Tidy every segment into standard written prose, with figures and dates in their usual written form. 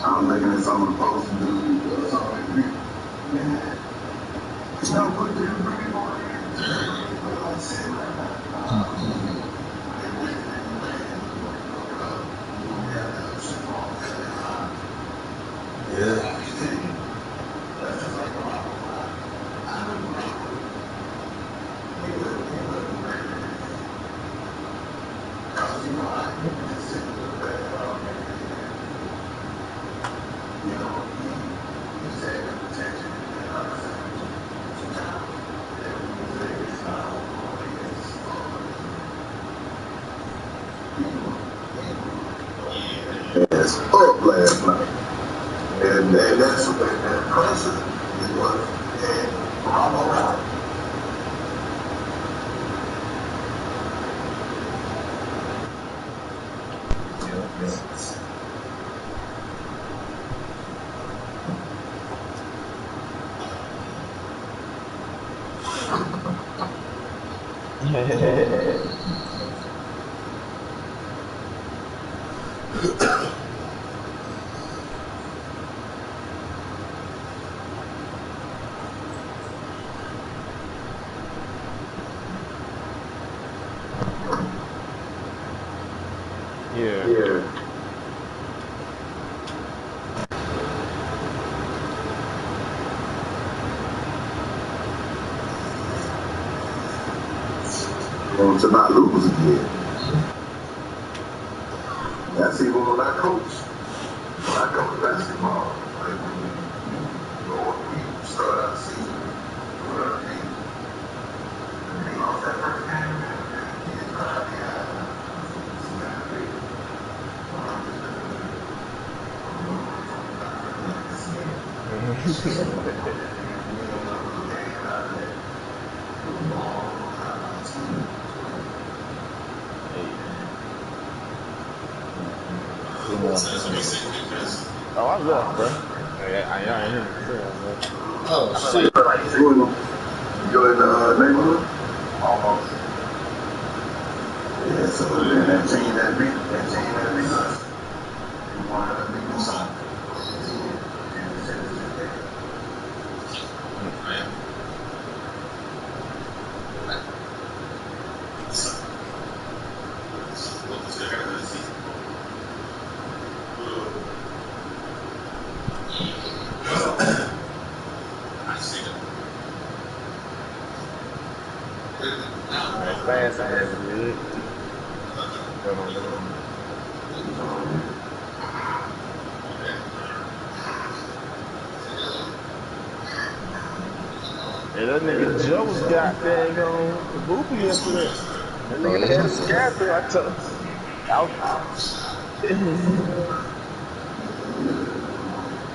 I'm looking at some of the posts and do something. Yeah. It's not what they're bringing on yeah. Yes, up last night. And that's that pressure is what I'm around. Yeah. To not lose again. That's even when I coach. When I coach basketball, like we start out the season, we lost that first game. Oh, I left, bro. I ain't hear me say that, bro. Oh, shit. You in the neighborhood? Almost. Yeah, so that team that beat us. We wanted to beat them something. That's fast, man. Good. Yeah, that nigga Joe was goddamn on the booth yesterday. That nigga had a scare through. I told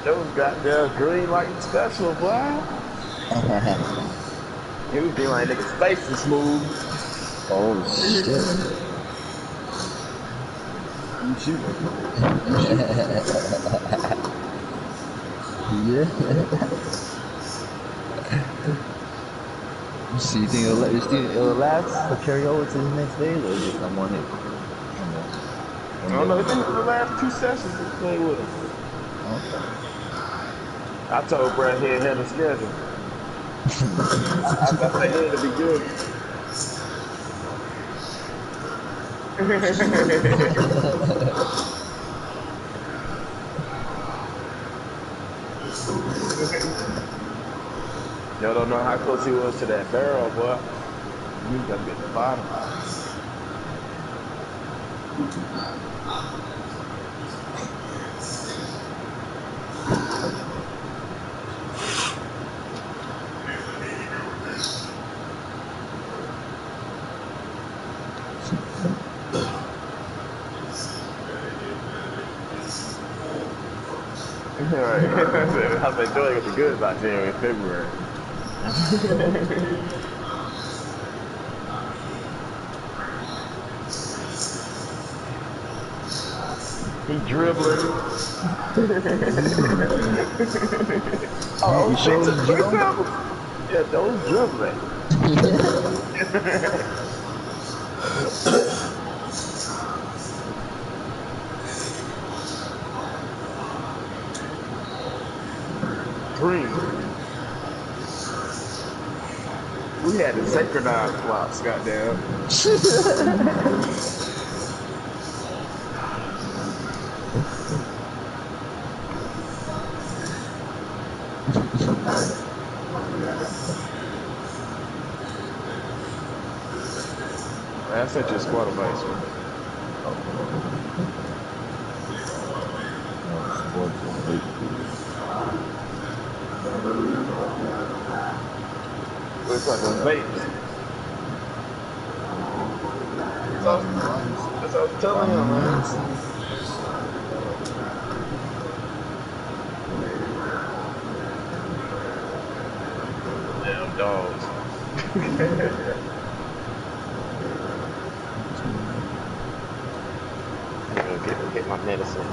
Joe was goddamn green like special, boy. He was being like nigga's face is smooth. Oh, shit. You shooting? Yeah. So you think it'll last or carry over to the next day, or just I want it? I don't know. I think it was the last 2 sessions he played with him. Okay. I told Brad he had a schedule. I said he had to be good. Y'all don't know how close he was to that barrel, boy. You gotta be at the bottom. Alright. I said, Joey gonna be good about January and February. He dribbling. You showed him, Joe? Yeah, those dribbling. Supreme. We had the synchronized clocks, goddamn. I sent you a squad advice, man. No, sports and vape food. We're talking vapes. Runs. That's what I was telling Farming him, man. runs. Damn dogs. I gotta go get my medicine.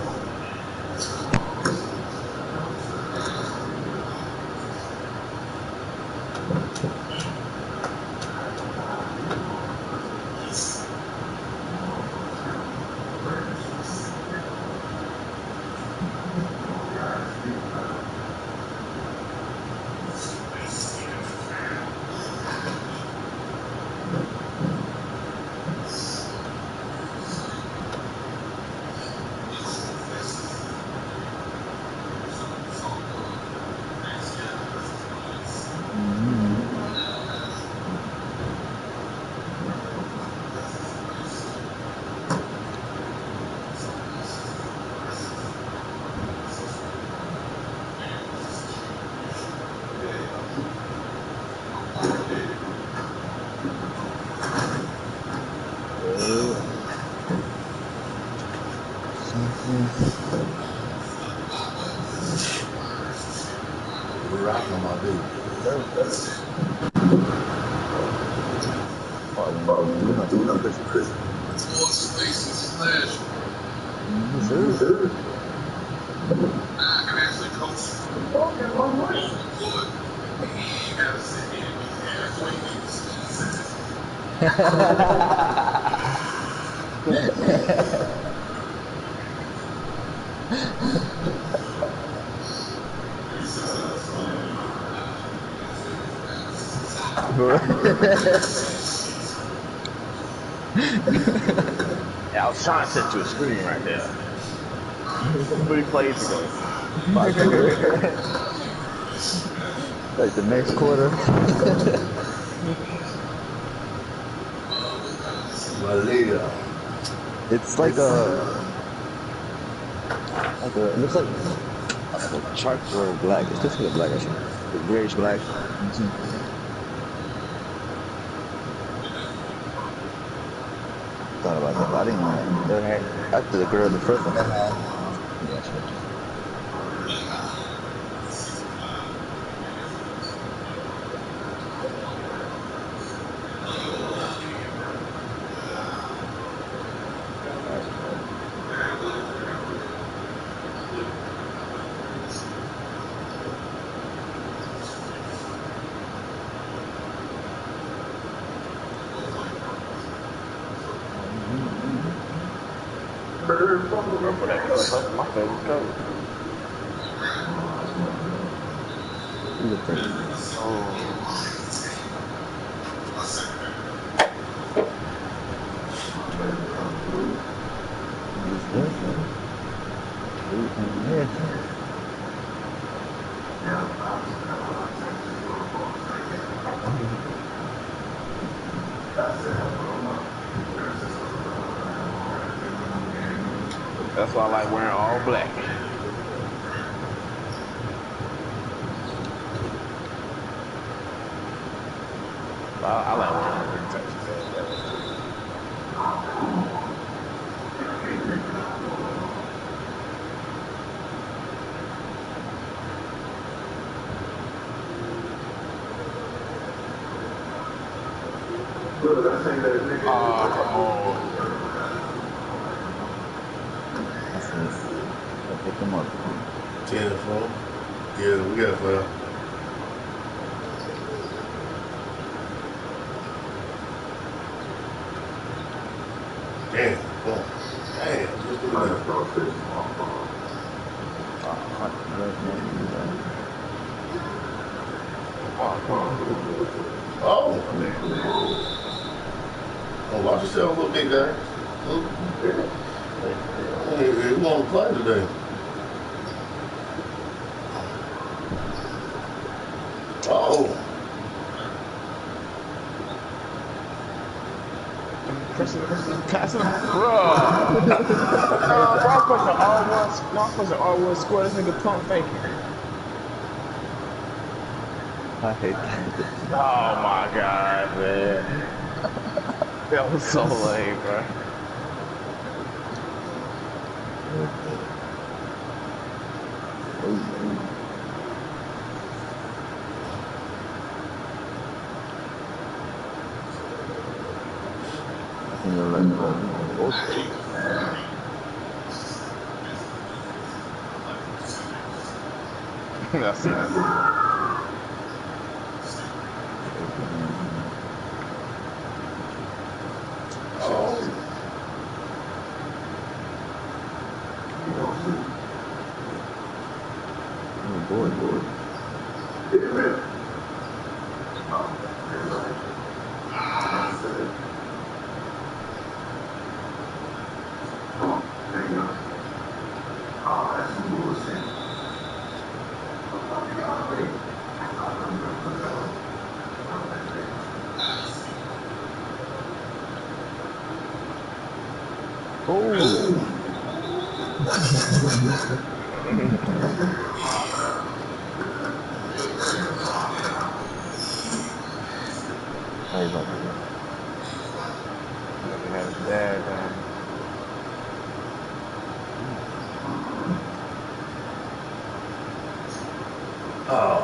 Something. We're rocking on my baby. Oh, when we went to Christmas. Yes, sir. Yeah, I was trying to set you a screen right there. 3 plays ago. Like the next quarter. Valida. It's like it looks like a charcoal black. It's just like a black actually. Like grayish black. Thought about that, but I didn't want to. After the first one I had, yeah, I should have just. Purple, that color, purple, my favorite color. Either purple. Oh. Use this. Yeah. That's why I like wearing all black. I like wearing all different types of things. Come on. That's it. I'll pick them up. 10-4. Yeah, we got it for that. Damn, boy. Damn, just do that. Oh. Oh, watch yourself, little big guy. He want to play today. Oh. Passing him, bruh. No, if I was pressing R1, no, I was pressing R1 score. This nigga pump faking. I hate that. Oh my god, man. That was so lame, bro. And you're like, both. I see that. Oh boy. How you like that? Nigga had his dad down. Oh.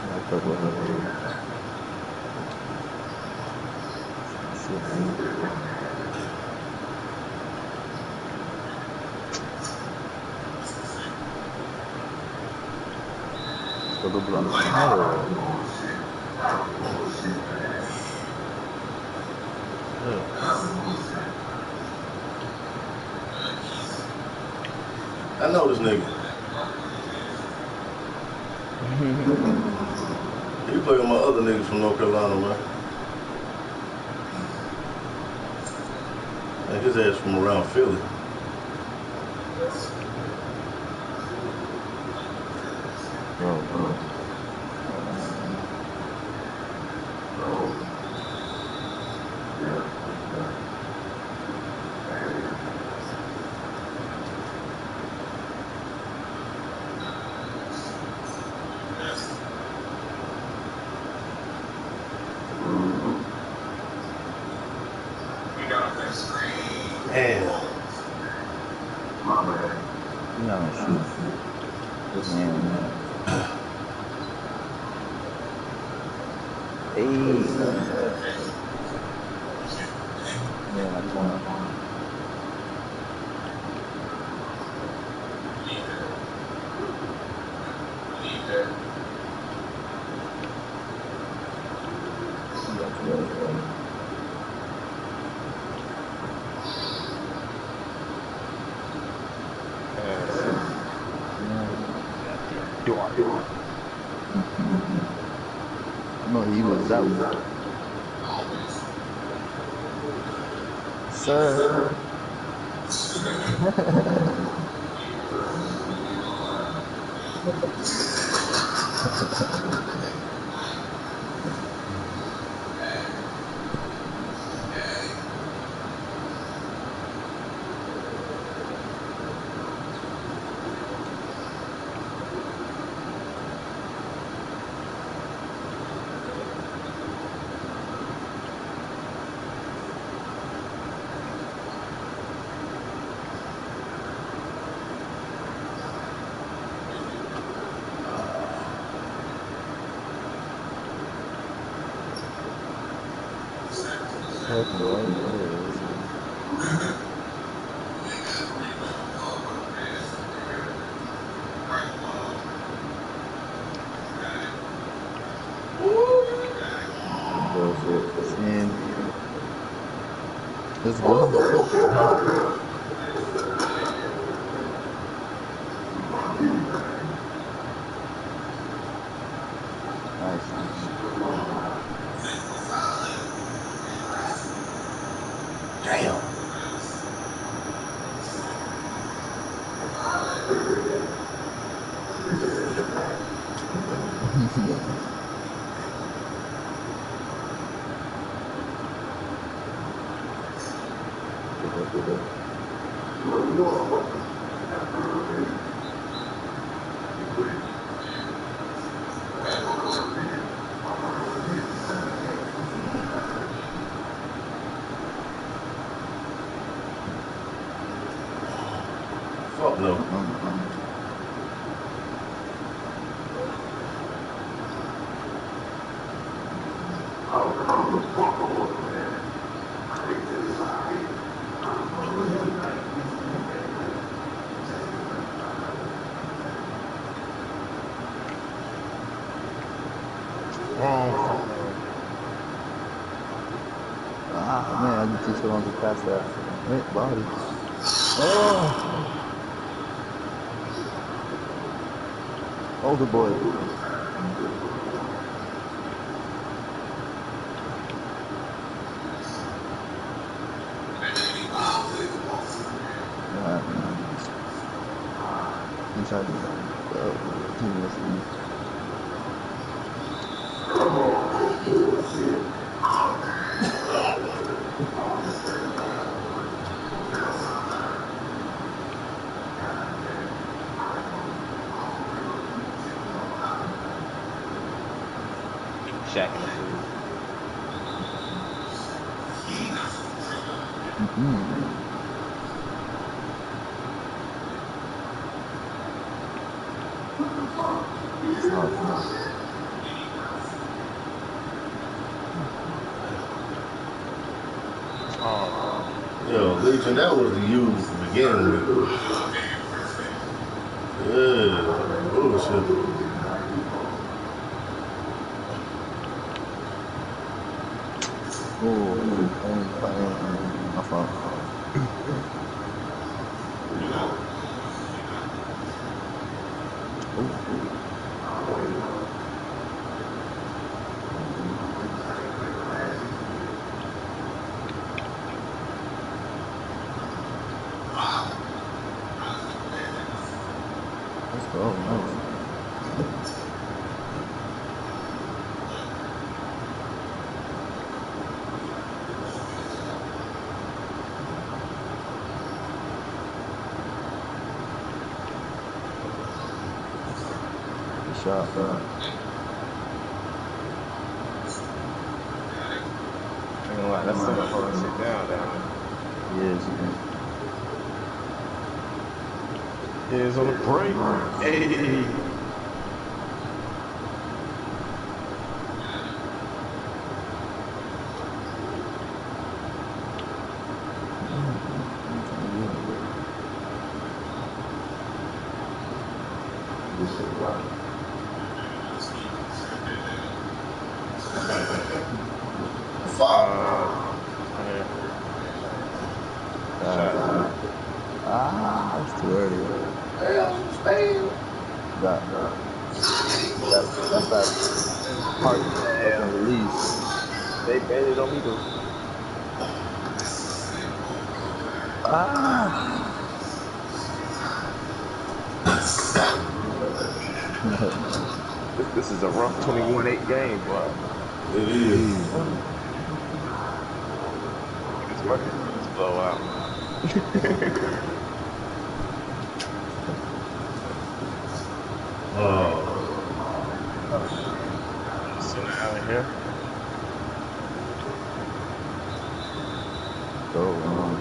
I fuck with her. Let's go to block. Oh. I know this nigga. He play with my other niggas from North Carolina, man. Like his ass from around Philly. Bro. Damn. No, shoot. This man. Hey. Man, I corner. No, he was out. Sir. Fucking right there. Bullshit. 10. Let's go. Fuck no. Wrong corner. Ah, man, I just took so long to pass that. Wait, body. Oh, older boy. Man. Inside the team was Shaq in the food. Oh, Yo, Legion, that was the you to begin with. Yeah, bullshit. my fault. Let's go. Nice. Good shot, bro. I ain't gonna lie, that's center holding shit down down there. He is. Here's on the break. Hey. Right here. Shot. It's too early. That's that heart fucking Damn. release. They baited on me though. This is a rough 21-8 game, boy. It is. It's working. It's blowout. Center out of here. Go.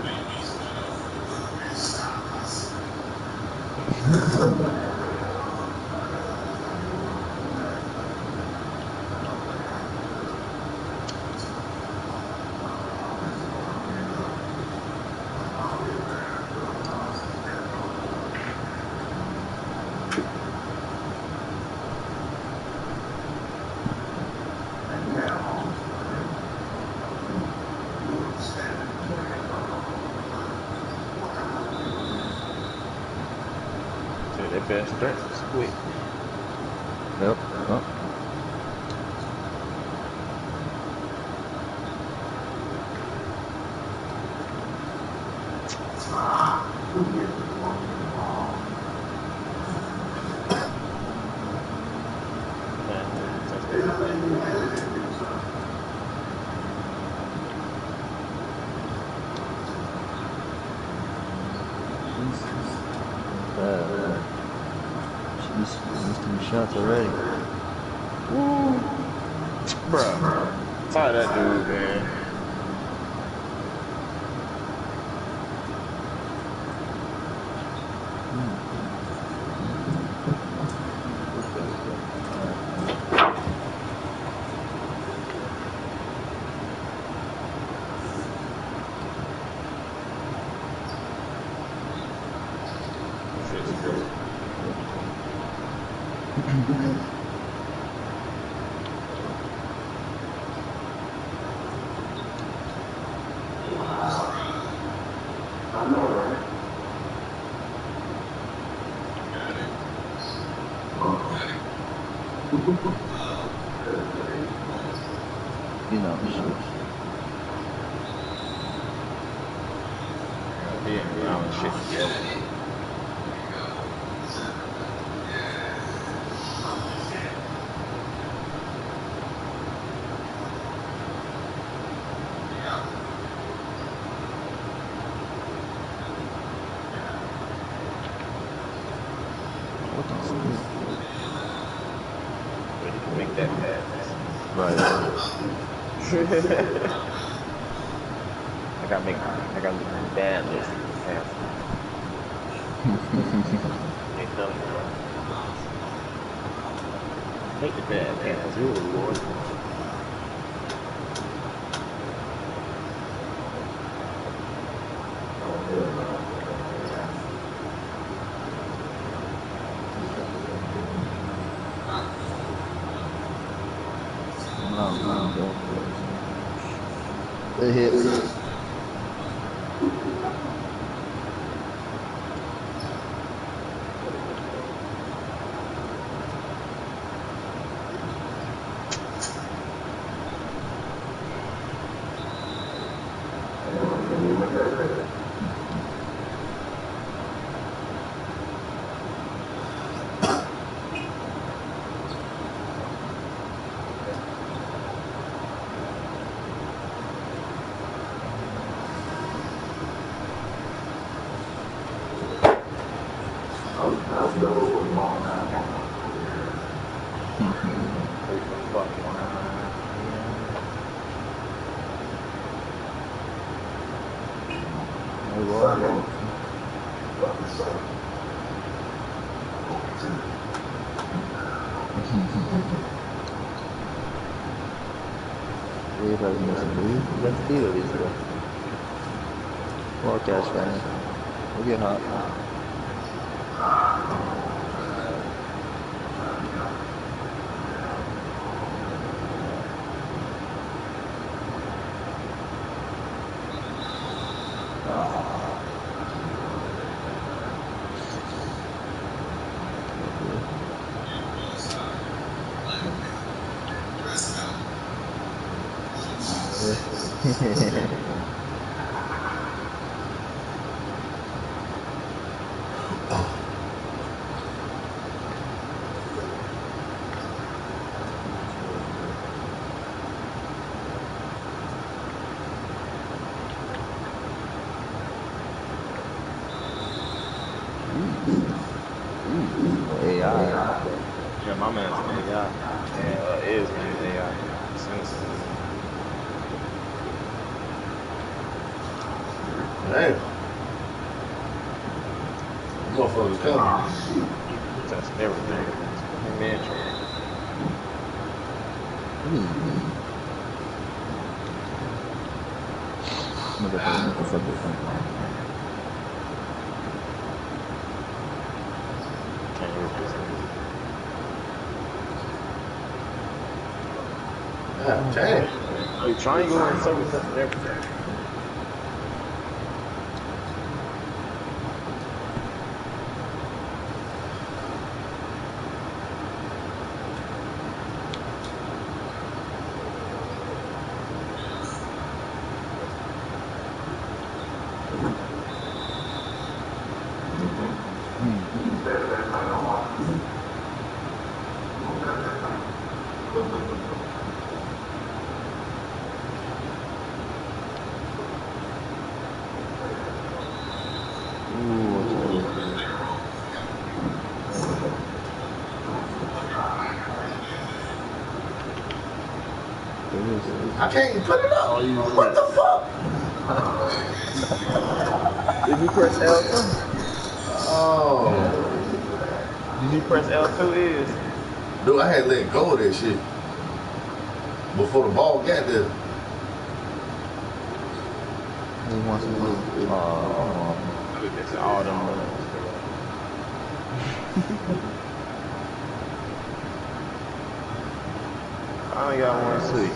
Dude, their best strength is quick. Yep. Oh. She missed some shots already. Woo. Bruh. Fire that dude, man. Shit's crazy. You know, shit. He ain't allowing shit together. What the fuck? But he can make that pass. Right. I gotta make bad list pass. Ain't telling you, bro. Make the bad pass, really, boy. It hit. Play for fucking 9 Oh, wow. Ele vai vir essa daí. Já tira isso, bro. Well, cash fan. We'll get hot. AI. Yeah, my man's an AI. And is an AI. Since Damn. Motherfuckers coming. testing everything. Hey, man, Motherfucker, can't use this. God damn. Oh, triangle and circle testing everything. I can't even put it up. Oh, you What the fuck? Did you press L2? Oh. Did you press L2 is? Dude, I had to let go of that shit before the ball got there. He wants to move. Oh, come on. Look at this, all them moves. I only got one seat.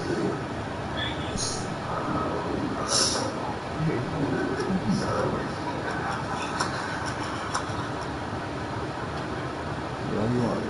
Yeah, you want.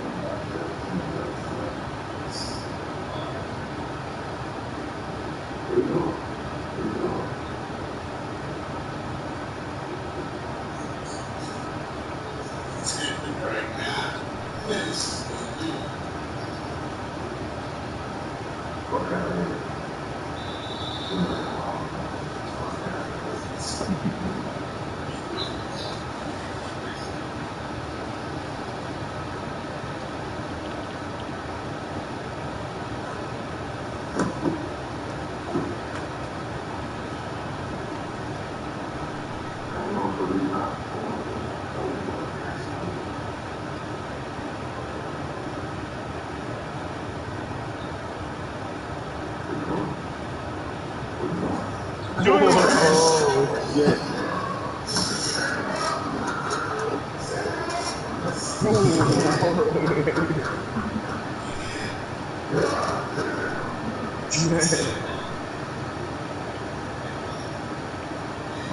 Oh, shit.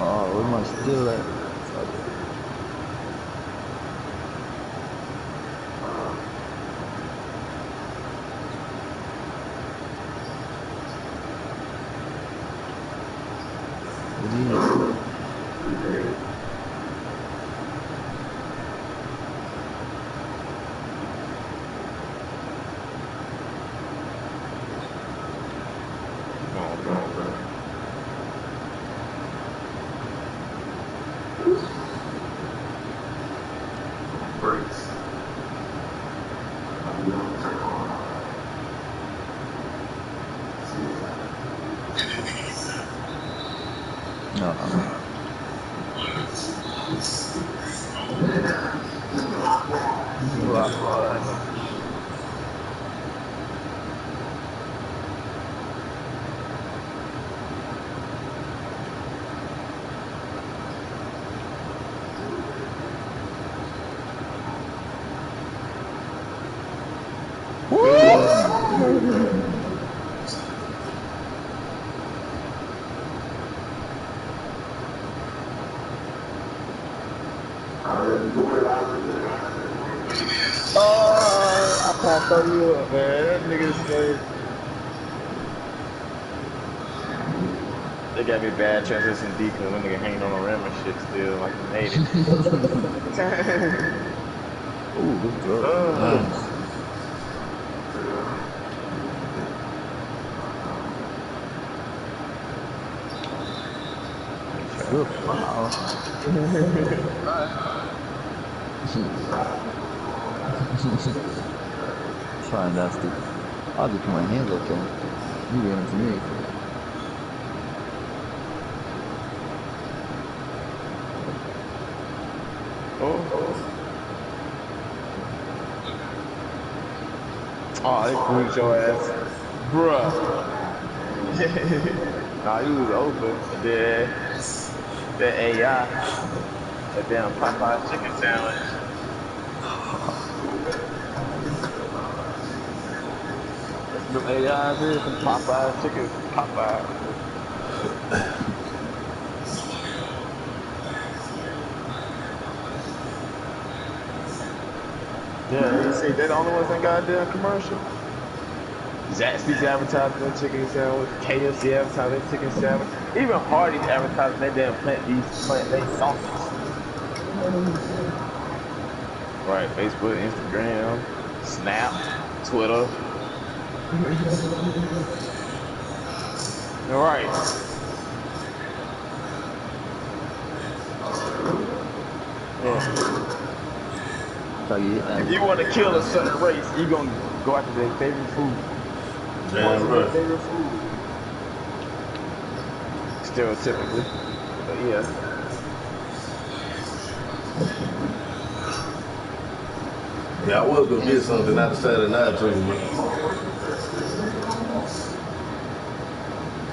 Oh, where my still at? Fuck it. What do you need? No. Rock on. Oh, I can't throw you up, man. That nigga said they got me bad transition deep because that nigga hanging on the rim and shit still like he made it. Ooh, good throw. Nice. Good foul. Trying not to. I'll just put my hands up though. You ran into me. Oh, they booed your ass. Bruh. Nah, you was open. And then that AI, that damn Popeye chicken sandwich. That's what them AIs is, some Popeye chicken, Popeye. Yeah, you see, they the only ones that got a damn commercial. Zaxby's advertising their chicken sandwich, KFC advertising their chicken sandwich, even Hardee's advertising their damn plant-based sausage. Right, Facebook, Instagram, Snap, Twitter. All right. Yeah. If you want to kill a certain race, you gonna go after their favorite food. Damn Poison their right. favorite food. stereotypically. But yeah. Yeah, I was gonna get something out of Saturday night too, man.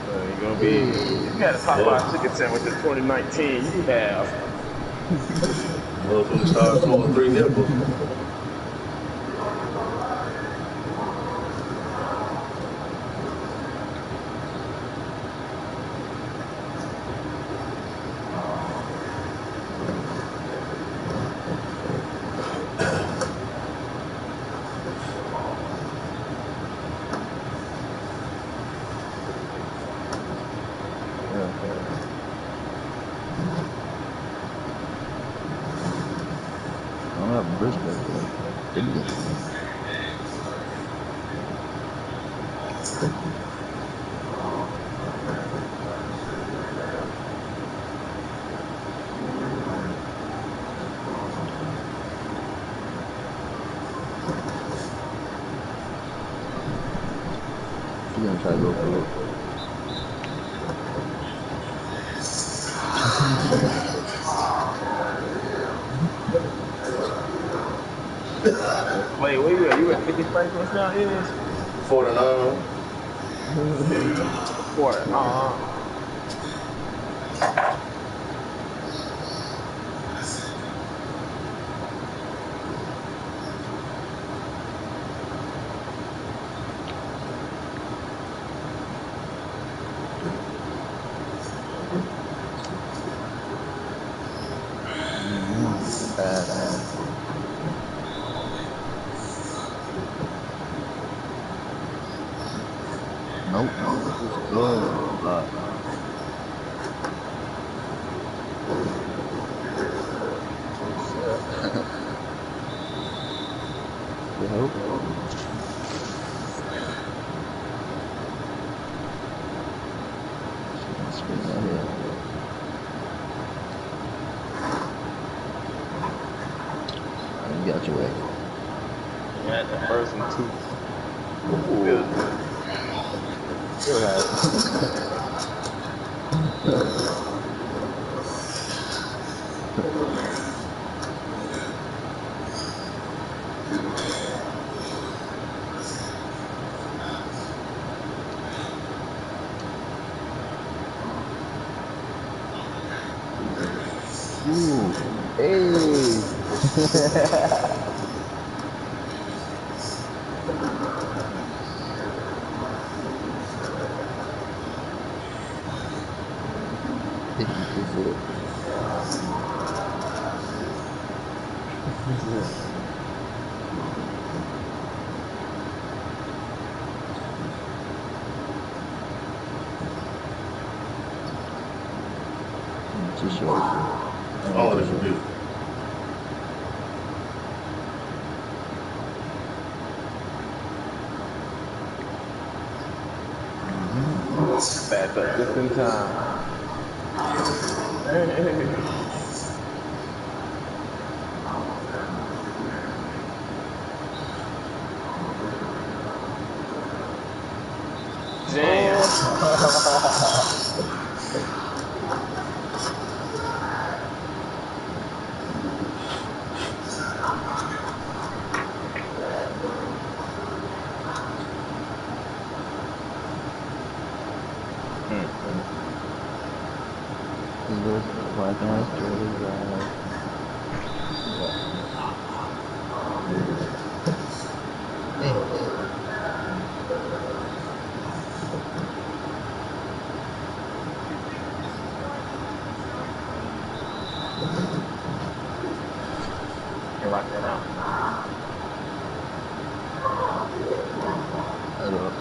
You're gonna be. If you had a Popeye chicken sandwich in 2019, you have. Motherfucker started throwing 3 nipples. I don't have brisket, but Indian. She's gonna try to go for it. Wait, where you at? You at 50 Franklin now? Is 49. for it? Badass. Nope. Just blood. Shit. You hope? She gonna spin that here. You got your way. Yeah, the first and two. Ooh. Still have. Ooh. Hey. This is it. This is it. Too short. Oh, that's beautiful. Back up just in time. Damn. This goes black ass Jordan drive. Can rock that out. Head up.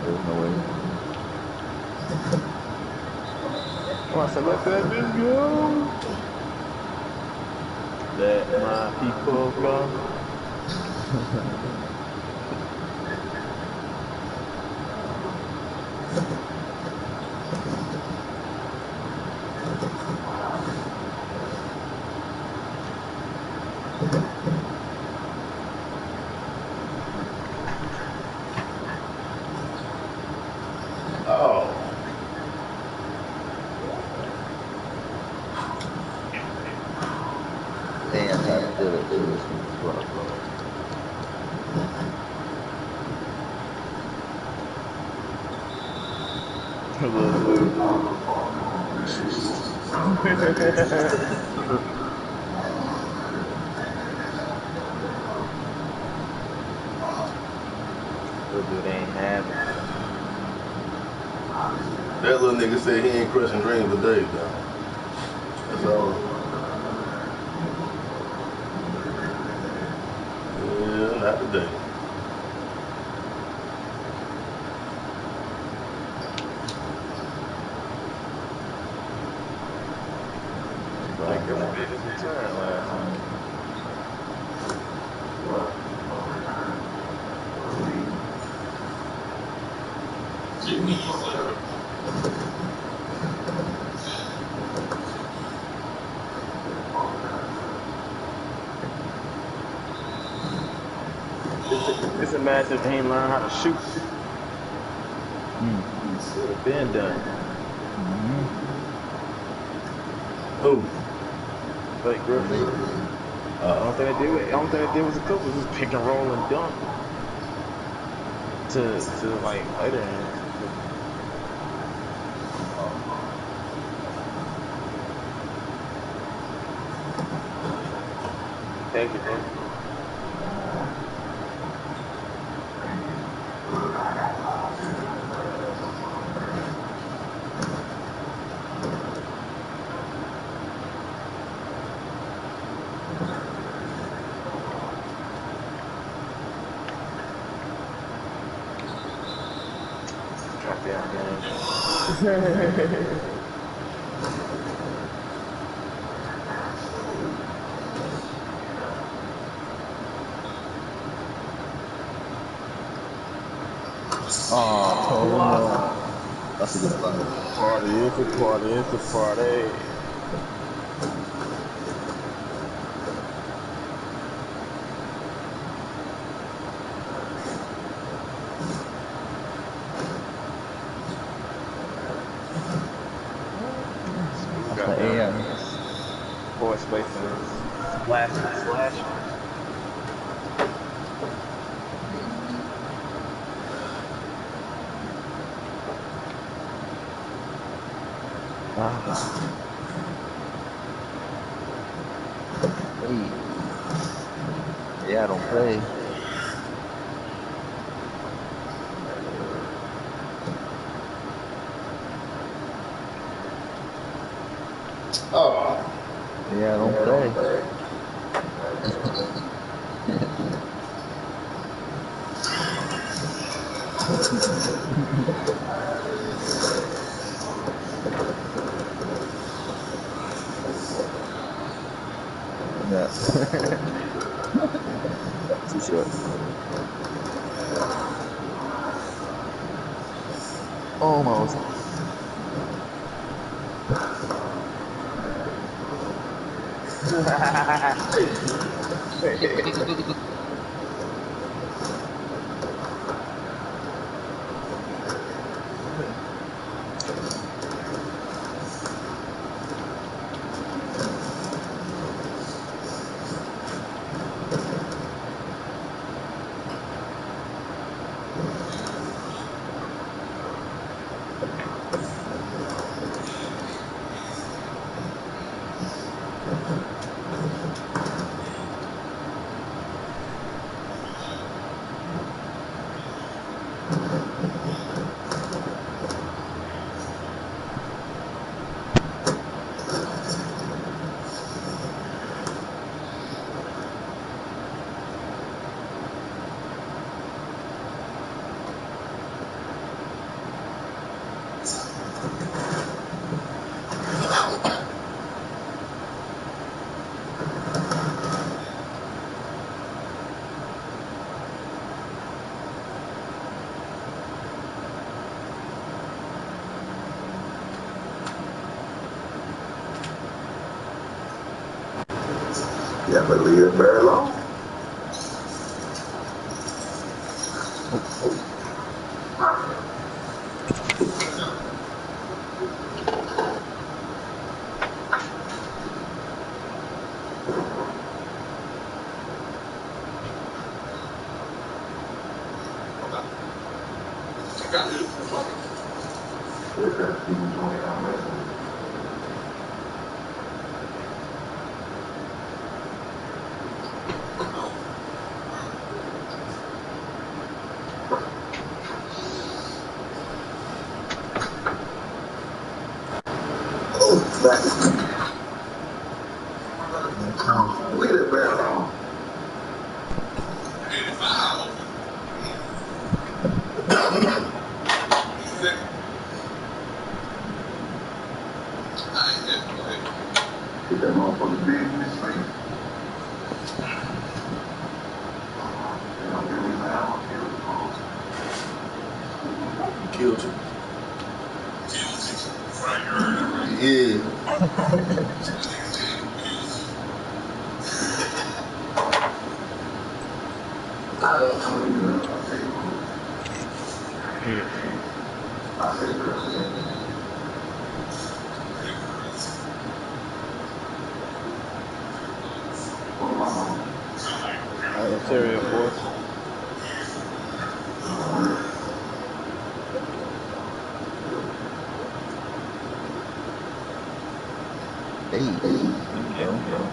There's no way. Come on, so let that bitch go. Let my people go. Oh. try to steal that shit as soon as possible. Little dude. Little dude ain't having it. That little nigga said he ain't crushing dreams today, though. That's all. Yeah, not today. Like this made his return last night. It's a match if he ain't learn how to shoot. Would have been done. Who? Blake Griffin. Only thing they did was a couple just pick and roll and dunk. To like later. Thank you, man. Goddamn game. Oh, that's a good fight. Party, it's a party, it's a party. That's the AM. Boy space and slashing. Hey. Yeah, I don't play. Oh. Yeah, I don't play. Yeah. Too short. Almost. Yeah, but leave it very long. Look at that barrel. Get that motherfucker big in his face. Killed you. Yeah. Interior force. Hey, there you go.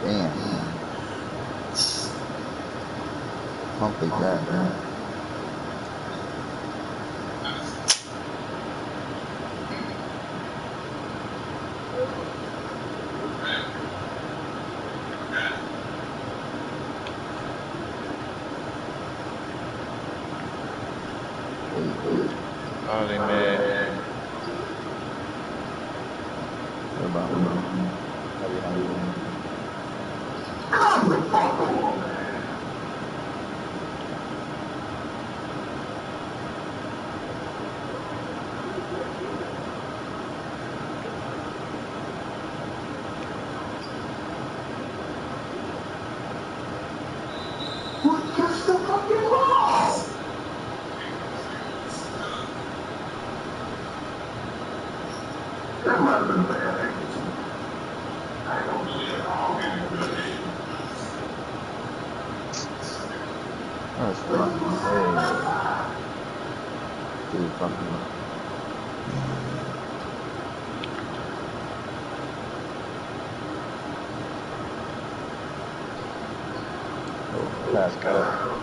Damn. Pump is that? Only man. What about heavy handle? Catch the fucking ball! That might have been a bad angle too. I don't know at all. That's fucking crazy. Dude, fucking. Oh, pass cut.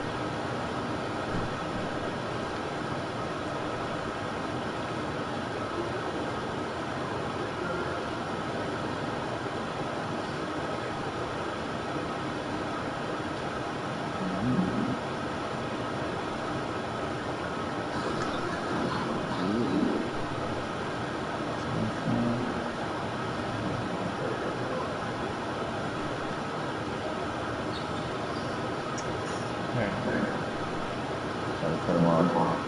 Try to cut him off.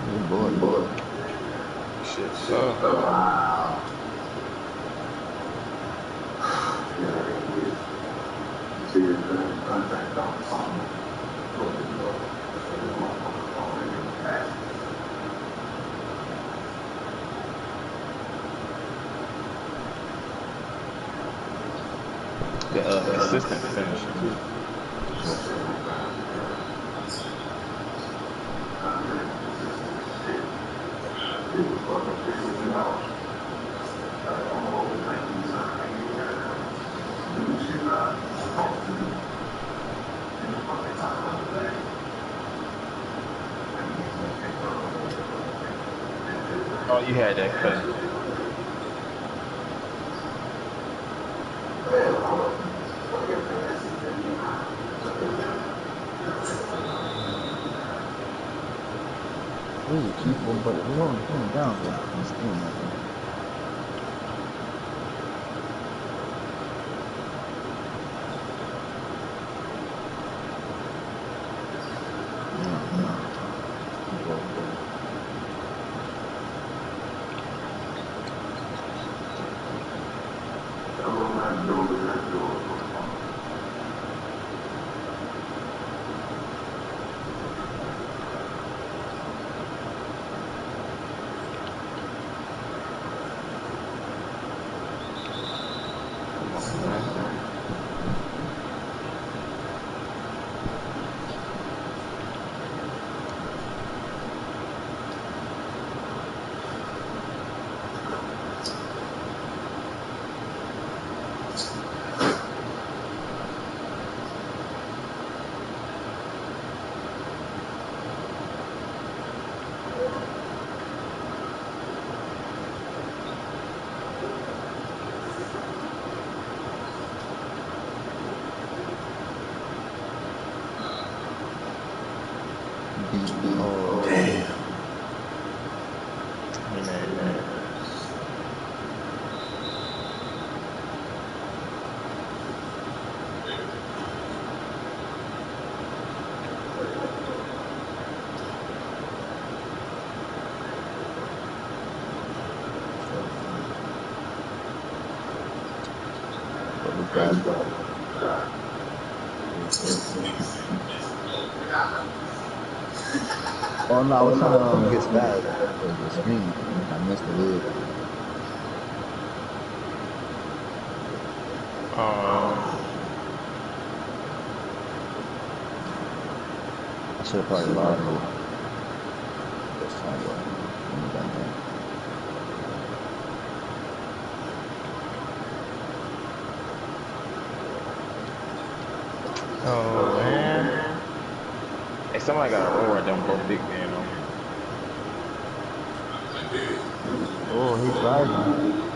Good boy. Shit, so. Consistent finisher too. Oh, you had that cut. Ooh, E4, but we're going down there. He's doing that. Oh, Damn. Man. what was that? Oh no, I was trying to get spaz for the screen. I missed the lid. I should have probably logged it first time though. When we got done. Oh man. Hey, somebody got a roll right there on both big man on. Oh, he's driving.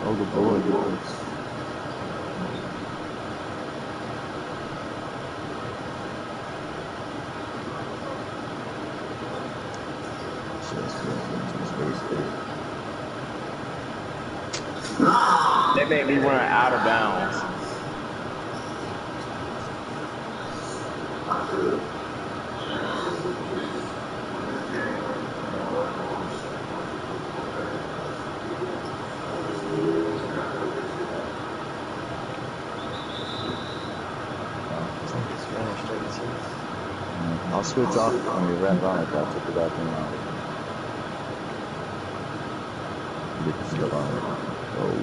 Oh, good boy. Shit, still getting some space there. They made me run out of bounds. Oh. I'm just running straight to. I'll switch off when we wrap around like that. Take it back around. Get the stuff on it. Oh.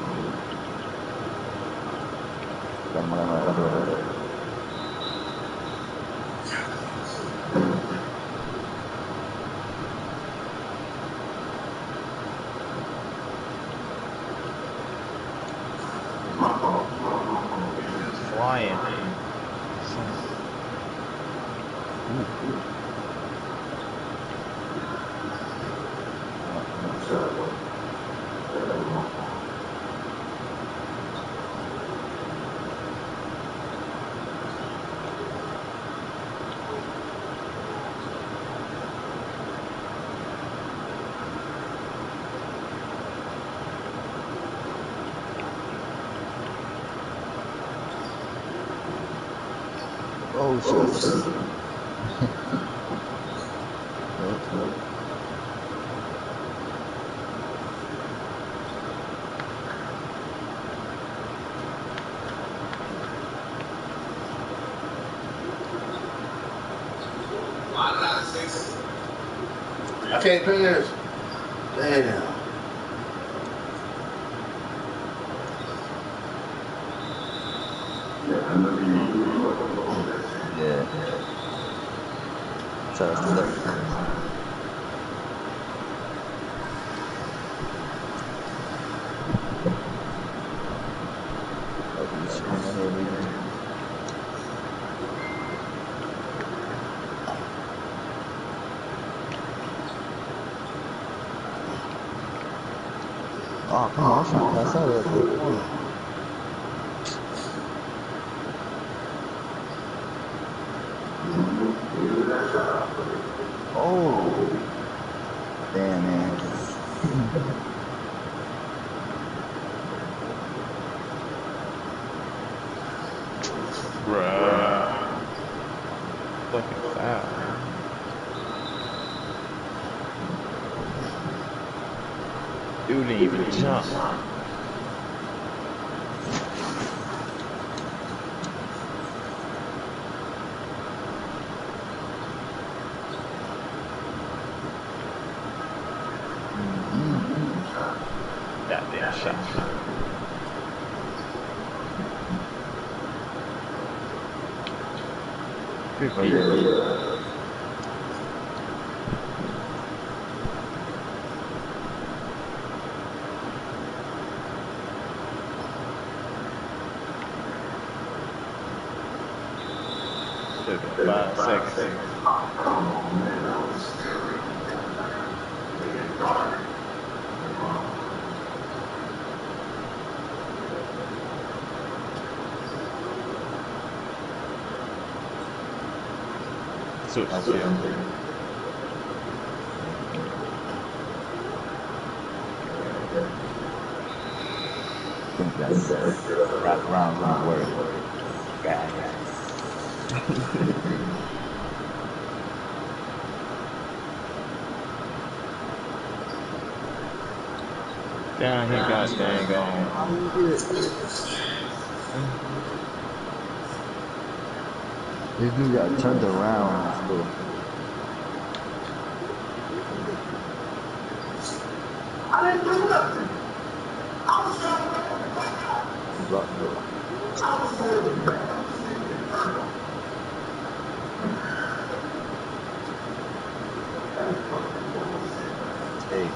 Got him on right there. Flying. Oh shit. Oh. I can't pass. Damn. Yeah. So that's the second pass. Oh, he's shooting ahead, maybe. Oh, come on. I was trying to pass out of that corner. Oh. Damn, man. Bruh. Fucking foul, man. Dude didn't even jump. Goddamn shot. Good for you. Took 5 seconds. Switch I to see. you. Think that wrap around gonna work. Guys. Down he got dang on. This dude got turned around still. I didn't do nothing. Blocked though. Hey.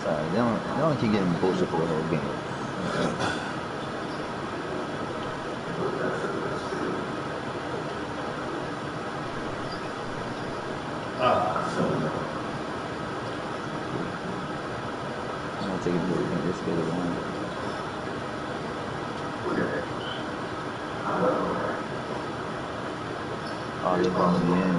Sorry, they don't keep getting bullshit for the whole game. I'm gonna take it to this bit alone. Oh, they brought me in.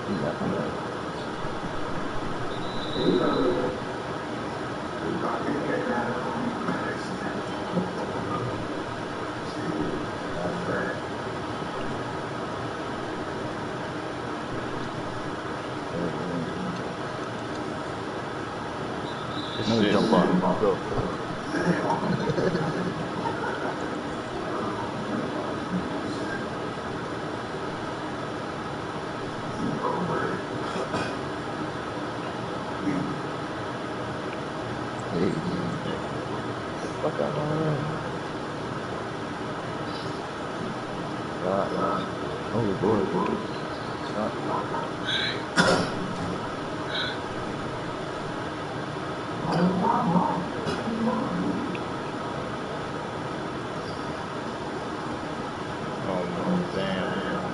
He got me. No Shit. jump on. Go. Hey. Fuck out my room. Oh boy. Oh my damn.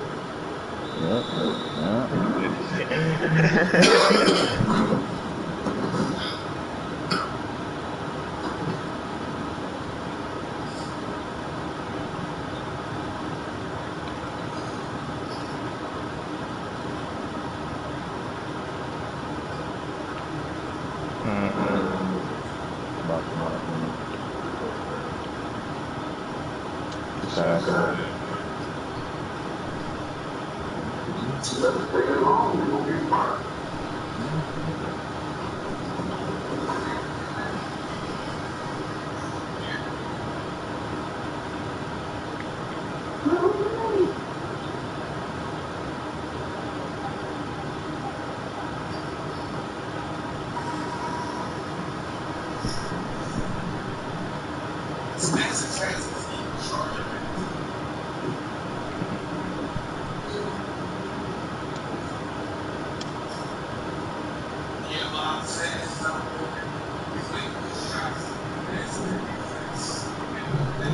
Yep. Box. Pass.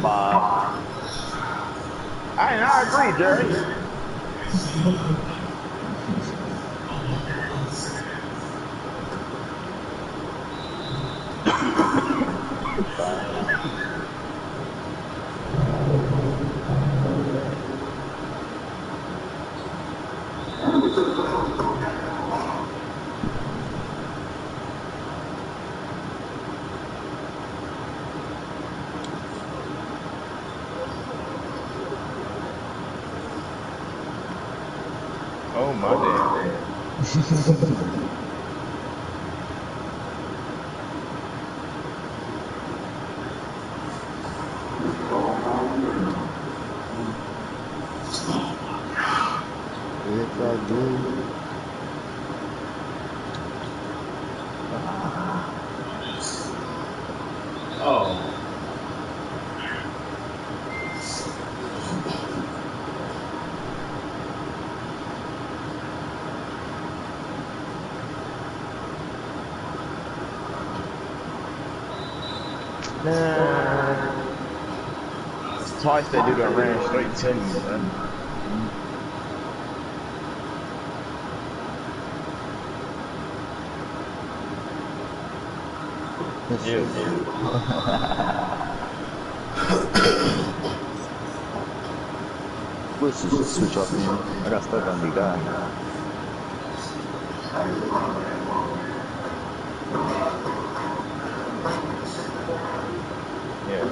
Bob. I agree, Jerry. Oh my damn. Fat dude. Oh. Nah. It's twice that dude done ran straight to me, bro. This Yeah. shit. Switch off me. I got stuck on the guy. Yeah.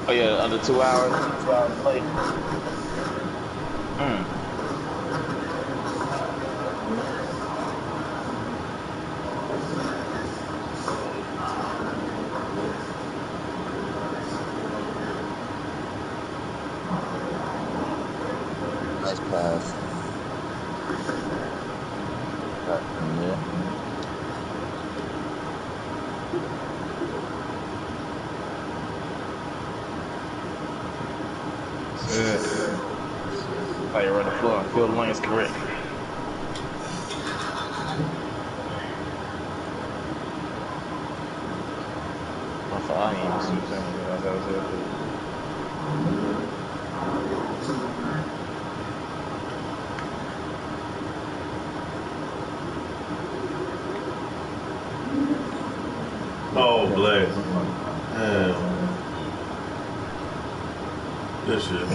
Oh yeah, under 2 hours, 2 hours play. Nice pass. Back from there. How you run the floor and fill the lanes correctly. I thought I ain't even see something that was there too. Oh, black. Damn. Good shit.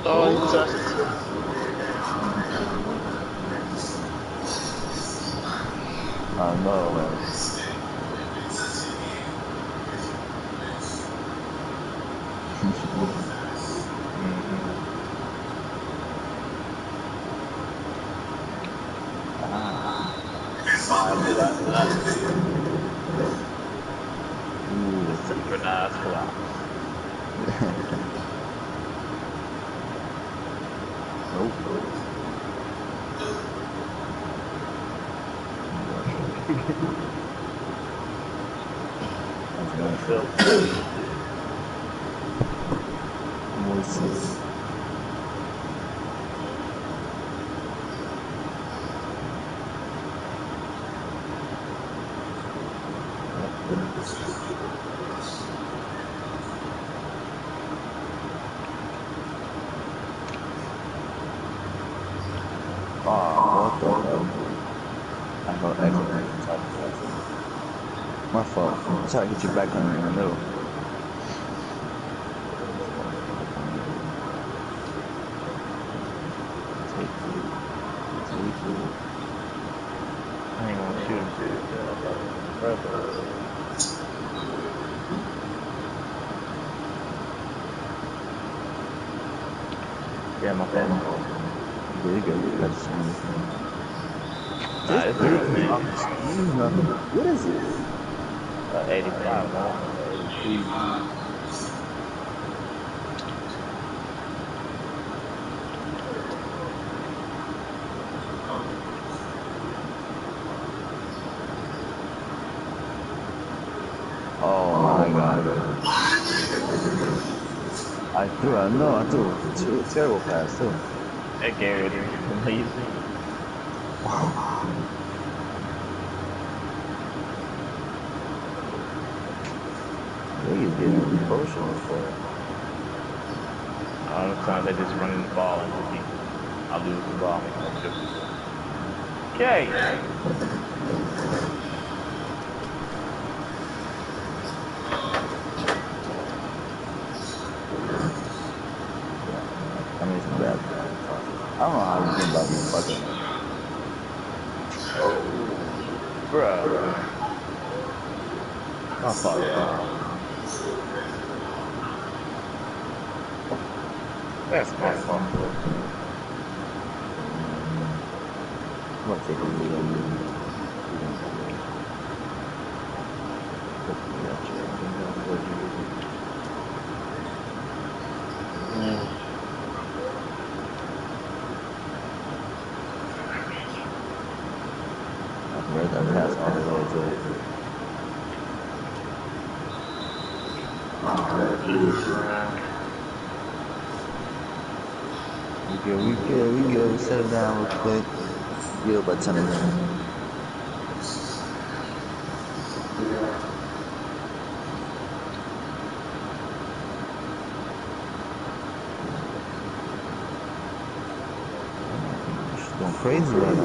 Oh, he touched it. I know, man. Ooh. Synchronized collapse. Nope. That's nice. Moises. Oh, what the fuck? I felt accidentally tried to pass it. My fault. I tried to get you back on in the middle. This motherfucker playing. Take it. Take it. I ain't gonna shoot him. Brother. Yeah, my fault. There you go. Got the swing. Nah, it's good, man. What is it? 85, man. 83. Oh my god. I threw a terrible pass too. That game was amazing. Niggas getting emotional for it. All the times they just running the ball into people. I lose the ball, make no difference. Okay. I mean, it's bad tosses. I don't know how you think about being fucking. Oh, bruh. My fault, y'all. That's my fault, bro. I'm gonna take a lead on you. Hopefully that trade comes out for you. I can read that pass all the way too. We good. We settle down real quick. We up by 10 again. She's going crazy right now.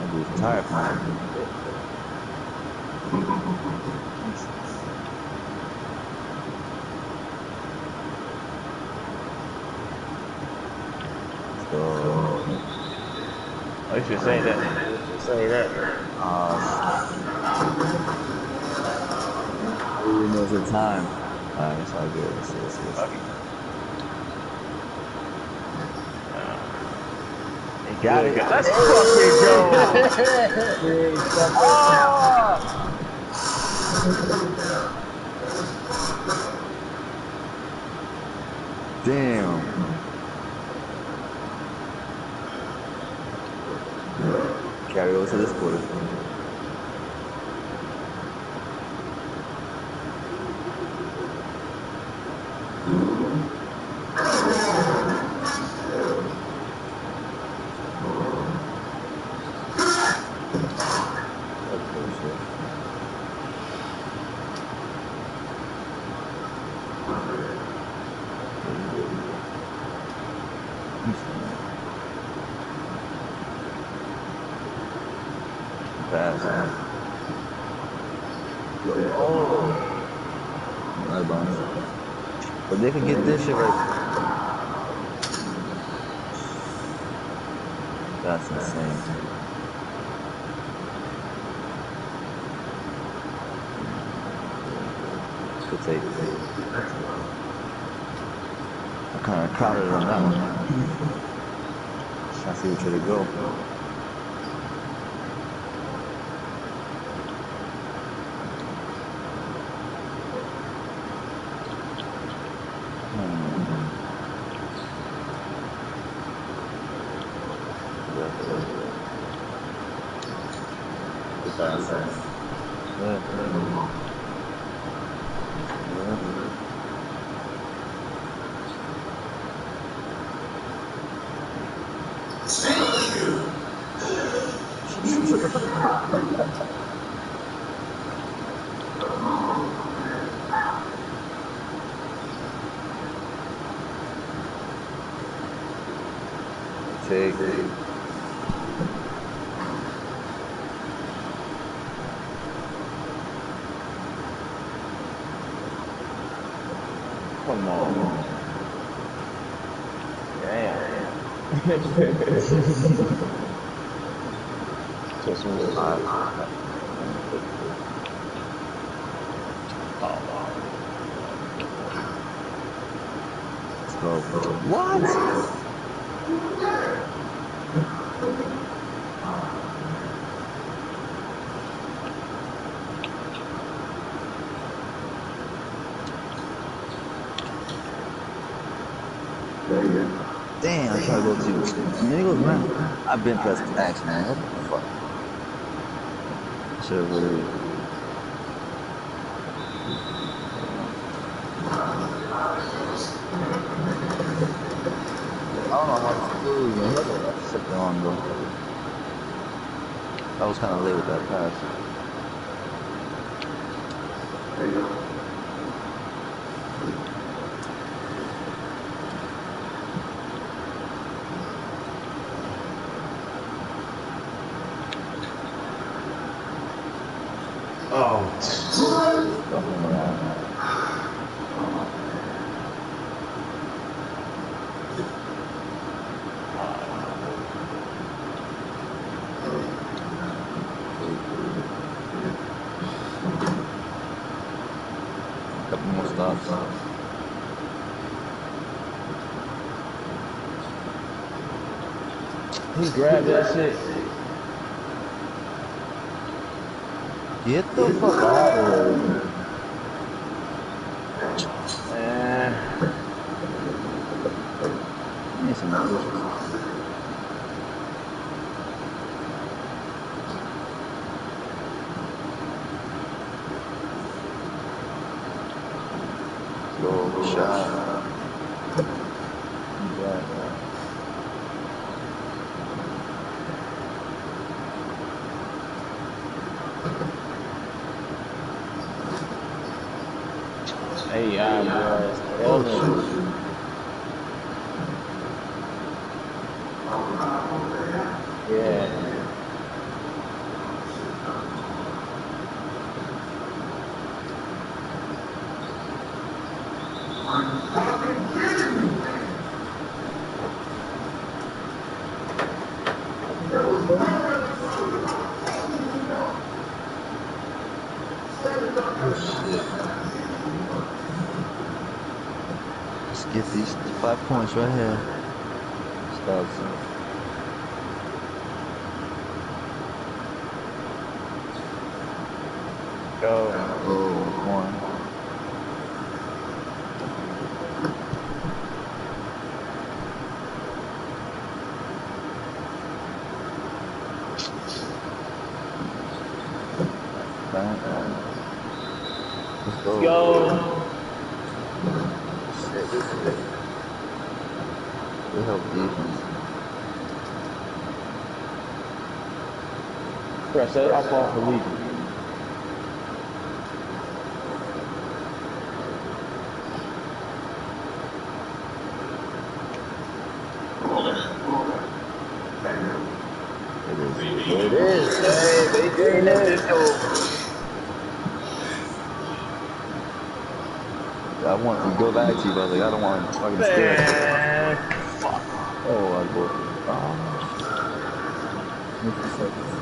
That dude's tired from that. Oh, you should say that. You should say that. I didn't know the time. Alright, it's all good. Let's see. Got it. Let's fucking go. Damn. Carry over to this quarter. Pass. Right bounce. But they can get this shit right. That's insane. Good take. I kind of crowded on that one. Trying to see which way to go. Take. Come on. Damn. Just move. Let's go. What? Damn, I'm trying to go to. And then he goes, man, I've been pressed X, man. What the fuck? Should've really. I don't know how to do it, man. That's something on though. I was kind of late with that pass. Oh. couple more stops. He grabbed that shit. Get the fuck out of here. Man. Need some bullshit. Go, shot. Yeah. Hey, boys. Oh shit. Yeah. Oh shit. Let's get these 5 points right here. Starts. Go. Oh, one. Bang. Let's Let's go. go. Shit. Good help defense. Press it up off the lead. It is. It is. Hey, they doing There it. it is. I want to go back to you, but like, I don't want to fucking steal it. Man. Fuck. Oh, I bullshit. Oh, shit. 50 seconds.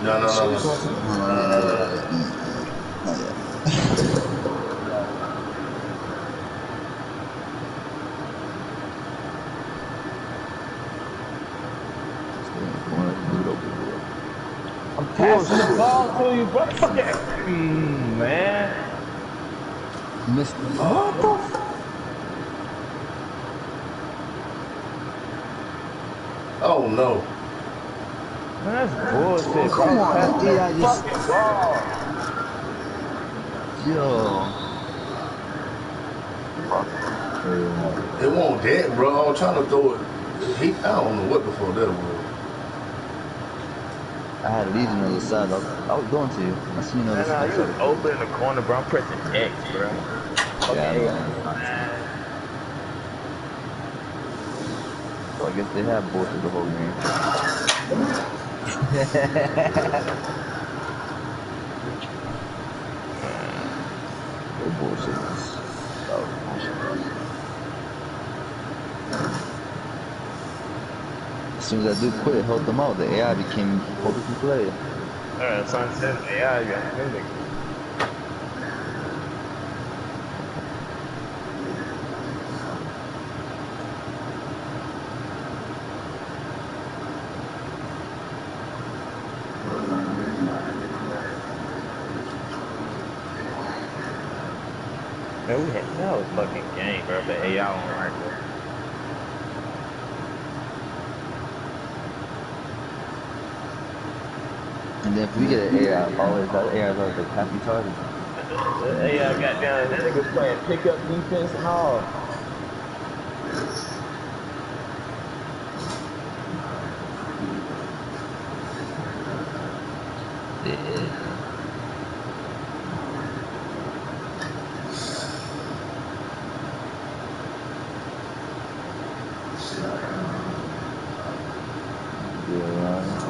No, no, no, no. Not yet. Stay in the corner. Leave it open. I'm passing the Bullshit. ball to you, bro. Fuck it. Man. Missed. What the f? Oh no. Man, that's bullshit, bro. Come on, that Passing the AI just. fucking ball. Yo. Fuck. It won't that, bro. I was trying to throw it. I don't know what the fuck that was. I had lead on the other side. I was going to you. I seen you on the Man, other you was side. open in the corner, bro. I'm pressing X, bro. Yeah, Okay, man. So I guess they have bullshit the whole game. They bullshit. That was bullshit. As soon as that dude quit, helped them out. The AI became hope he can play. Alright, son said AI, you got them niggas. Man, that was fucking game, bro. But AI on right there. And then if we get an AI, always that AI is always like half retarded. The AI got down, that nigga was playing pickup defense and all. Yeah. Yeah.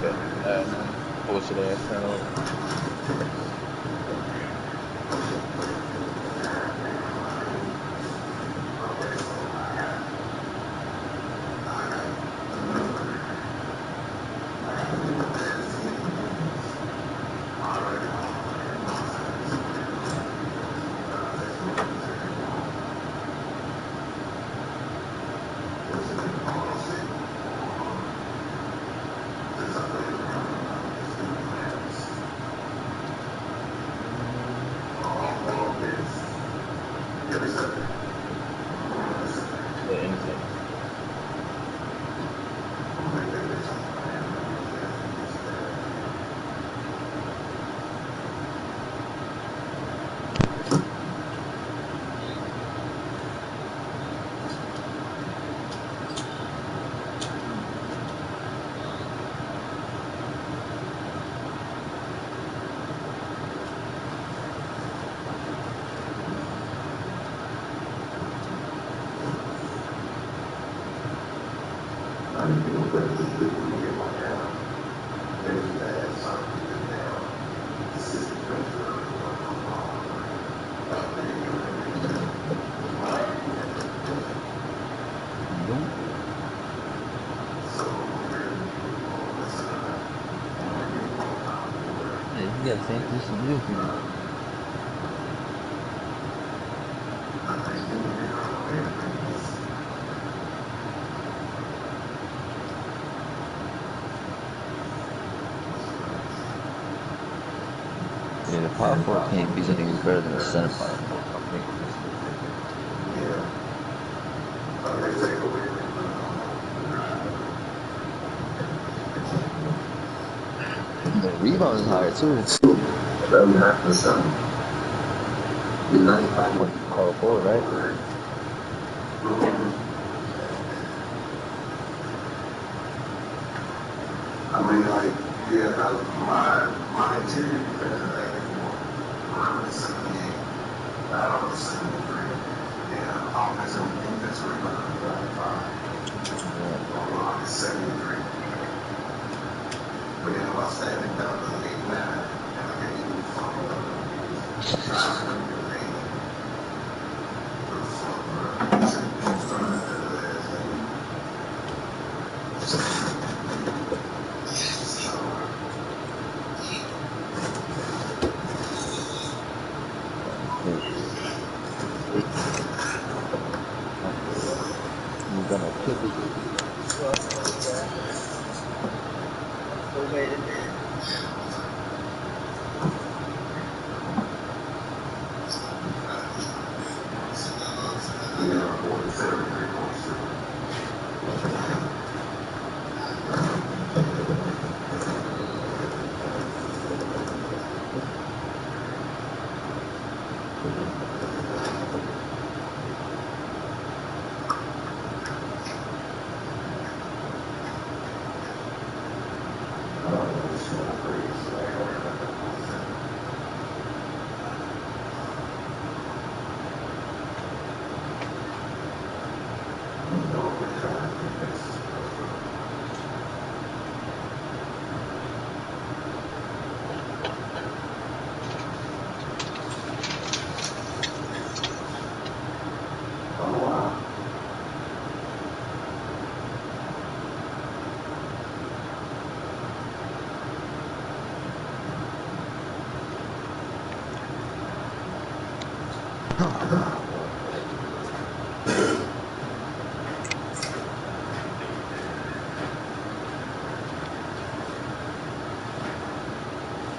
that bullshit ass channel. The innocent. Nope. Hey, you gotta send through some new people. Yeah, the Power 4 can't be anything better than the Center Power 4, I think. The rebound is higher too. Very high for some. You're 95 What? Power 4, right? I mean, like, yeah, my interior defense is around the 78. I don't know, 73. Yeah, offensive defensive rebound, 95. Yeah. Block is 73. But then if I stand down to 89, and I can't even follow up, shots are going to be 80. For the fuck, bro. It's trying to do that. You got no clippers.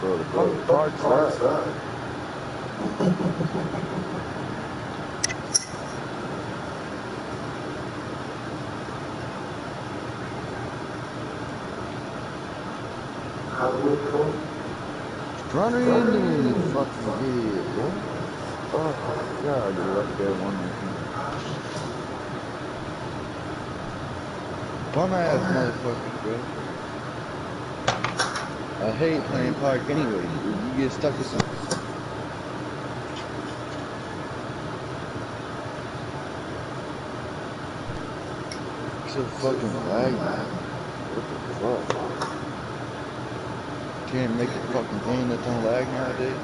Bro, the fucking card sucks. Run her in there, you fucking idiot, bro. Oh my god, you're lucky I won that game. Bum ass motherfuckers, bro. I hate playing park anyway. You get stuck with something. So fucking laggy. What the fuck? Can't make a fucking game that don't lag nowadays.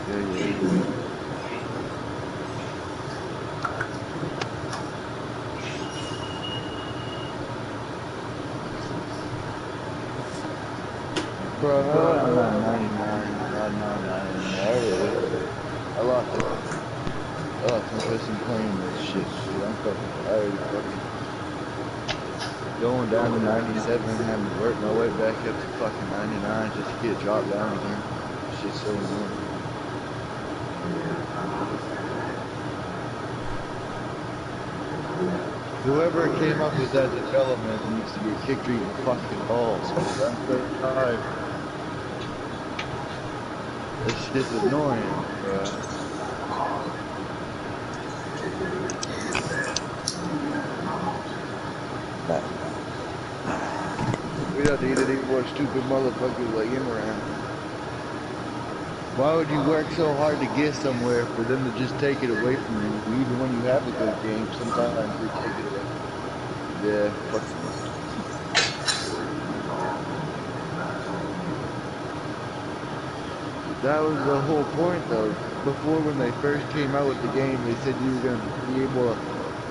Yeah. Bro, I'm not 99, not 99 anymore. I lost interest in playing this shit, dude. I'm fucking tired of fucking going down to 97, having to work my way back up to fucking 99 just to get dropped down again. Shit's so annoying. Whoever came up with that development needs to get kicked in the fucking balls, because I'm so tired. This shit's annoying, bro. We don't need any more stupid motherfuckers like him around. Why would you work so hard to get somewhere for them to just take it away from you? Even when you have a good game, sometimes they take it away. Yeah, fuck you. That was the whole point, though. Before, when they first came out with the game, they said you were going to be able to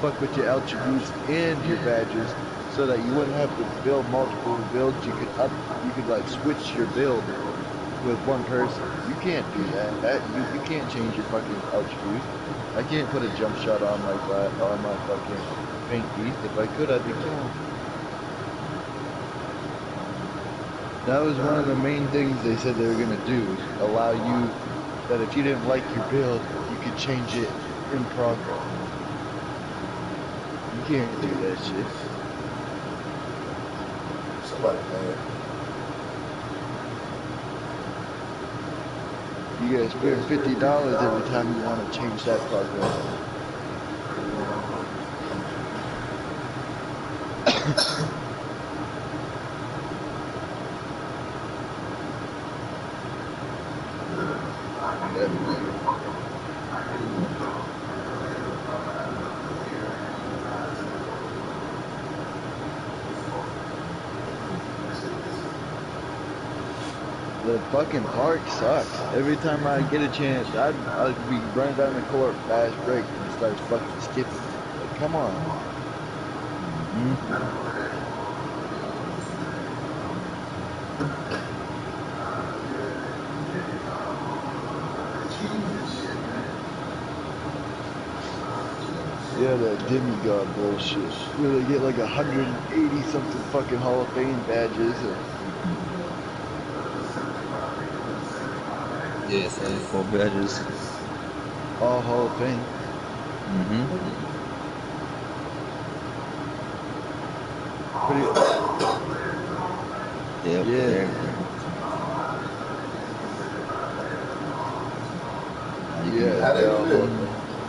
fuck with your attributes and your badges, so that you wouldn't have to build multiple builds. You could like switch your build with one person. You can't do that. You can't change your fucking attributes. I can't put a jump shot on my fucking paint beast. If I could, I'd be killing. That was one of the main things they said they were gonna do, is allow you that if you didn't like your build, you could change it in progress. You can't do that shit. Somebody playing. You gotta spend $50 every time you want to change that progress. The fucking park sucks. Every time I get a chance, I'd be running down the court, fast break, and it starts fucking skipping. Like, come on. Yeah, that demigod bullshit. Where they get like 180 something fucking Hall of Fame badges. Yeah, 74 badges. All Hall of Fame. Yep, yeah. How they do that?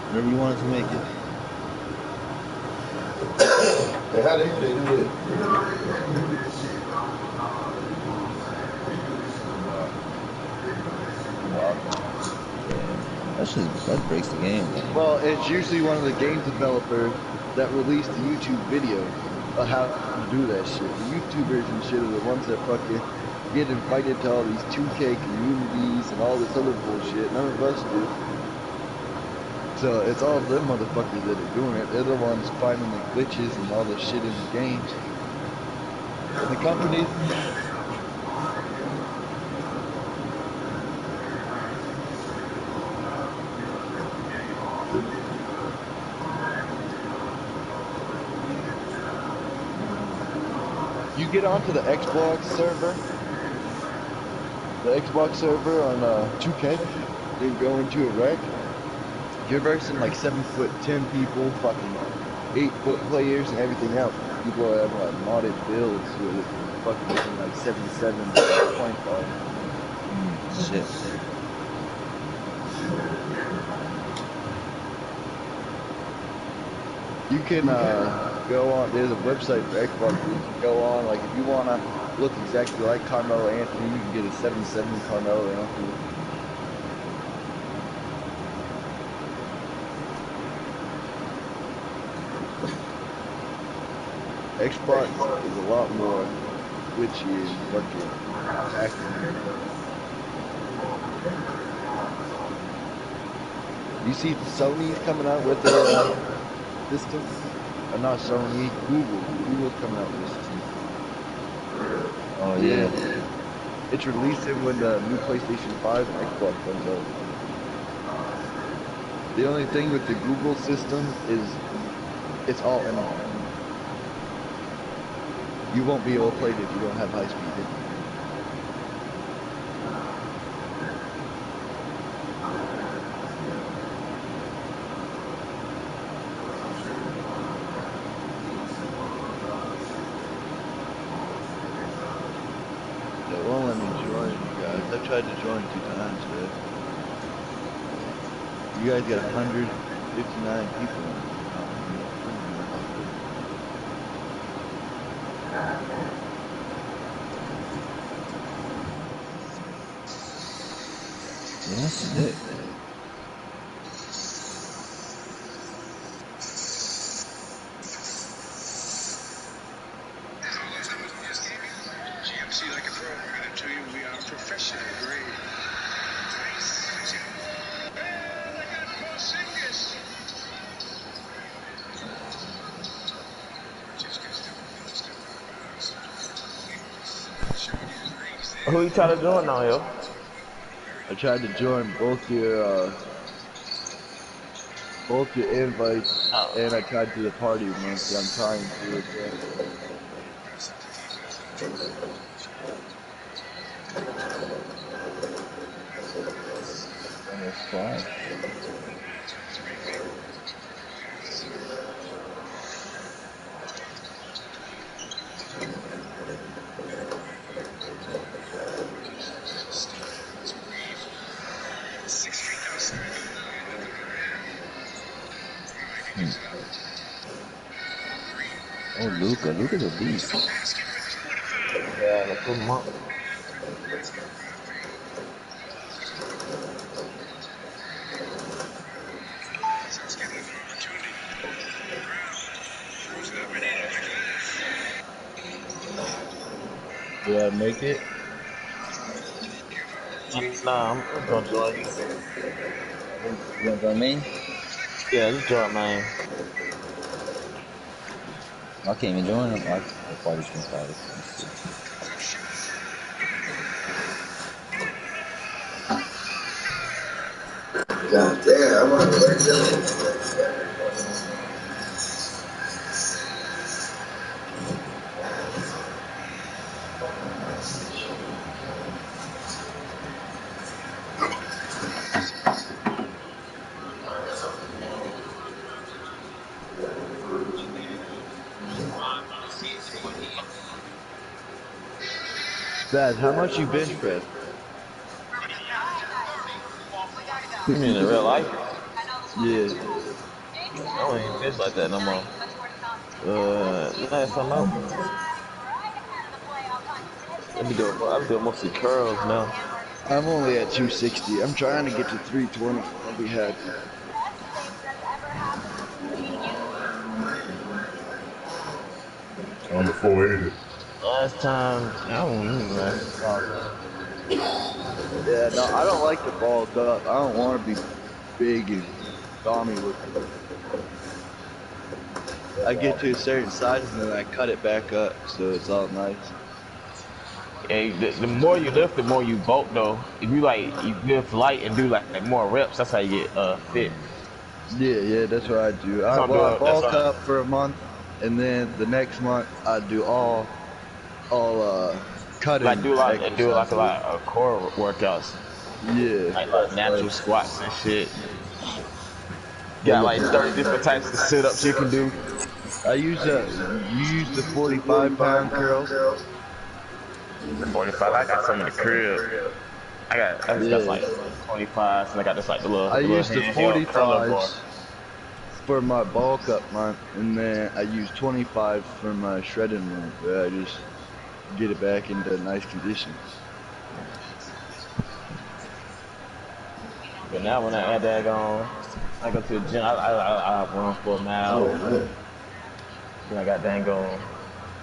Whenever you wanted to make it. And how they do that? That breaks the game, man. Well, it's usually one of the game developers that release the YouTube video of how to do that shit. The YouTubers and shit are the ones that fucking get invited to all these 2K communities and all this other bullshit. None of us do. So it's all them motherfuckers that are doing it. They're the ones finding the glitches and all the shit in the games. And the companies. You get onto the Xbox server on 2K, then go into a rec. You're versing like 7'10" people, fucking 8-foot players, and everything else. People are having like modded builds with fucking like 77 point guard. Shit. You can go on. There's a website for Xbox where you can go on. Like if you wanna look exactly like Carmelo Anthony, you can get a 7'7" Carmelo Anthony. Xbox is a lot more twitchy and fucking actiony. You see Sony's coming out with a system? Or not Sony, Google. Google's coming out with a system. Oh Yeah. yeah. It's releasing when the new PlayStation 5 and Xbox comes out. The only thing with the Google system is it's all internet. You won't be able to play it if you don't have high-speed internet. It won't let me join you guys. I've tried to join 2 times today. You guys got 159 people in here. I don't know how good. Yeah, that's sick. GMC like a pro, bringing it to you. We are professional grade. Who you try to join now, yo? I tried to join both your invites, and I tried to the party one, but I'm trying to again. And it's fine. Hmm. Oh, Luca. Luca's a beast. Yeah, let's put him up. Do I make it? Nah, I'm gonna join you. You gonna join me? Yeah, just join, man. I can't even join them. I probably can try this. Let me see. God damn, I'm on the Baz, how much you bench press? You mean in real life? Yeah. I don't even fish like that no more. Last time I be doing mostly curls now. I'm only at 260. I'm trying to get to 320. I'll be happy. On the 480. Last time, I don't remember last time. Yeah, no, I don't like to bulk up. I don't want to be big and gaumy looking. I get to a certain size and then I cut it back up so it's all nice. Yeah, the more you lift, the more you bulk though. If you you lift light and do like more reps, that's how you get fit. Yeah, that's what I do. That's what I'm I doing. That's bulk what up for a month and then the next month I do all cutting do like exercises. a core workouts, Yeah, like natural squats and shit. the Got like 30 different types of sit-ups you can do. I use you use the 45-pound curls. The 45, I got some in the crib. I just got Yeah, like 25s, and I got this like I the little use the handheld curler bar. 45s for my bulk up month, and then I use 25s for my shredding month, where I just get it back into nice condition. But now when I add that on, I go to the gym. I run for a mile. Then I got dang on.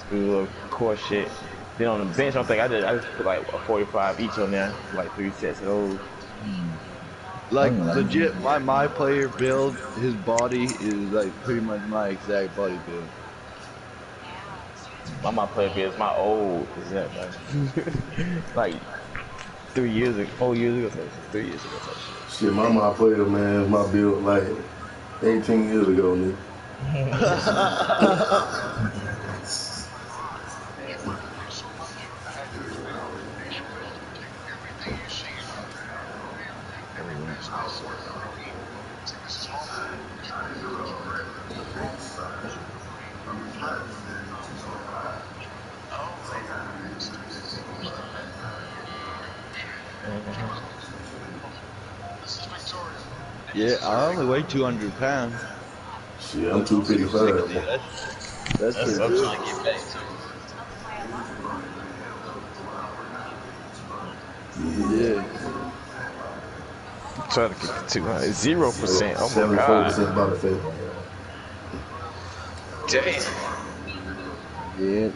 do a little core shit. Then on the bench, I just put like a 45 each on there, like 3 sets of those. I Like don't even like legit, using my player build, his body is like pretty much my exact body build. My player is my old is that man? Like 3 years ago, 4 years ago, type shit. 3 years ago, type shit. Shit, my player, man, my build like 18 years ago, nigga. Yeah, I only weigh 200 pounds. Shit, I'm I'm 255. 260. That's That's pretty what I'm good. trying to get back to. Yeah. I'm trying to get to 200. 0%. Oh my god. 74% body fat. Damn. Yeah.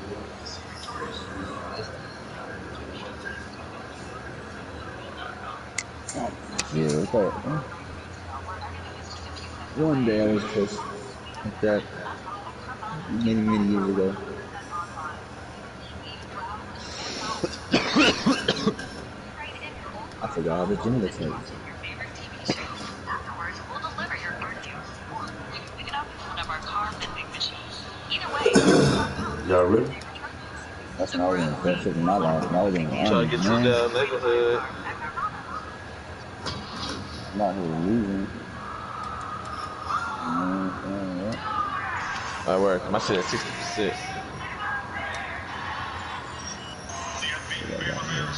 Yeah, it's like, one day I was just like that many years ago. I forgot how the gym looks like. Y'all ready? That's when I was in the best shape of my life. When I was in the I'm trying army, to get to man. the neighborhood. I'm out here losing. Yeah. I work. My shit at 60%. What I got here?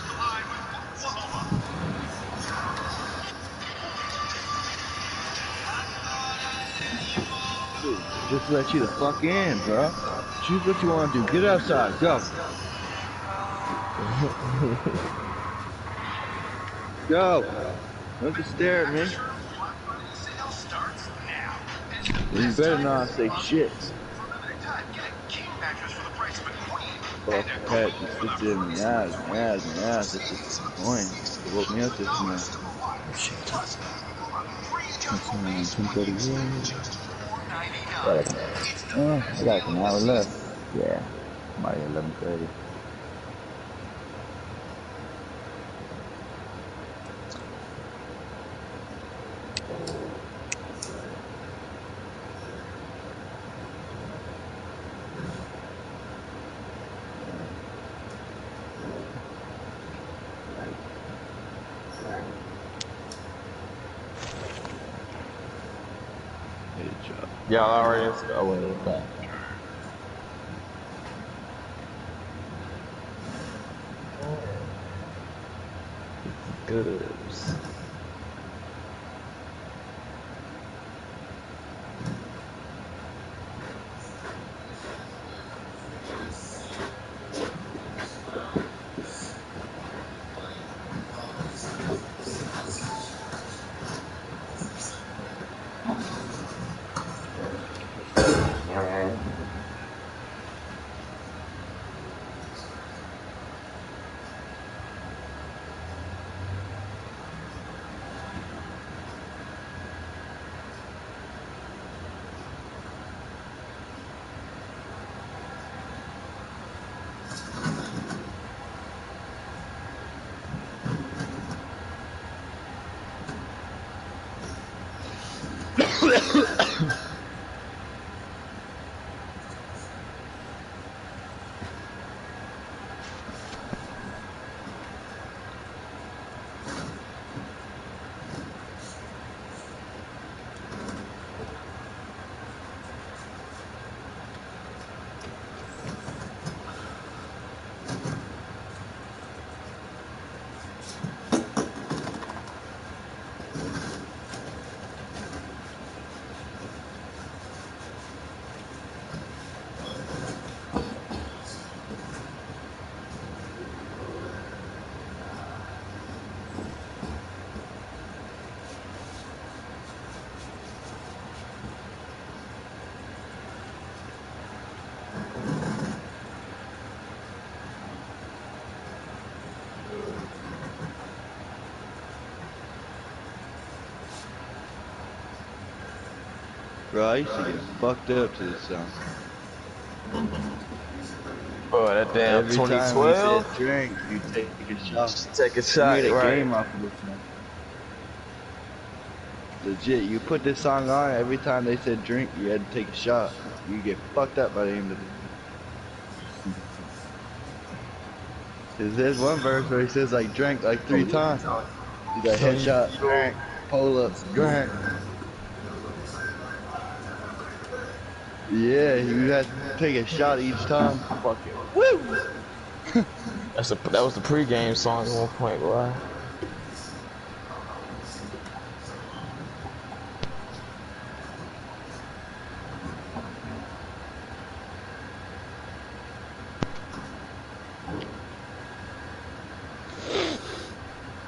Just let you the fuck in, bro. Choose what you want to do. Get outside. Go. Go. Don't just stare at me. You better not say shit. Fuck pet just sits there and meows. That's just annoying. It woke me up just now. Oh shit. It's 10:30. I got like an hour left. Yeah. By 11:30. Good job. Y'all already in school. Oh, wait. Yeah. Good. Bro, I used to get fucked up to this song. Oh, that damn Every time he said 2012. drink, you take a shot. Take a He shot, made a right? game off of this song. Legit, you put this song on, every time they said drink, you had to take a shot. You get fucked up by the end of it. Cause there's one verse where he says like drink like 3 times. He's like So headshot, you drink, pull up, drink. Yeah, you had to take a shot each time. Fucking woo! that was the pregame song at one point, boy.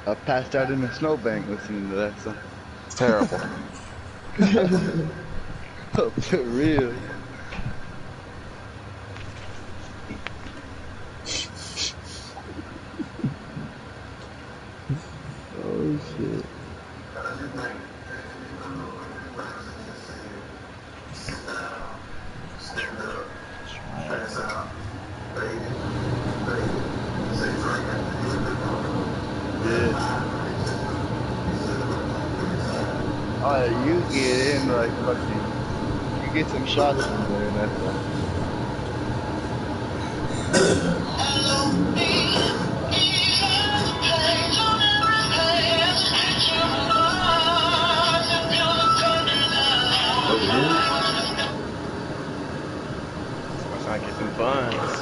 I passed out in a snowbank listening to that song. It's terrible. For real. Oh shit. Yeah. Oh, you get in like fucking. You get some shots in there, and that's all. I'm trying to get them buns.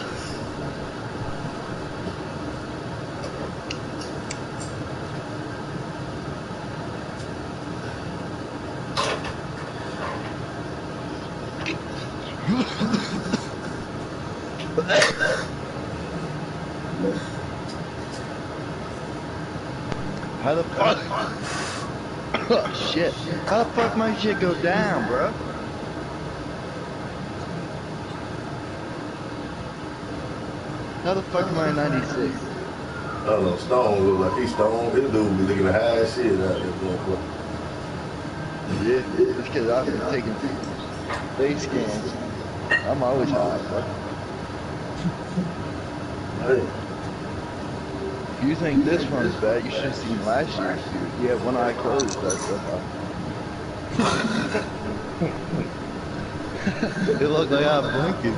How the fuck? Oh shit. How the fuck my shit go down, bro? How the fuck am I 96? I don't know, Stone look like he's Stone. This dude be looking to hide shit out there, motherfucker. Yeah, it's cause I've been taking face scans. I'm always high, bro. Hey, If you think this one's bad, you should have seen last year's, dude. You have one eye closed, that's It looked like I blinking.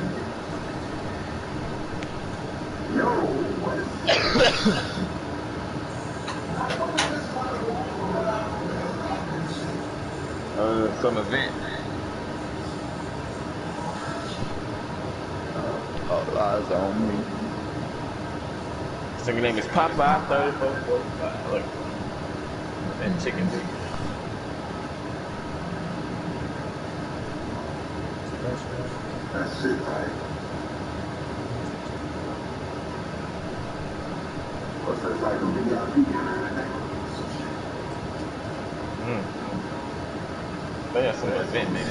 Some event. All eyes on me. Singer name is Popeye 3445. Look, that chicken big. That's it, right? What's that like a VIP and everything? They got some event, man.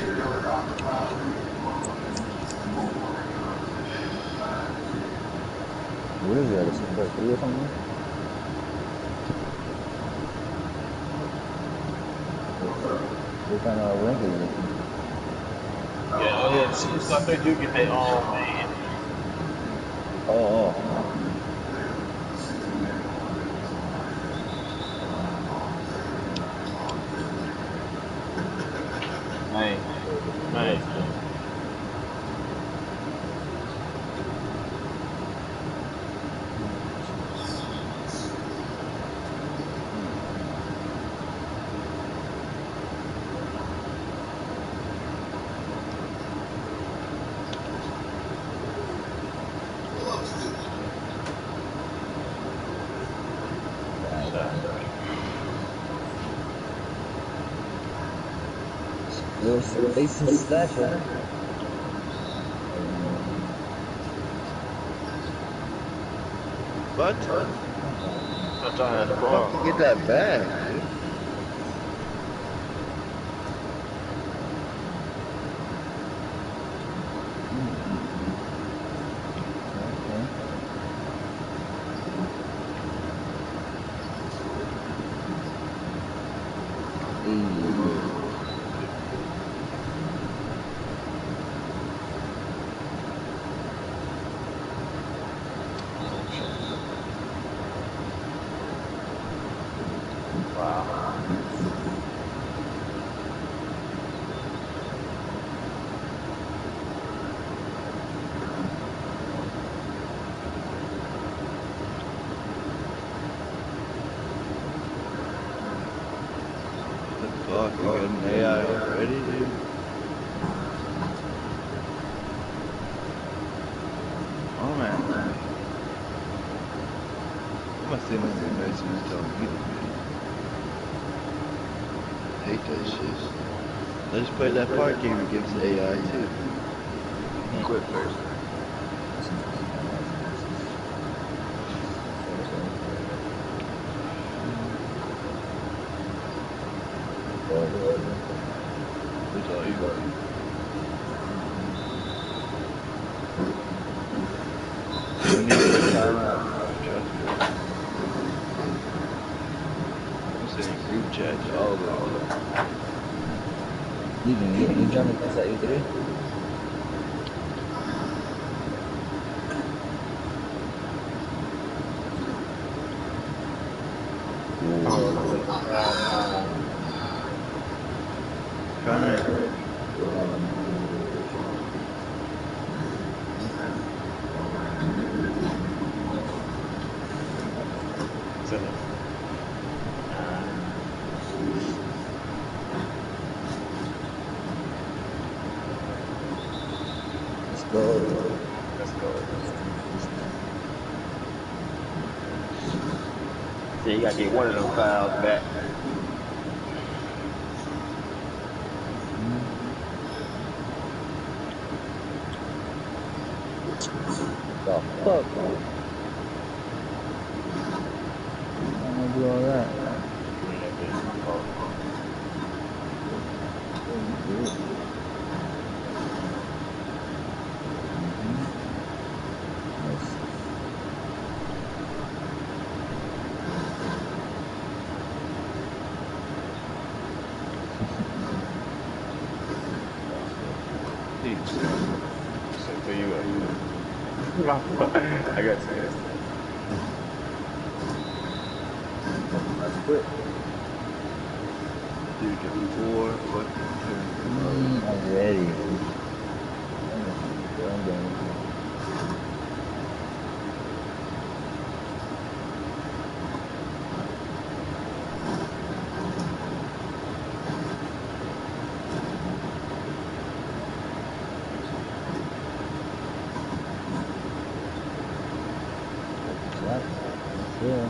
What is that? Is it like 3 or something? What kind of rank is it? Yeah, oh yeah, some stuff they do get their own, man. Oh. Man. Little space and slasher. What? I'm trying to Fuck you get that bag, dude? Fuck, you got an AI already, dude? Oh man. You must send him a message telling me to do it. I hate that shit. I just played that part game against the AI too. Quit first. That's all you got. You need a timeout. Trust me. I'm sending group chat to all of them. You jumping against that E3? Trying to. Let's go. Let's go. See, you gotta get one of them files back. The fuck? I'm gonna do all that. So you I got you. That's quick. Dude, got 4 fucking turns in a row. I'm ready. I'm going. Yeah.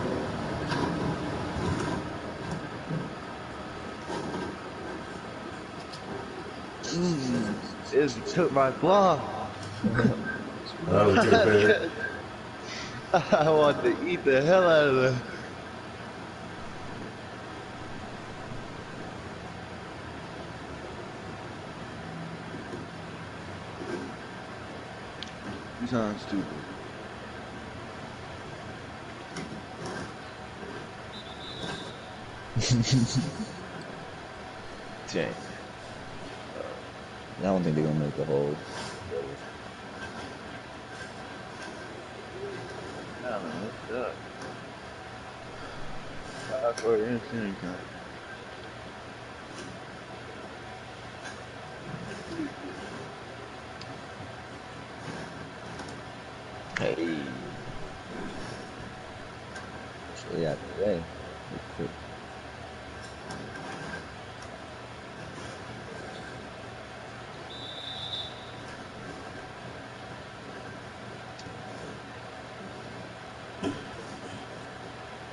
It took my block. I want to eat the hell out of them. You sound stupid. Dang. I don't think they're gonna make the whole. I don't know, it sucks. Hardcore instant gun. Hey. Stay out the way. Quick.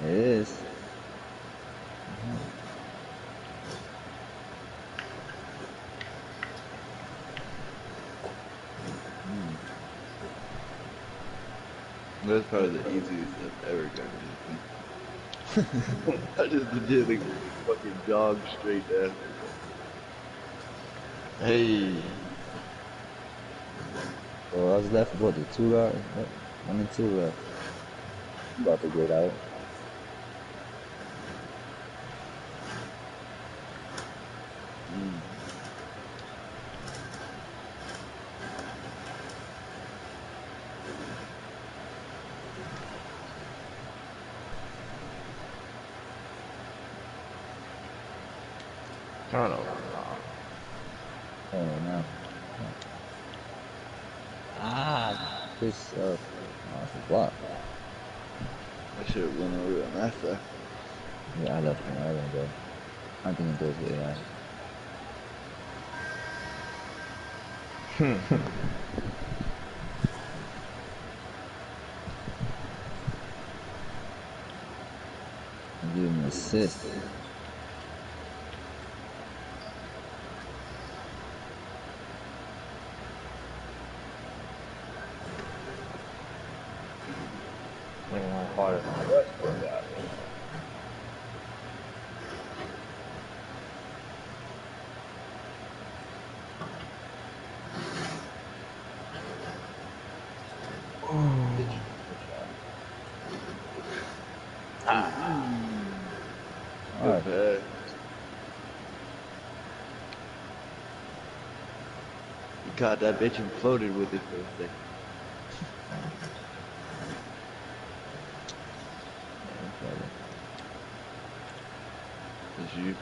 It is. That's probably the easiest I've ever gotten anything. I just legitimately fucking jogged straight down. Hey. So I was left with what, the 2 guard? What? 1 and 2 left. I'm about to get out. Turnover. Oh no. Ah, piss up. Oh, it's a block. I should have went over on that side. Yeah, I left him. I didn't go. I think it does, yeah. I'll give him an assist. Man, harder than Westbrook got. Good pass. He caught that bitch and floated with it for a second. That's you.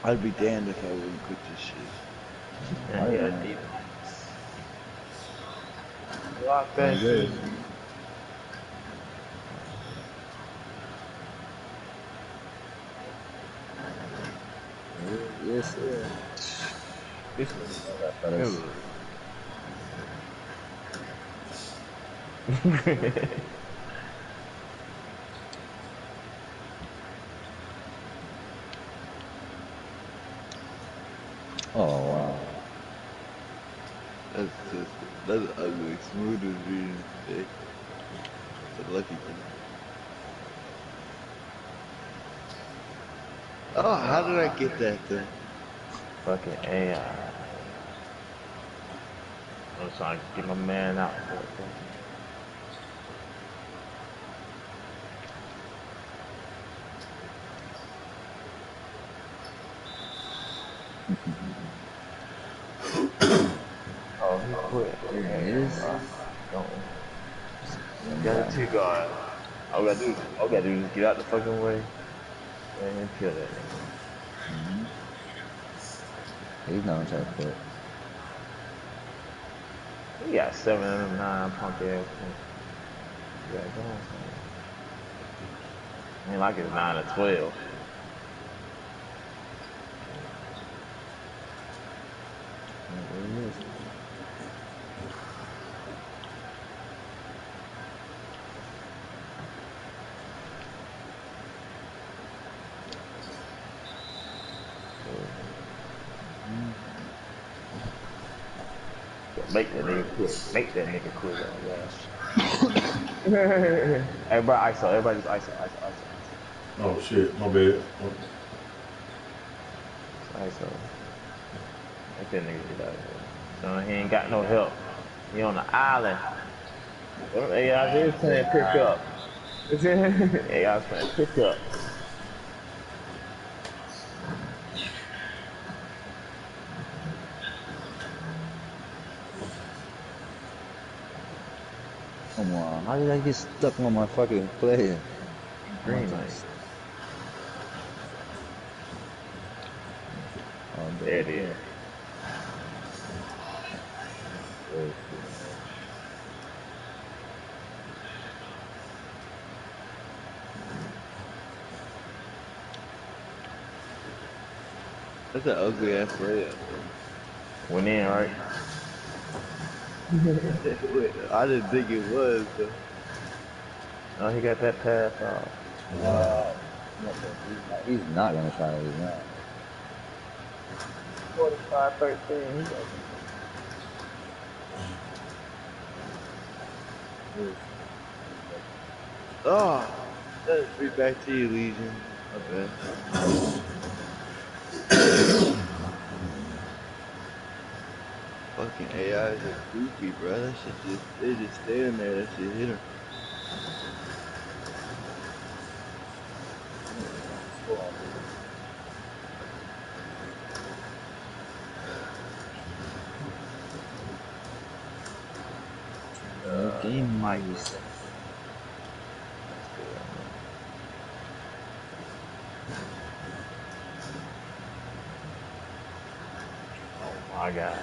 I'd be damned if I wouldn't quit this shit. Yeah, deep. Lock that shit. Yes, sir. This Oh, wow. That's ugly. Smooth as being today. It's a lucky thing. Oh, how did I get that then? fucking AI. I'm trying to get my man out for it. Oh, he quit. There he is. Got a two guard. All we gotta do is get out the fucking way and kill that nigga. He's not gonna try to quit. He got 7 of them 9 punk ass points. Yeah, go on. Ain't like it's 9 or 12. There he is. Make that nigga quit. Make that nigga quit. Everybody ISO. Everybody just ISO. Oh shit, my bad. ISO. Make that nigga get out of here. So he ain't got no help. He on the island. Well, AI is playing pick up. AI is playing pick up. Come on, how did I get stuck on my fucking player? Green light. Oh, There it is. That's an ugly ass layup. Went in, right? I didn't think it was though. Oh, he got that pass off. Wow. He's not gonna try it now. 45-13. Oh, that's free back to you, Legion. My bad. Fucking AIs are goofy, bro. That shit they just standing there. That shit hit him. Game moves. God.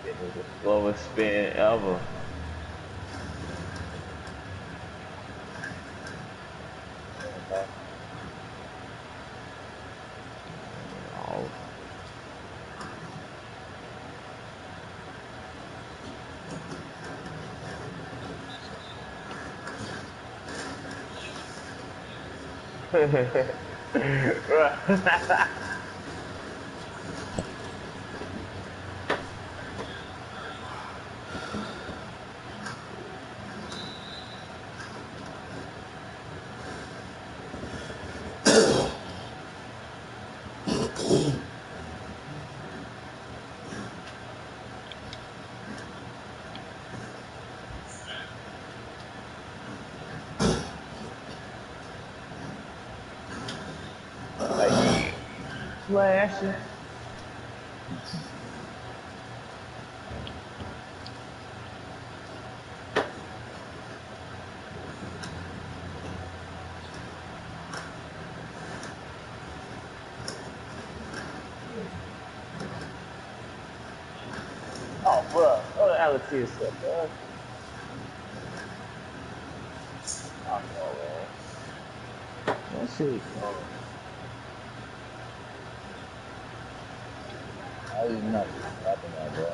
It was the slowest spin ever. Oh. Like, yeah. Flashing. Oh, bro. Oh, Alex here, bro. Oh, no, man. That shit. How you not stopping that, bro?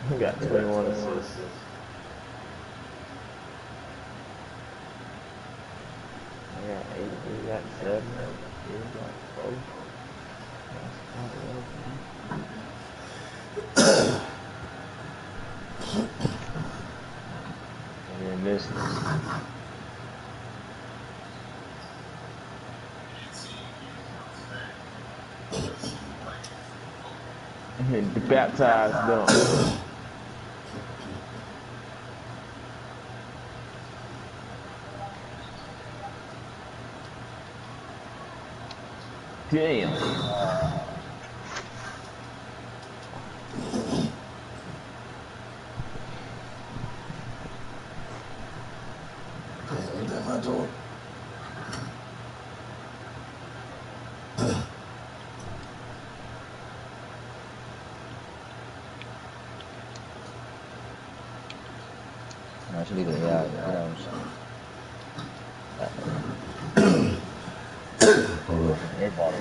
He got 21 assists. I got 8, he got 7, he got 4. That's not and then this the baptized them. Damn. Ain't that my door? Actually, the AI, get out shit. Everybody.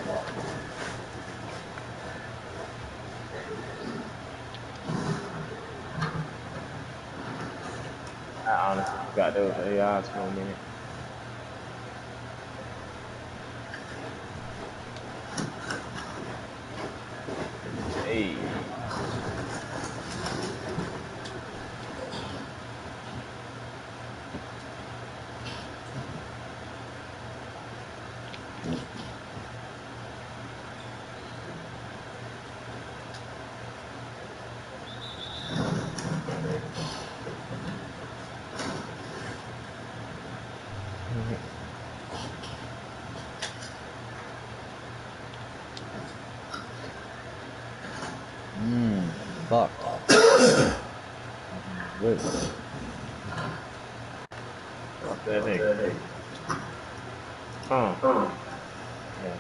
I honestly forgot those AIs for a minute. Hey. Fuck. Good. Fuck that nigga. Yeah.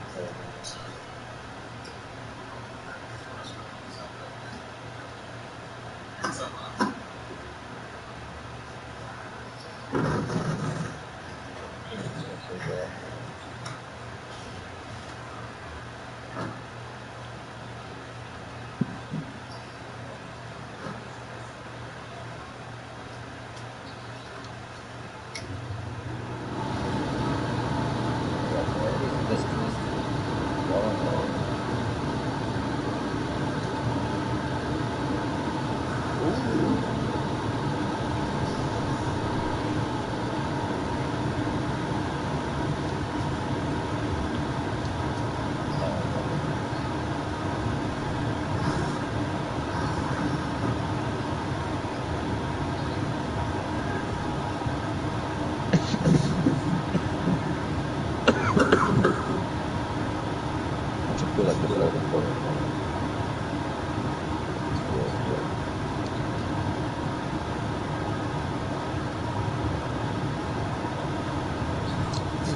This is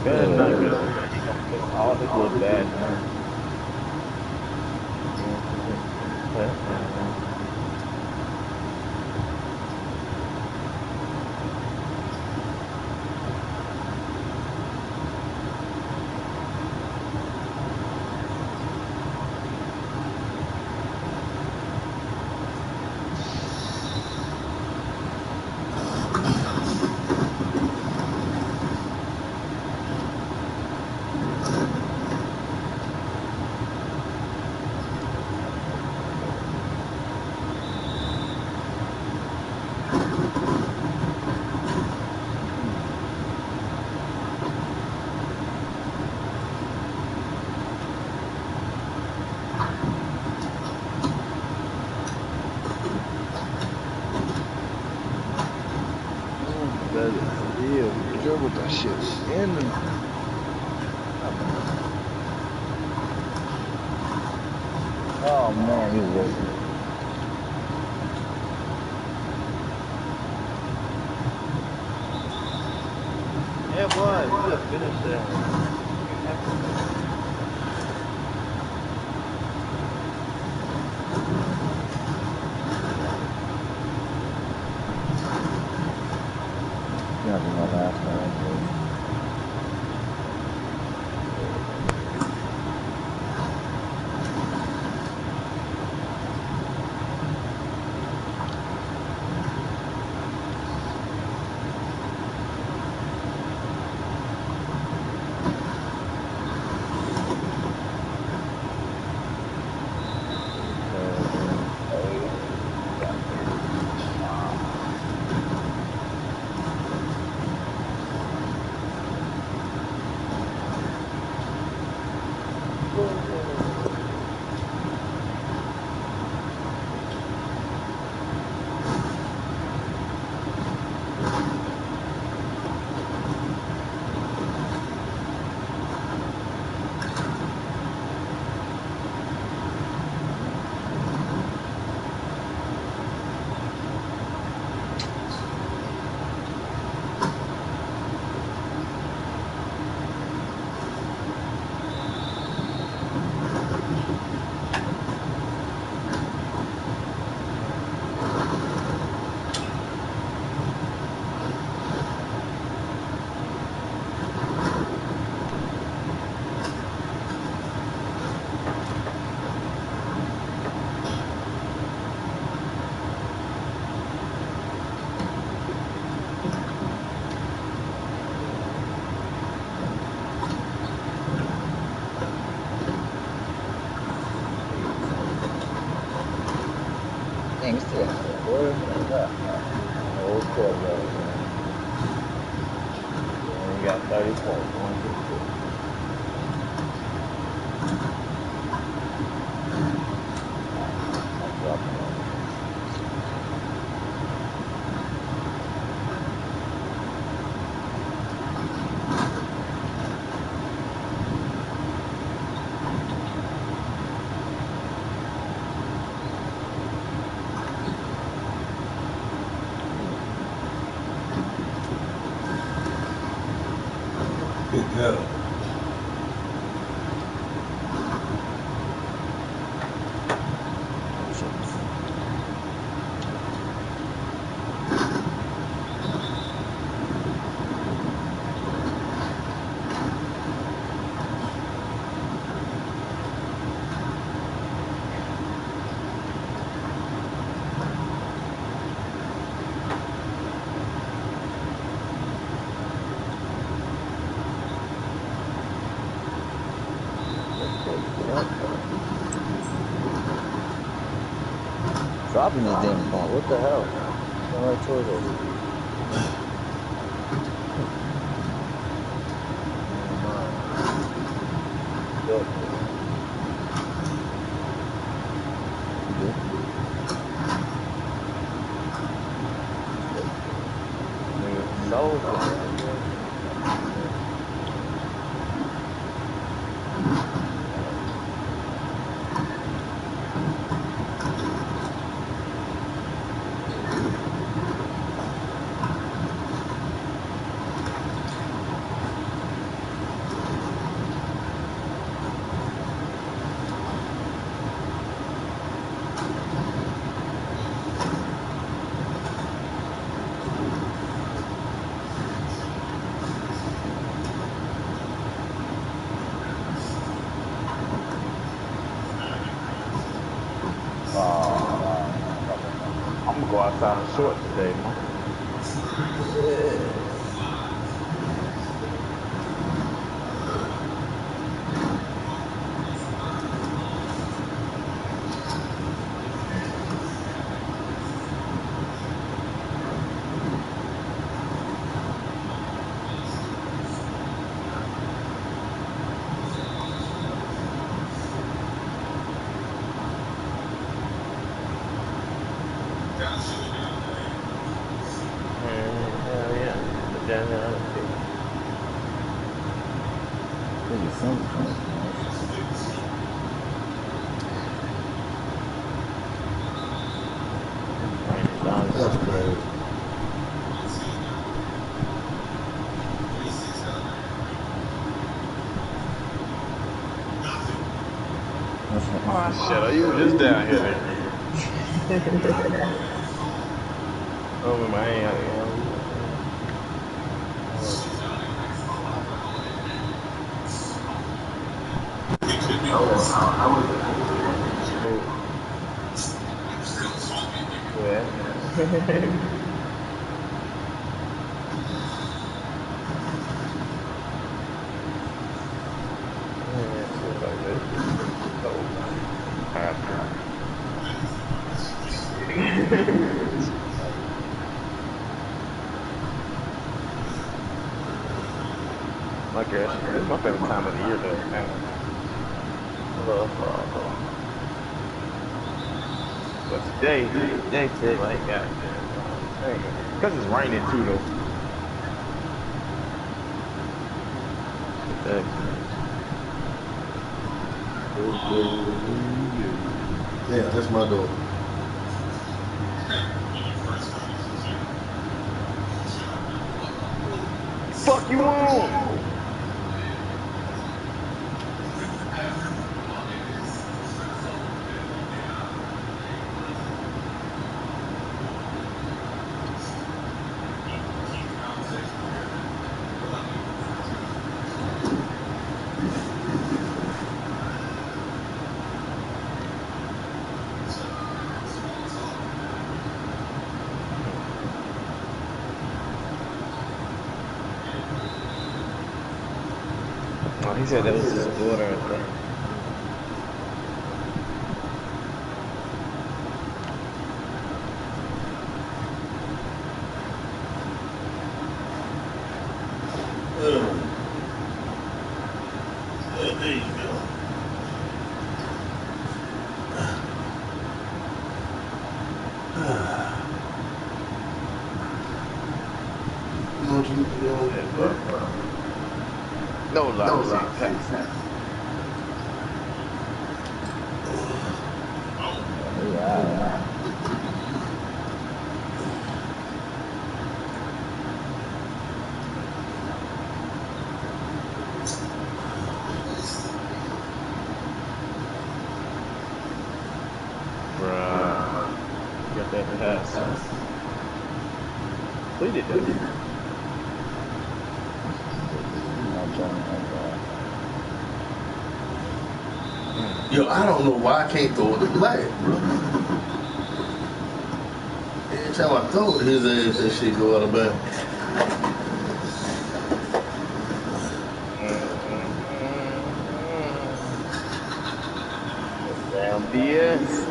That's not good. He gonna miss all his little bad times. That is, ew, he dribbled that shit in and come on. Oh man, he was open. It was. You just finished that. It's gonna be my last one anyways. Dang, it's still got another quarter. Yeah. Whole quarter left, man. We only got 30 points going to the fourth. I'm dropping off. Yeah. Oh shit. What the fuck? Dropping this damn phone. What the hell? Going right towards us. Never mind. Good. You good? Nigga, soldier, nigga. outside in shorts today, man. Hell yeah. But then, Look at some points, man. it's raining down there. That's crazy. Oh shit, are you just down here, nigga? Oh man, I was smooth. Yeah. Yeah, shit like that shit so happy. My girl, this is my favorite time of the year though, man. I love fall though. But today feel like goddamn, cause it's raining too though. Today. Yeah, that's my door. Fuck you on! Oh, he said that was his daughter, I think. There you go. You know what you do on that, bro? No lie, see, pass. Yeah. Bruh. Got that pass. Completed that. I'm not trying to Yo, I don't know why I can't throw it to Black, bro. Every time I throw it, his ass, that shit go out of bounds. Damn BS.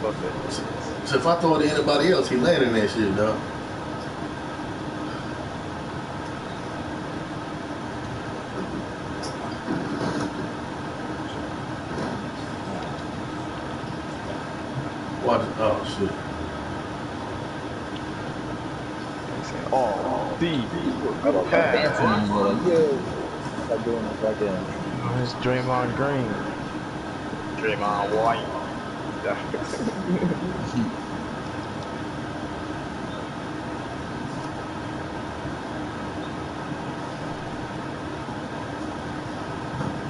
Fuck that. So if I throw it to anybody else, he landing that shit, dog. Watch it. Oh, shit. Oh, D. I Good don't start pass, dancing boy. anymore. Like, yeah, start doing the fucking. Oh, it's Draymond Green. Draymond White.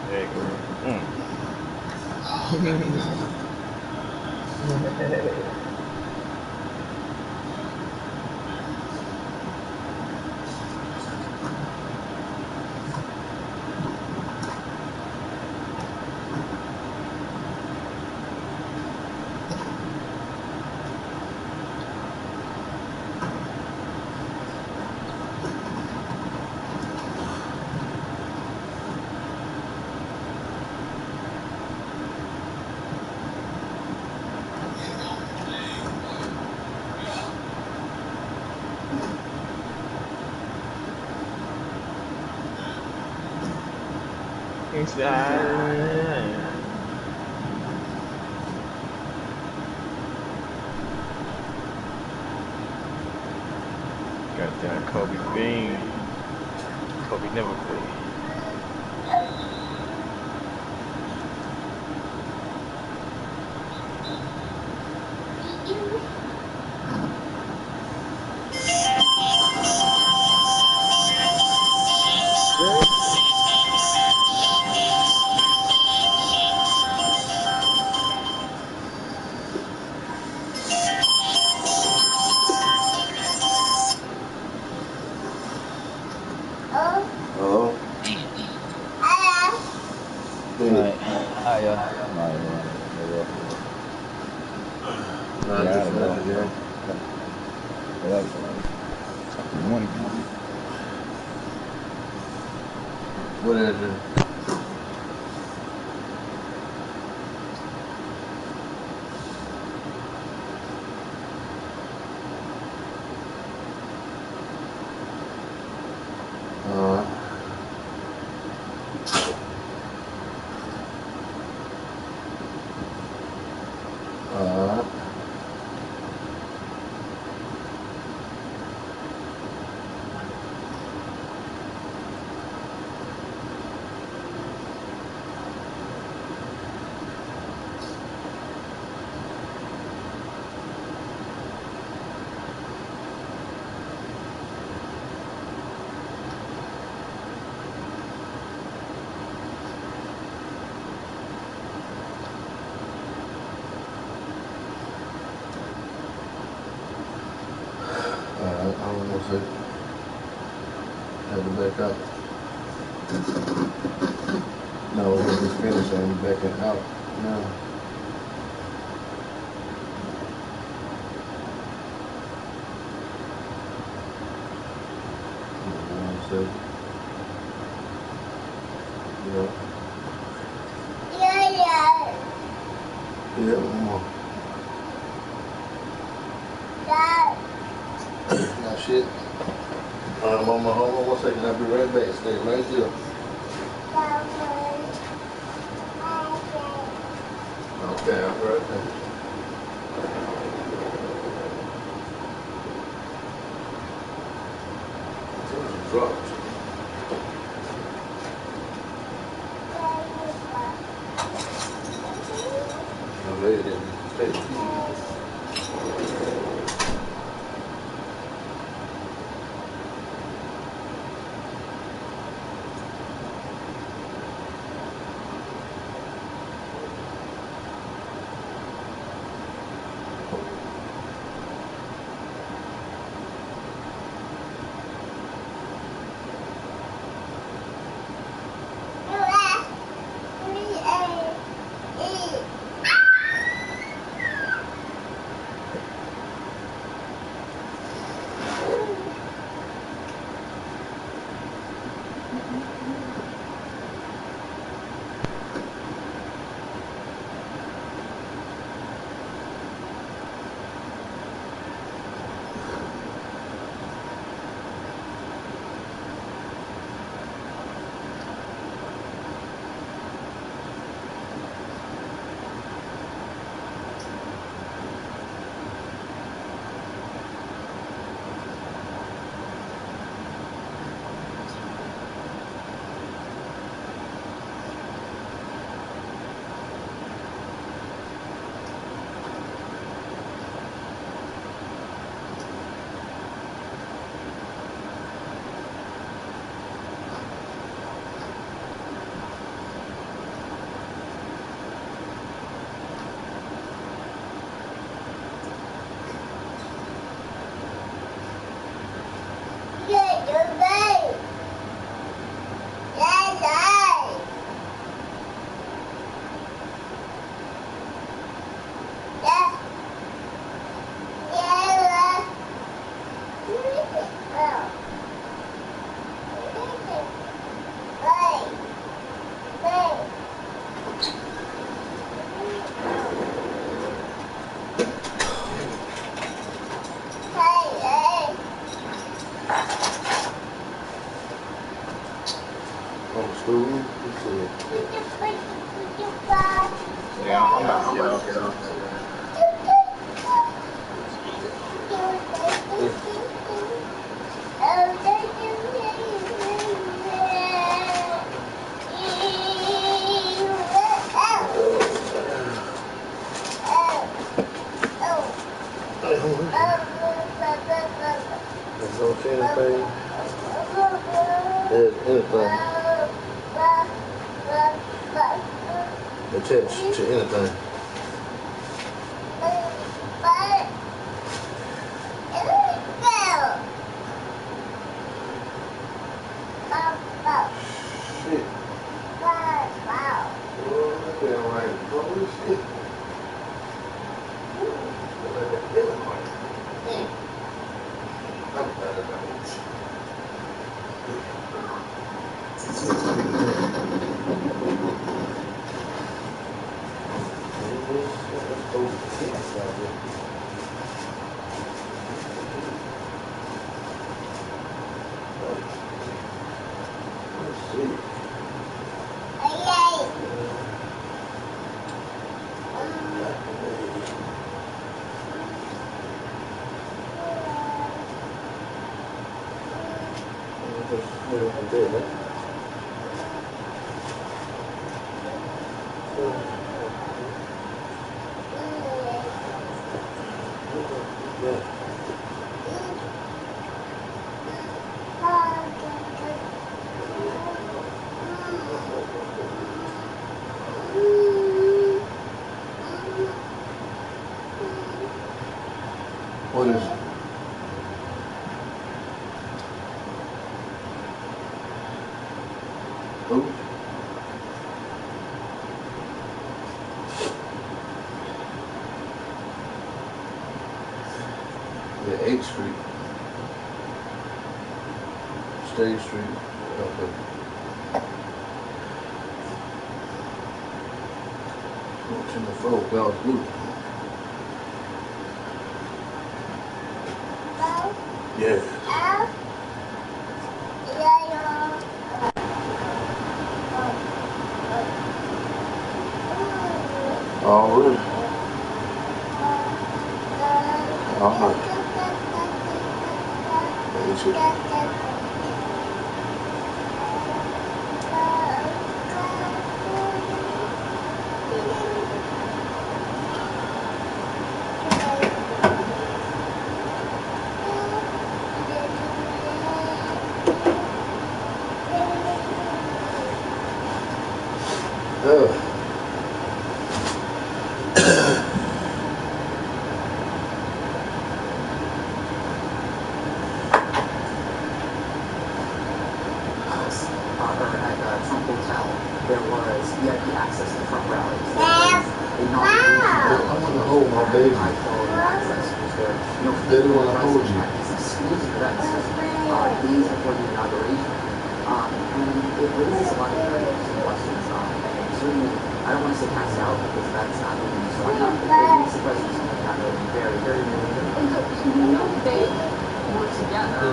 There you go. Inside. Goddamn Kobe Bean. Kobe never played. Hello? Alright. Alright, y'all. Alright, well. Nah, Yeah, I just gotta finished go. again. Get up. Fuck in the morning. What is it? I don't know, so had to back out. No, we just finished. I'm backing out now. So, yeah, come on. Now shit. I'm on my home. 1 second. I'll be right back. Stay right there. Okay, I'll be right back. Drops. I'm ready to take it. On school. Yeah, I'm about to get off. There's no anything. There's anything. Attached to anything. Shit. Holy shit. What is it? Who? Yeah, 8th Street. State Street. Okay. What's in the floor? God's blue. Yeah. Already. Alright. Let me see. There was VIP access to front rallies. I want to hold my baby. They don't want to hold you. Exclusive events days before the inauguration. And it raises a lot of very interesting questions. And certainly, I don't want to say cast out because that's not the reason. So it makes the president something that really very, very realistic. You know, they work together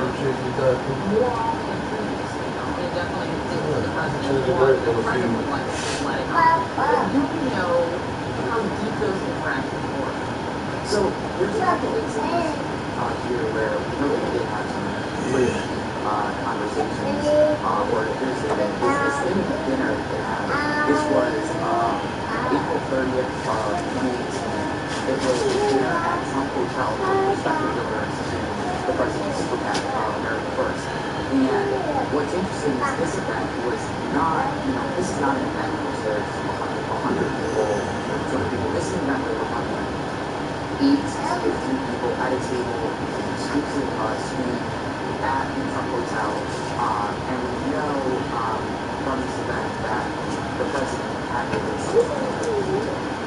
more often than previously. They definitely think the president more. The president would like to let it go. But do we know how deep those interactions were? So there's a couple instances here where we know that they did have some great conversations, or there's this intimate dinner that they had. This was April 30th, 2018. It was a dinner at Trump Hotel for prospective donors to the president's super PAC, America First. And what's interesting is this event was not, this is not an event in which there's 100 people, 200 people. This is an event where we're talking about 8 to 15 people at a table, exclusive suite at the Trump Hotel. And we know from this event that the president had to do something.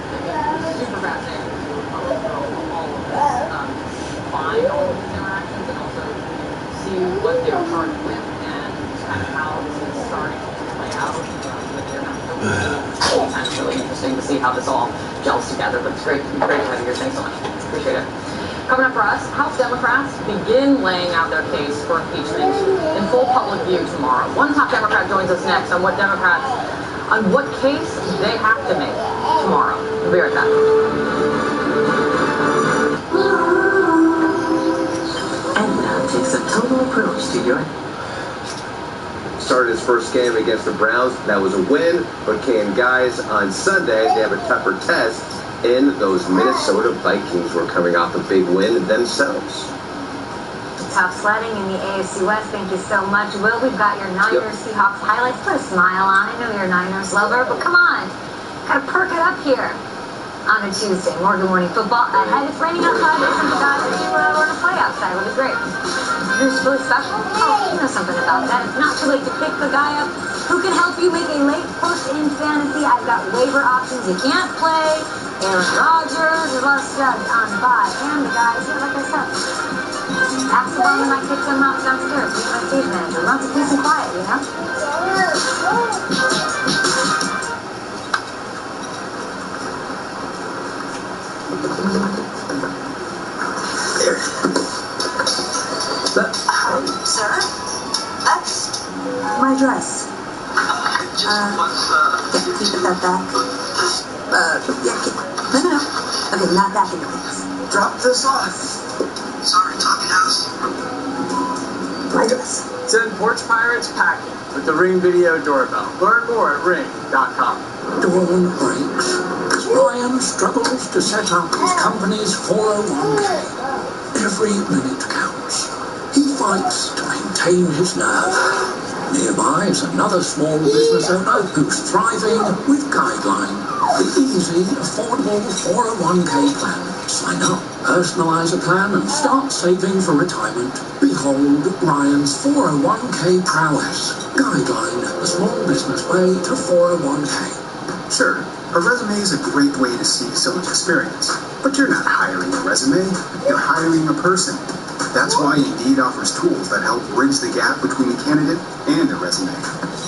It's super fascinating to know all of this, find all of these interactions, and also see what they're charged with and kind of how this is starting to play out with their it's kind of really interesting to see how this all gels together, but it's great to have you here. Thanks so much. Appreciate it. Coming up for us, House Democrats begin laying out their case for impeachment in full public review tomorrow. One top Democrat joins us next on what case they have to make tomorrow. We'll be right back. And now takes a total approach to your... Started his first game against the Browns. That was a win, but came guys on Sunday. They have a tougher test in those Minnesota Vikings who are coming off a big win themselves. Tough sledding in the AFC West. Thank you so much, Will. We've got your Niners Seahawks highlights. Put a smile on. I know you're a Niners lover, but come on. Gotta perk it up here on a Tuesday. More Good Morning Football ahead. It's raining outside. There's some guys who want to play outside, which is great. Who's really special? Oh, you know something about that. It's not too late to pick the guy up who can help you make a late push in fantasy. I've got waiver options. You can't play. Aaron Rodgers, there's a lot of studs on by. And the guys here, like I said, pass the ball, you might kick them out downstairs. Be my stage manager. Lots of peace and quiet, you know? Sir? That's my dress. Yeah, keep it that back. No. Okay, not back into things. Drop this off. Sorry, Tommy House. My dress. Send Porch Pirates packing with the Ring Video Doorbell. Learn more at ring.com. Dawn breaks as Ryan struggles to set up his company's 401k. Every minute counts. He fights to maintain his nerve. Nearby is another small business owner who's thriving with Guideline, the easy, affordable 401k plan. Sign up, personalize a plan, and start saving for retirement. Behold Ryan's 401k prowess. Guideline, the small business way to 401k. Sure, a resume is a great way to see someone's experience. But you're not hiring a resume, you're hiring a person. That's why Indeed offers tools that help bridge the gap between a candidate and a resume.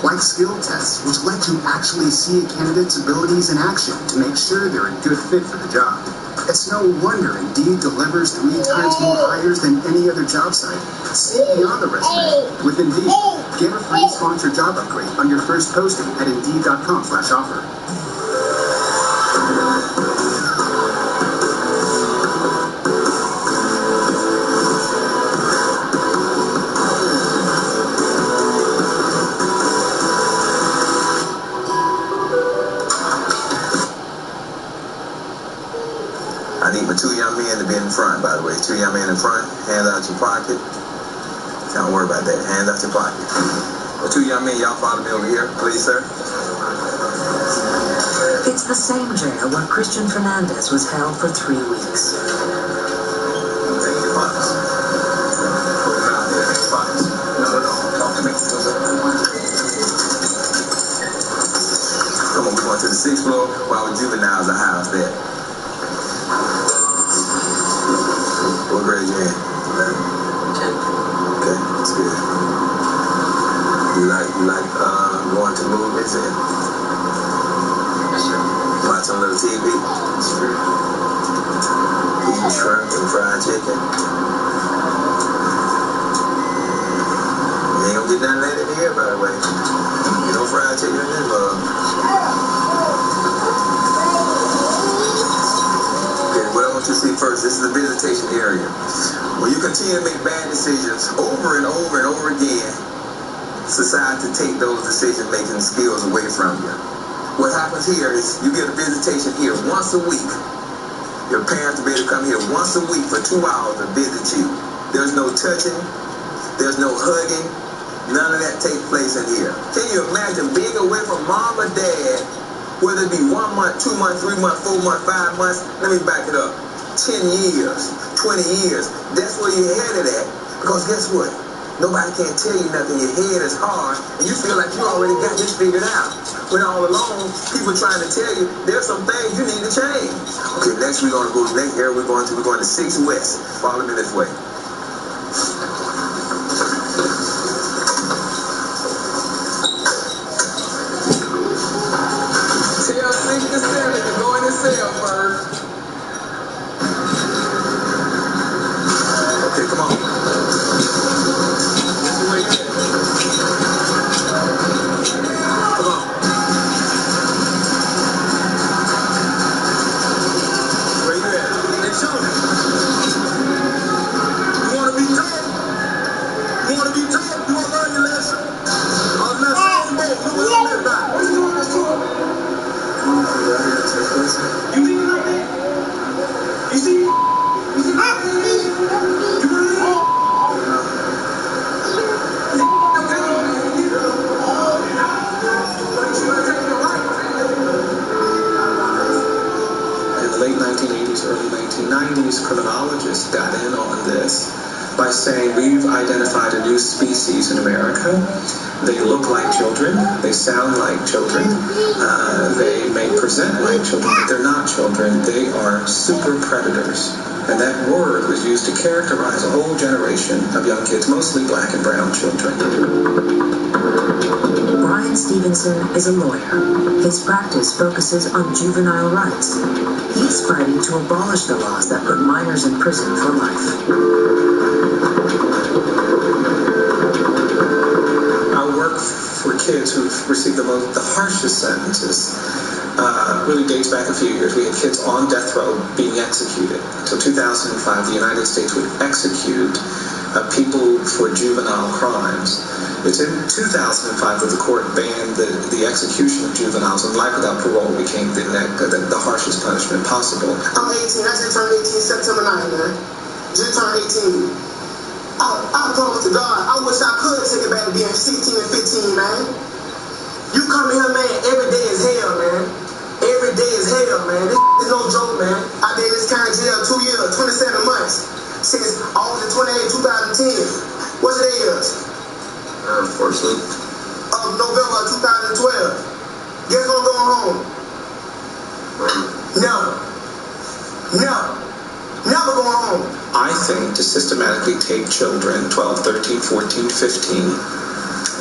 Like skill tests, which let you actually see a candidate's abilities in action to make sure they're a good fit for the job. It's no wonder Indeed delivers 3 times more hires than any other job site. See beyond the resume with Indeed. Get a free sponsored job upgrade on your first posting at Indeed.com/offer. I need my 2 young men to be in front, by the way. 2 young men in front, hands out your pocket. Don't worry about that. Hands out your pocket. The 2 young men, y'all follow me over here, please, sir. It's the same jail where Christian Fernandez was held for 3 weeks. Take your pockets. Put them out there, next pockets. No. Talk to me. Come on, we're going to the 6th floor while juveniles are housed there. What grade you in? 10. Okay, that's good. You like going to movies and watching a little TV? Sure. Eating shrimp and fried chicken. You ain't gonna get nothing later in here, by the way. You know fried chicken in this mug. What I want you to see first, this is the visitation area. When you continue to make bad decisions over and over and over again, society take those decision-making skills away from you. What happens here is you get a visitation here once a week. Your parents will be able to come here once a week for 2 hours to visit you. There's no touching. There's no hugging. None of that takes place in here. Can you imagine being away from mom or dad, whether it be 1 month, 2 months, 3 months, 4 months, 5 months? Let me back it up. 10 years, 20 years. That's where you're headed at. Because guess what? Nobody can tell you nothing. Your head is hard, and you feel like you already got this figured out. When all along, people trying to tell you there's some things you need to change. Okay, next we're going to go to the next area we're going to 6 West. Follow me this way. Tell Sneaky to Sally to go in the cell first. Okay, come on. This is where you at. new species in America. They look like children, they sound like children, they may present like children, but they're not children. They are super predators. And that word was used to characterize a whole generation of young kids, mostly black and brown children. Brian Stevenson is a lawyer. His practice focuses on juvenile rights. He's fighting to abolish the laws that put minors in prison for life. Our work for kids who've received the harshest sentences really dates back a few years. We had kids on death row being executed. Until 2005, the United States would execute people for juvenile crimes. It's in 2005 that the court banned the execution of juveniles, and life without parole became the harshest punishment possible. I'm 18. I just turned 18 September 9th, man. Just turned 18. I promise to God, I wish I could take it back to being 16 and 15, man. You come here, man, every day is hell, man. Every day is hell, man. This is no joke, man. I've been in this county jail 2 years, 27 months. Since August 28, 2010. What's it is? Unfortunately. Of November 2012. Guess what's going home? Never going home. I think to systematically take children, 12, 13, 14, 15,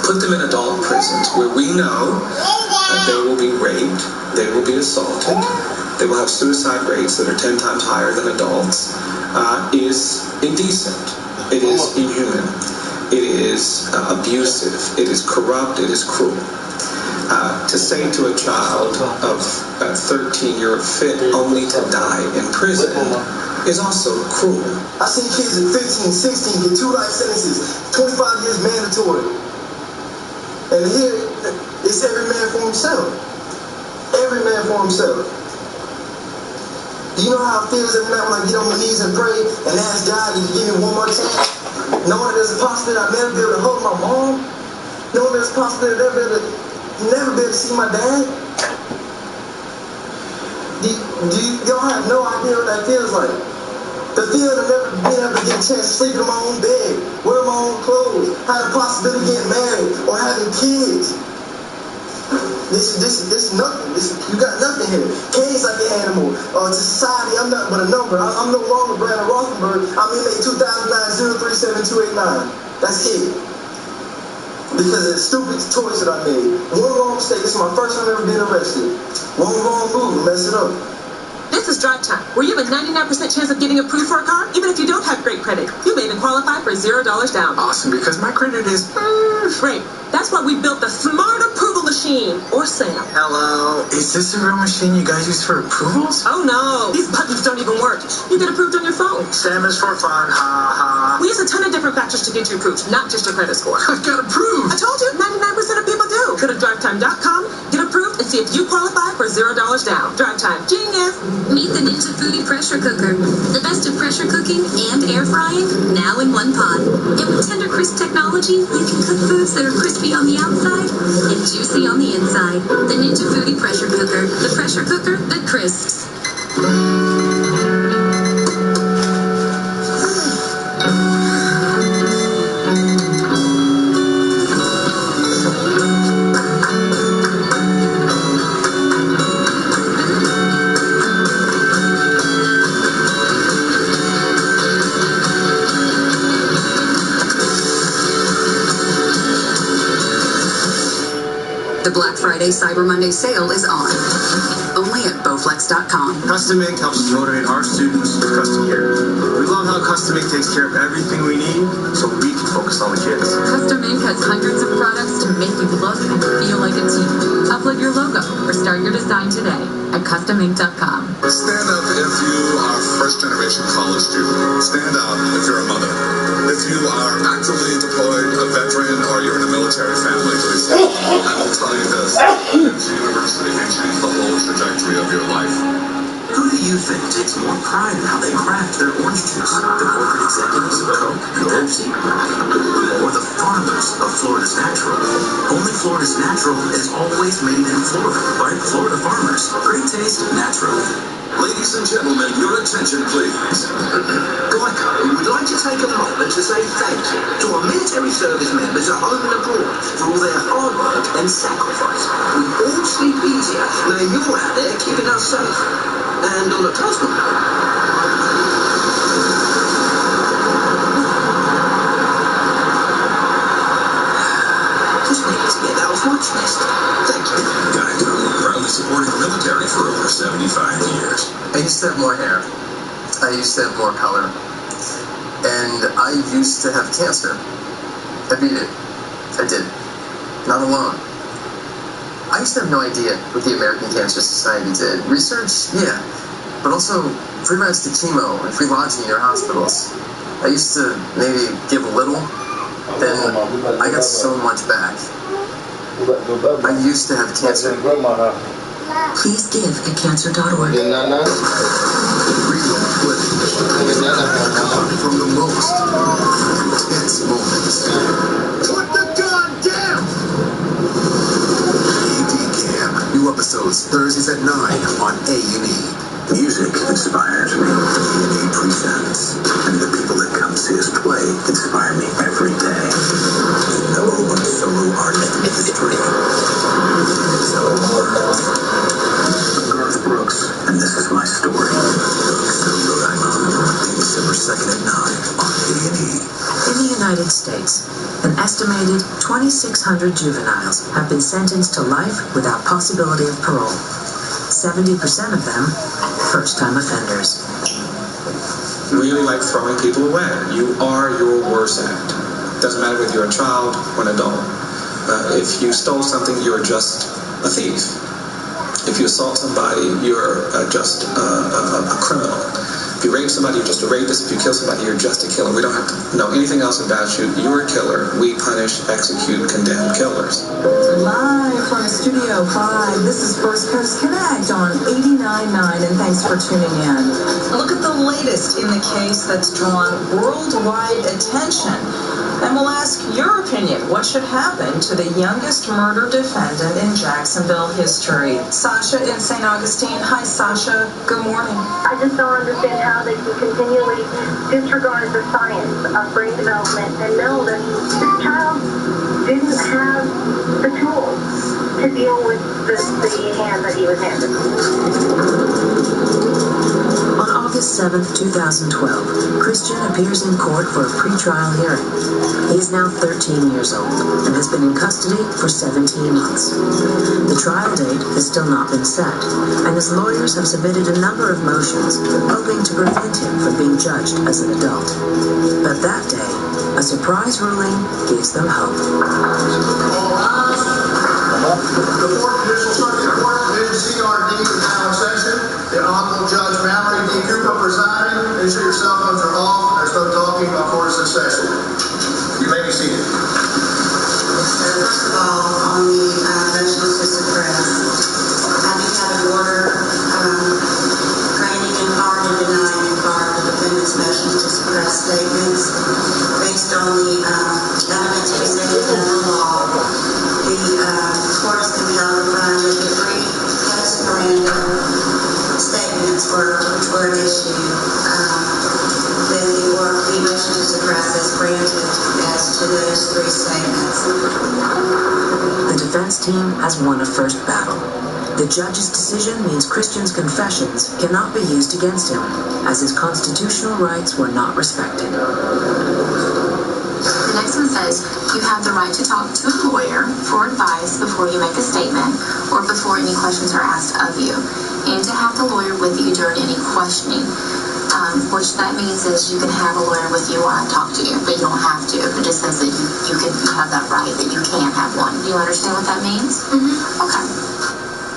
put them in adult prisons where we know that they will be raped, they will be assaulted, they will have suicide rates that are 10 times higher than adults, is indecent. It is inhuman. It is abusive. It is corrupt. It is cruel. To say to a child of 13 you're fit only to die in prison is also cruel. I seen kids at 15, 16 get 2 life sentences, 25 years mandatory. And here, it's every man for himself. Every man for himself. You know how it feels every night when I get on my knees and pray and ask God to give me one more chance? Knowing there's a possibility I'll never be able to hold my mom. Knowing there's a possibility I'll never be able to see my dad. Y'all have no idea what that feels like. The feeling of never being able to get a chance to sleep in my own bed, wear my own clothes, have the possibility of getting married or having kids. This is nothing. You got nothing here. Cain's like an animal. To society, I'm nothing but a number. I'm no longer Brandon Rothenberg. I'm inmate 2009-037289. That's it. Because of the stupid choice that I made. One wrong mistake. This is my first time ever being arrested. One wrong move, mess it up. This is Drive Time, where you have a 99% chance of getting approved for a car, even if you don't have great credit. You may even qualify for $0 down. Awesome, because my credit is great. That's why we built the Smart Approval Machine, or SAM. Hello, is this a real machine you guys use for approvals? Oh no, these buttons don't even work. You get approved on your phone. SAM is for fun, ha ha. We use a ton of different factors to get you approved, not just your credit score. I got approved. I told you, 99% of people do. Go to drivetime.com, get approved, and see if you qualify for $0 down. Drive Time, genius. Meet the Ninja Foodie Pressure Cooker. The best of pressure cooking and air frying, now in one pot. And with tender crisp technology, you can cook foods that are crispy on the outside and juicy on the inside. The Ninja Foodie Pressure Cooker. The pressure cooker that crisps. The Black Friday Cyber Monday sale is on. Only at Bowflex.com. Custom Ink helps us motivate our students with custom gear. We love how Custom Ink takes care of everything we need so we can focus on the kids. Custom Ink has hundreds of products to make you look and feel like a team. Upload your logo or start your design today at CustomInk.com. Stand up if you are first-generation college student. Stand up if you're a mother. If you are actively deployed, a veteran, or you're in a military family, please stand up. I will tell you this. Energy University can change the whole trajectory of your life. Who do you think takes more pride in how they craft their orange juice? The corporate executives of Coke and Pepsi? Or the farmers of Florida's natural. Only Florida's natural is always made in Florida by Florida farmers. Great taste, naturally. Ladies and gentlemen, your attention, please. Geico, we would like to take a moment to say thank you to our military service members at home and abroad for all their hard work and sacrifice. We all sleep easier knowing you're out there keeping us safe. And on a personal note, watch list. Thank you. Geico, proudly supporting the military for over 75 years. I used to have more hair. I used to have more color. And I used to have cancer. I beat it. I did. Not alone. I used to have no idea what the American Cancer Society did. Research? Yeah. But also free rides to chemo and free lodging in your hospitals. I used to maybe give a little. Then I got so much back. I used to have cancer. Please give at cancer.org. From the most intense moments. Put the gun down! AD Cam. New episodes Thursdays at 9 on A&E. Music inspires me. A&E presents. And the people that come see us play inspire me every day. Hello, I'm solo artist history. I'm Garth Brooks, and this is my story. Rhode Island, December 2nd at 9 on A&E. In the United States, an estimated 2,600 juveniles have been sentenced to life without possibility of parole. 70% of them, first-time offenders. Really like throwing people away. You are your worst act. Doesn't matter whether you're a child or an adult. If you stole something, you're just a thief. If you assault somebody, you're just a criminal. If you rape somebody, you're just a rapist. If you kill somebody, you're just a killer. We don't have to know anything else about you. You're a killer. We punish, execute, condemn killers. Live from Studio 5, this is First Coast Connect on 89.9, and thanks for tuning in. Look at the latest in the case that's drawn worldwide attention. And we'll ask your opinion. What should happen to the youngest murder defendant in Jacksonville history? Sasha in St. Augustine. Hi, Sasha. Good morning. I just don't understand how they can continually disregard the science of brain development and know that this child didn't have the tools to deal with the hand that he was handed. On August 7th, 2012, Christian appears in court for a pretrial hearing. He is now 13 years old and has been in custody for 17 months. The trial date has still not been set, and his lawyers have submitted a number of motions hoping to prevent him from being judged as an adult. But that day, a surprise ruling gives them hope. The 4th Judicial Circuit Court, Division CRD, is now in session. The Honorable Judge Mallory D. Cooper presiding. Make sure your cell phones are off. There's no talking while court is in session. You may be seated. First of all, on the motion to suppress, I do have an order granting in part and denying in part the defendant's motion to suppress statements based on the evidence presented in the law. The court is compelled to find that the three post-Miranda statements which were at issue, that the motion to suppress is granted as to those three statements. The defense team has won a first battle. The judge's decision means Christian's confessions cannot be used against him, as his constitutional rights were not respected. The next one says you have the right to talk to a lawyer for advice before you make a statement or before any questions are asked of you, and to have the lawyer with you during any questioning, which that means is you can have a lawyer with you while I talk to you, but you don't have to. It just says that you have that right, that you can have one. Do you understand what that means? Mm-hmm. Okay.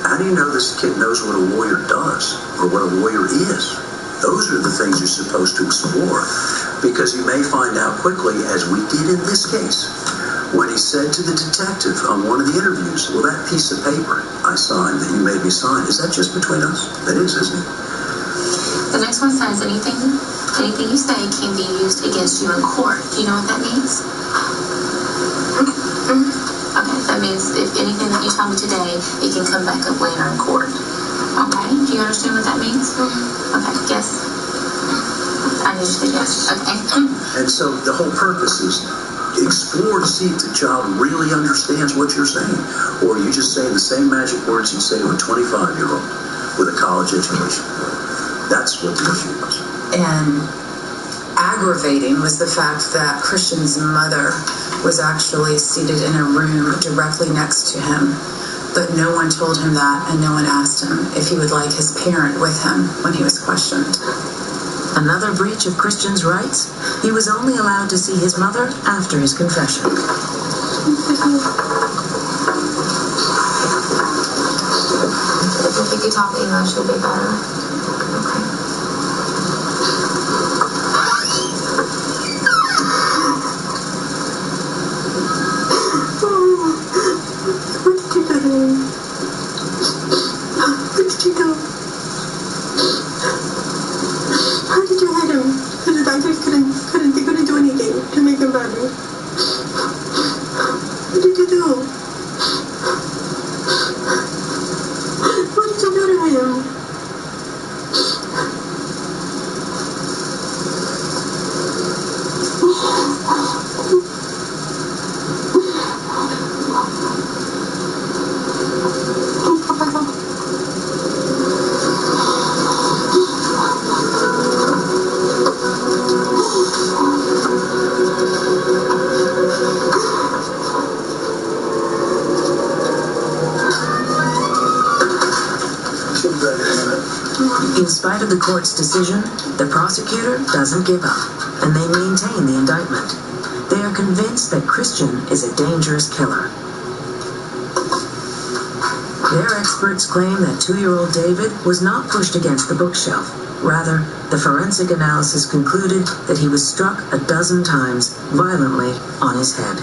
How do you know this kid knows what a lawyer does or what a lawyer is? Those are the things you're supposed to explore, because you may find out quickly, as we did in this case, when he said to the detective on one of the interviews, well, that piece of paper I signed that you made me sign, is that just between us? That is, isn't it? The next one says anything you say can be used against you in court. Do you know what that means? Okay, that means if anything that you tell me today, it can come back up later in court. Okay, do you understand what that means? Okay, yes. I need you to say yes. Okay. And so the whole purpose is explore to see if the child really understands what you're saying. Or are you just saying the same magic words you say to a 25-year-old with a college education? That's what the issue was. And aggravating was the fact that Christian's mother was actually seated in a room directly next to him. But no one told him that, and no one asked him if he would like his parent with him when he was questioned. Another breach of Christian's rights? He was only allowed to see his mother after his confession. If you could talk English, it'll be better. In spite of the court's decision, the prosecutor doesn't give up, and they maintain the indictment. They are convinced that Christian is a dangerous killer. Their experts claim that 2-year-old David was not pushed against the bookshelf. Rather, the forensic analysis concluded that he was struck a dozen times violently on his head.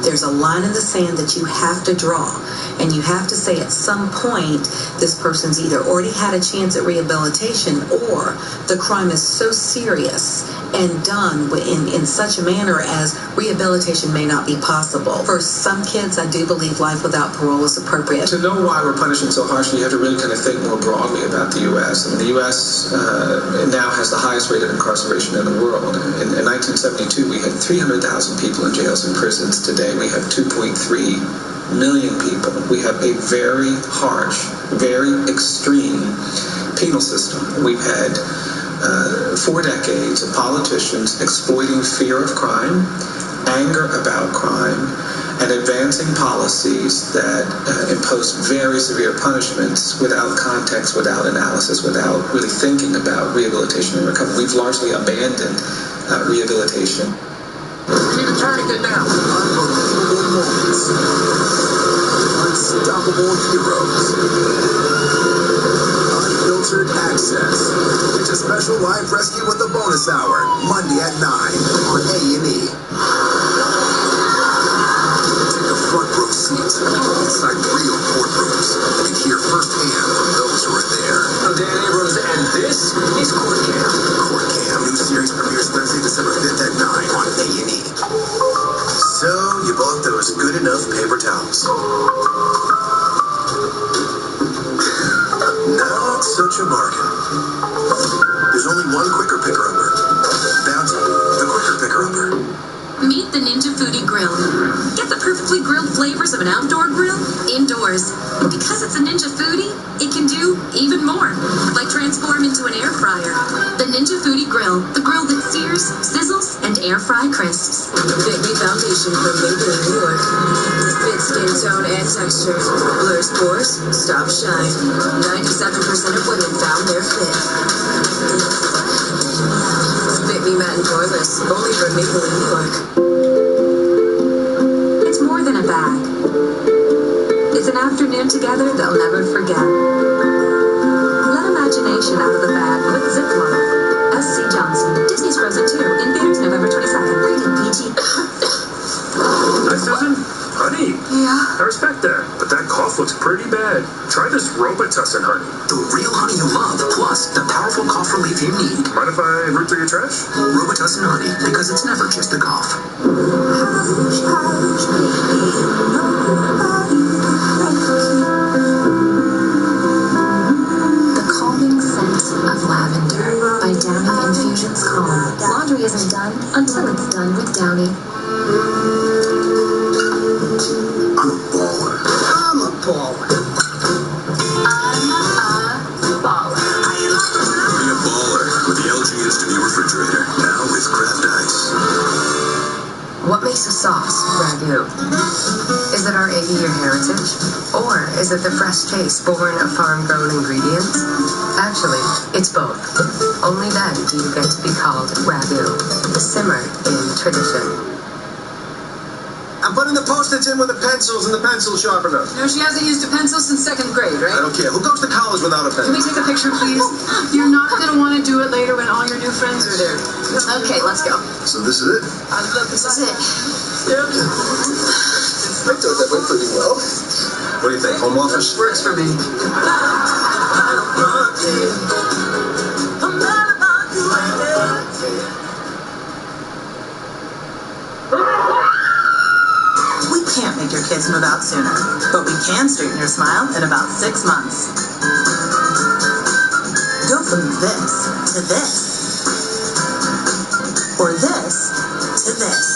There's a line in the sand that you have to draw, and you have to say at some point this person's either already had a chance at rehabilitation or the crime is so serious and done in such a manner as rehabilitation may not be possible. For some kids, I do believe life without parole is appropriate. To know why we're punishing so harshly, you have to really kind of think more broadly about the U.S. I mean, the U.S. Now has the highest rate of incarceration in the world. In 1972, we had 300,000 people in jails and prisons. Today, we have 2.3 million people. We have a very harsh, very extreme penal system. We've had 4 decades of politicians exploiting fear of crime, anger about crime, and advancing policies that impose very severe punishments without context, without analysis, without really thinking about rehabilitation and recovery. We've largely abandoned rehabilitation. We need a tourniquet now. Unbelievable moments. Unstoppable heroes. Unfiltered access. It's a special live rescue with a bonus hour, Monday at 9 on A&E. Take a front row seat inside real courtrooms and hear firsthand from those who are there. I'm Dan Abrams, and this is Court Cam. Court Cam, new series premieres Thursday, December 5th at 9 on A&E. So, you bought those good enough paper towels. Not such a bargain. There's only one quicker picker-upper. Bounty, the quicker picker-upper. Meet the Ninja Foodie Grill. Get the perfectly grilled flavors of an outdoor grill indoors. Because it's a Ninja Foodie, it can do even more, like transform into an air fryer. The Ninja Foodie Grill, the grill that sears, sizzles, and air fry crisps. Big Me Foundation from Maple, New York. Fit skin tone and texture. Blurs pores, stop shine. 97% of women found their fit. Fit Me Matte and Poreless, only from Maple, New York. It's more than a bag. It's an afternoon together they'll never forget. Let imagination out of the bag with Ziploc. S.C. Johnson, Disney's Frozen 2, in theaters November 22nd. Rated PG. Hi, Susan. Honey. Yeah, Yeah? I respect that, but that cough looks pretty bad. Try this Robitussin honey. The real honey you love, plus the powerful cough relief you need. Mind if I root through your trash? Robitussin honey, because it's never just a cough. The calming scent of lavender by Downy Infusions Calm. Laundry isn't done until it's done with Downy. I'm a baller. I'm a baller. Be a baller with the LG Instant refrigerator. Now with Kraft Ice. What makes a sauce ragu? Is it our 80-year heritage? Or is it the fresh taste born of farm-grown ingredients? Actually, it's both. Only then do you get to be called ragu, simmered in tradition. I'm putting the Post-its in with the pencils and the pencil sharpener. No, she hasn't used a pencil since 2nd grade, right? I don't care. Who goes to college without a Can pencil? we take a picture, please? You're not going to want to do it later when all your new friends are there. Okay, let's go. So this is it? I love this is it. I thought that went pretty well. What do you think? Home office? Works for me. We can't make your kids move out sooner, but we can straighten your smile in about 6 months. Go from this to this, or this to this.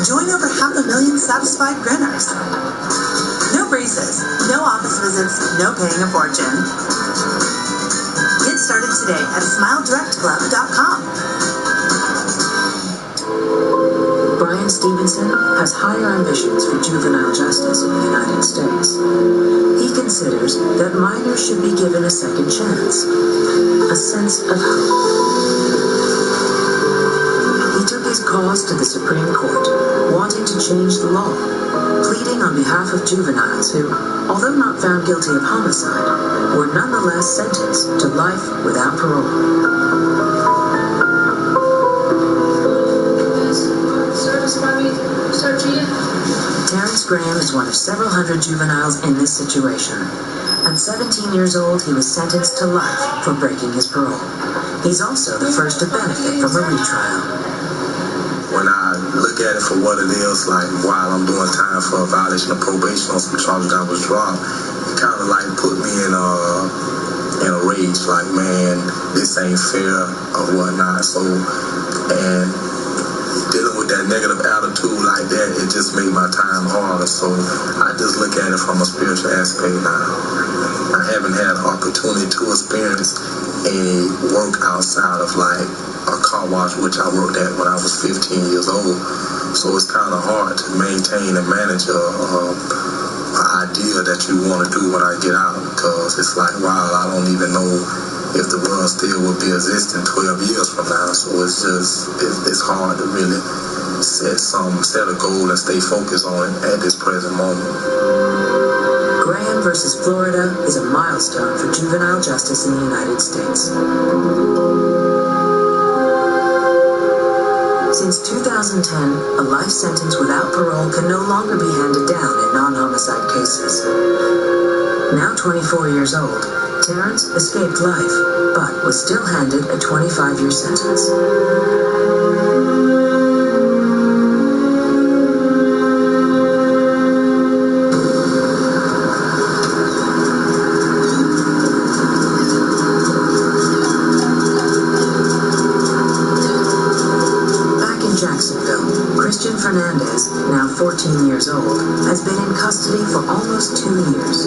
Join over 500,000 satisfied grinners. No braces, no office visits, no paying a fortune. Get started today at SmileDirectClub.com. Brian Stevenson has higher ambitions for juvenile justice in the United States. He considers that minors should be given a second chance, a sense of hope. He took his cause to the Supreme Court, wanting to change the law, pleading on behalf of juveniles who, although not found guilty of homicide, were nonetheless sentenced to life without parole. Terrence Graham is one of several hundred juveniles in this situation. At 17 years old, he was sentenced to life for breaking his parole. He's also the first to benefit from a retrial. When I look at it for what it is, like while I'm doing time for a violation of probation on some charges that was dropped, it kind of like put me in a rage, like, man, this ain't fair or whatnot. So, and dealing with that negative attitude like that, it just made my time harder. So I just look at it from a spiritual aspect now. I haven't had an opportunity to experience any work outside of like a car wash, which I worked at when I was 15 years old. So it's kind of hard to maintain and manage an idea that you want to do when I get out, because it's like, wow, I don't even know if the world still will be existing 12 years from now. So it's just, it's hard to really set a goal and stay focused on it at this present moment. Graham versus Florida is a milestone for juvenile justice in the United States. Since 2010, a life sentence without parole can no longer be handed down in non-homicide cases. Now 24 years old, Terrence escaped life, but was still handed a 25-year sentence. Christian Fernandez, now 14 years old, has been in custody for almost 2 years.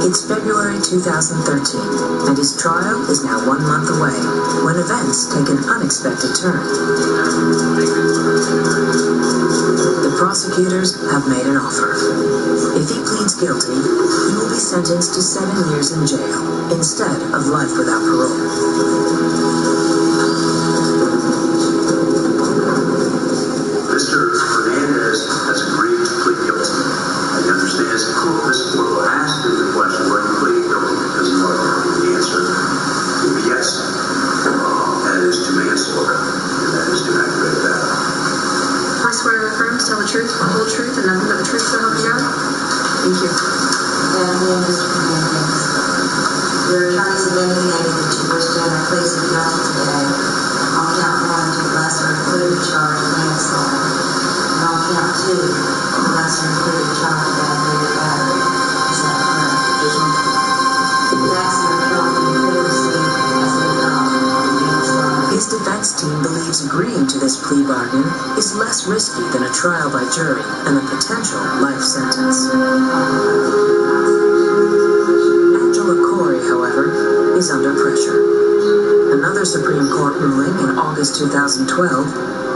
It's February 2013, and his trial is now 1 month away, when events take an unexpected turn. The prosecutors have made an offer. If he pleads guilty, he will be sentenced to 7 years in jail, instead of life without parole. Mr. Fernandez has agreed to plead guilty. He understands the court, this court will ask him the question, were you pleading guilty because you are guilty? The answer will be yes. That is to manslaughter, and that is to aggravate that. swear or affirm to tell the truth, the whole truth, and nothing but the truth, so help you God? Thank you. Your attorneys have indicated that you wish to enter pleas of guilty today on count 1 to the lesser included charge of manslaughter, and on count 2 the lesser included charge of aggravated battery. Is that correct? Yes, ma'am. The maximum penalty you could receive as an adult would be manslaughter. His defense team believes agreeing to this plea bargain is less risky than a trial by jury and a potential life sentence. However, is under pressure. Another Supreme Court ruling in August 2012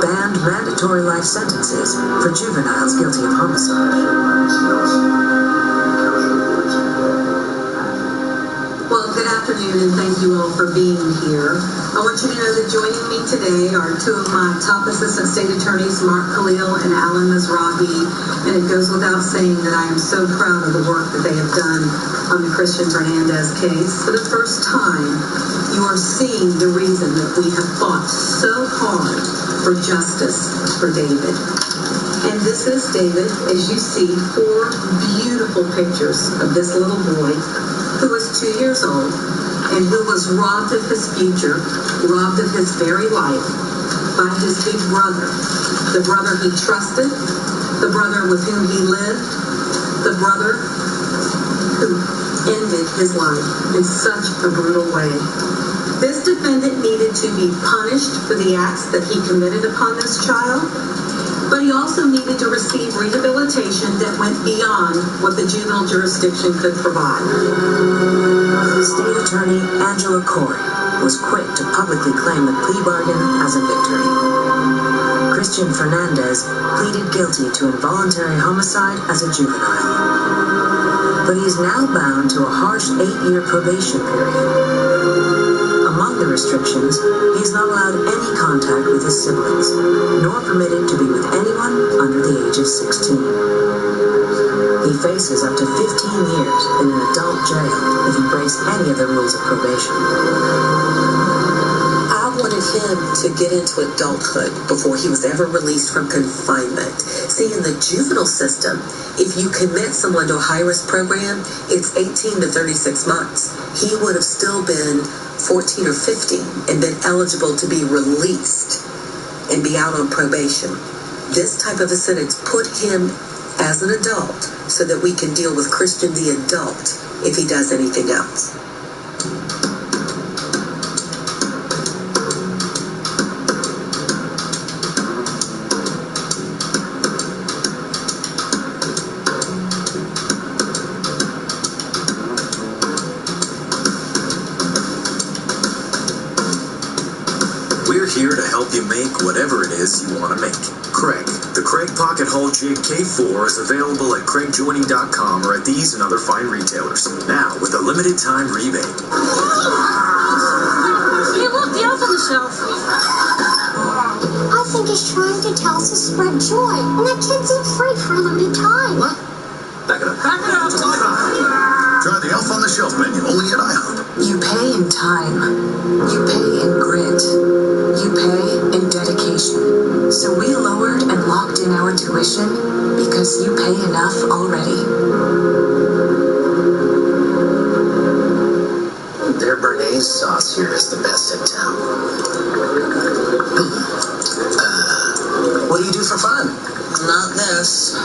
banned mandatory life sentences for juveniles guilty of homicide. Well, good afternoon, and thank you all for being here. I want you to know that joining me today are two of my top assistant state attorneys, Mark Khalil and Alan Mizrahi, and it goes without saying that I am so proud of the work that they have done on the Christian Fernandez case. For the first time, you are seeing the reason that we have fought so hard for justice for David. And this is David, as you see, 4 beautiful pictures of this little boy who was 2 years old and who was robbed of his future, robbed of his very life by his big brother. The brother he trusted, the brother with whom he lived, the brother who ended his life in such a brutal way. This defendant needed to be punished for the acts that he committed upon this child, but he also needed to receive rehabilitation that went beyond what the juvenile jurisdiction could provide. State Attorney Angela Corey was quick to publicly claim the plea bargain as a victory. Christian Fernandez pleaded guilty to involuntary homicide as a juvenile. But he is now bound to a harsh 8-year probation period. Among the restrictions, he is not allowed any contact with his siblings, nor permitted to be with anyone under the age of 16. He faces up to 15 years in an adult jail if he breaks any of the rules of probation. I wanted him to get into adulthood before he was ever released from confinement. See, in the juvenile system, if you commit someone to a high-risk program, it's 18 to 36 months. He would have still been 14 or 15 and been eligible to be released and be out on probation. This type of a sentence put him as an adult so that we can deal with Christian the adult if he does anything else. We're here to help you make whatever it is you want to make. Craig. The Craig Pocket Hole JK4 is available at craigjoining.com or at these and other fine retailers. Now, with a limited time rebate. Hey, look, the elf on the shelf. I think he's trying to tell us to spread joy. And that kid's in free for a limited time. What? Back it up. Back it up. Try the elf on the shelf menu, only at IHOP. You pay in time. You pay in grit. You pay in dedication. So we lowered and locked in our tuition because you pay enough already. Their béarnaise sauce here is the best in town. What do you do for fun? Not this.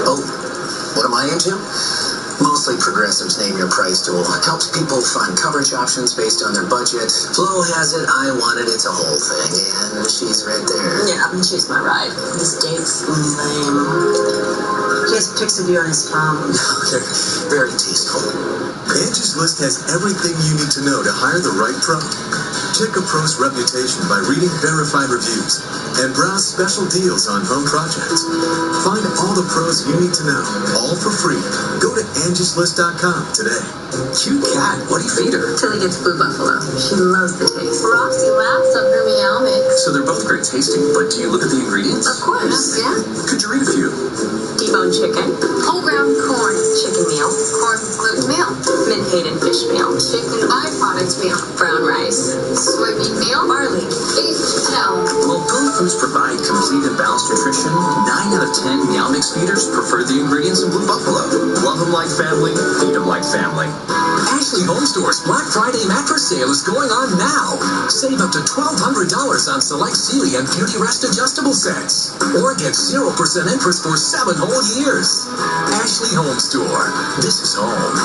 Oh, what am I into? Mostly Progressive's Name Your Price tool. Helps people find coverage options based on their budget. Flo has it, I want it, it's a whole thing. And she's right there. Yeah, she's my ride. This date's lame. He has pics of you on his phone. They're very tasteful. Angie's List has everything you need to know to hire the right pro. Check a pro's reputation by reading verified reviews and browse special deals on home projects. Find all the pros you need to know, all for free. Go to angieslist.com today. Cute cat. What do you feed her? Till he gets blue buffalo. She loves the taste. Roxy laughs over her meow mix. So they're both great tasting, but do you look at the ingredients? Of course. Yeah. Could you read a few? Deboned chicken. Whole ground corn. Chicken meal. Corn gluten meal. Menhaden fish meal. Chicken byproduct meal. Brown rice. Soybean meal. Barley. Beef tallow. Well, Go Foods provides balanced nutrition, 9 out of 10 Meow Mix feeders prefer the ingredients in Blue Buffalo. Love them like family, feed them like family. Ashley Home Store's Black Friday mattress sale is going on now. Save up to $1,200 on select Sealy and Beauty Rest adjustable sets. Or get 0% interest for 7 whole years. Ashley Home Store. This is home.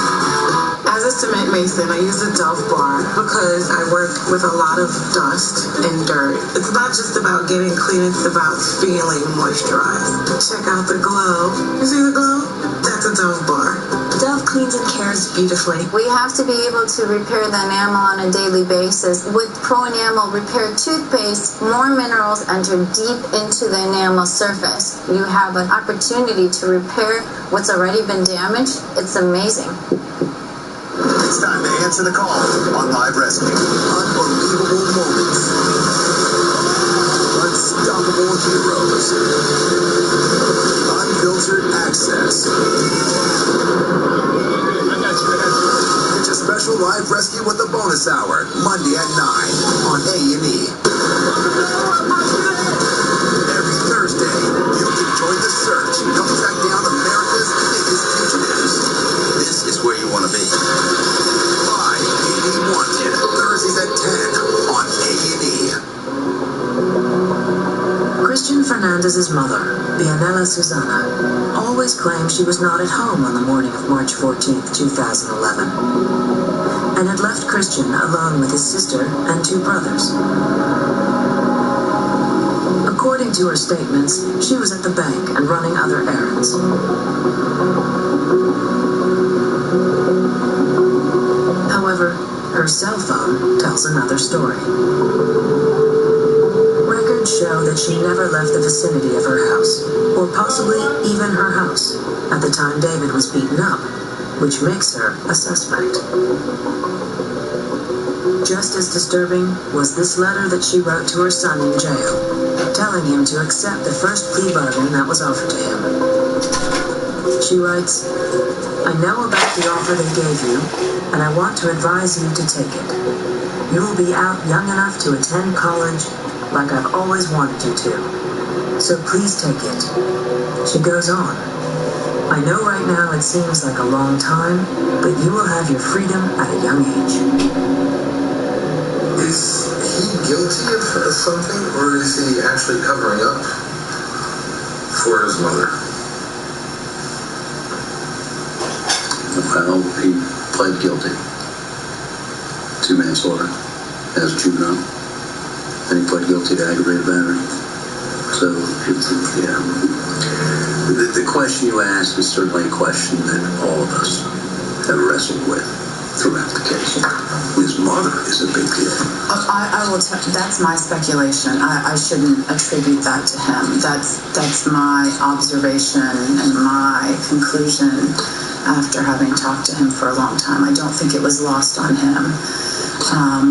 As a cement mason, I use a Dove bar because I work with a lot of dust and dirt. It's not just about getting clean, it's about feeling moisturized. Check out the glow. You see the glow? That's a Dove bar. Dove cleans and cares beautifully. We have to be able to repair the enamel on a daily basis. With Pro Enamel Repair Toothpaste, more minerals enter deep into the enamel surface. You have an opportunity to repair what's already been damaged. It's amazing. It's time to answer the call on Live Rescue. Unbelievable moments. Unstoppable heroes. Unfiltered access. Get your special Live Rescue with the bonus hour, Monday at 9 on A&E. Every Thursday, you can join the search and help track down America's biggest fugitives. This is where you want to be. Live A&E Wanted, Thursdays at 10 on A&E. Christian Fernandez's mother, Bianella Susana, always claimed she was not at home on the morning of March 14th, 2011, and had left Christian alone with his sister and 2 brothers. According to her statements, she was at the bank and running other errands. However, her cell phone tells another story. Records show that she never left the vicinity of her house, or possibly even her house, at the time David was beaten up, which makes her a suspect. Just as disturbing was this letter that she wrote to her son in jail, telling him to accept the first plea bargain that was offered to him. She writes, "I know about the offer they gave you, and I want to advise you to take it. You will be out young enough to attend college like I've always wanted you to. So please take it." She goes on, "I know right now it seems like a long time, but you will have your freedom at a young age." Is he guilty of something, or is he actually covering up for his mother? Well, he pled guilty to manslaughter as a juvenile, and he pled guilty to aggravated battery. So, yeah. The question you asked is certainly a question that all of us have wrestled with throughout the case. His mother is a big deal. I will that's my speculation. I shouldn't attribute that to him. That's my observation and my conclusion after having talked to him for a long time. I don't think it was lost on him,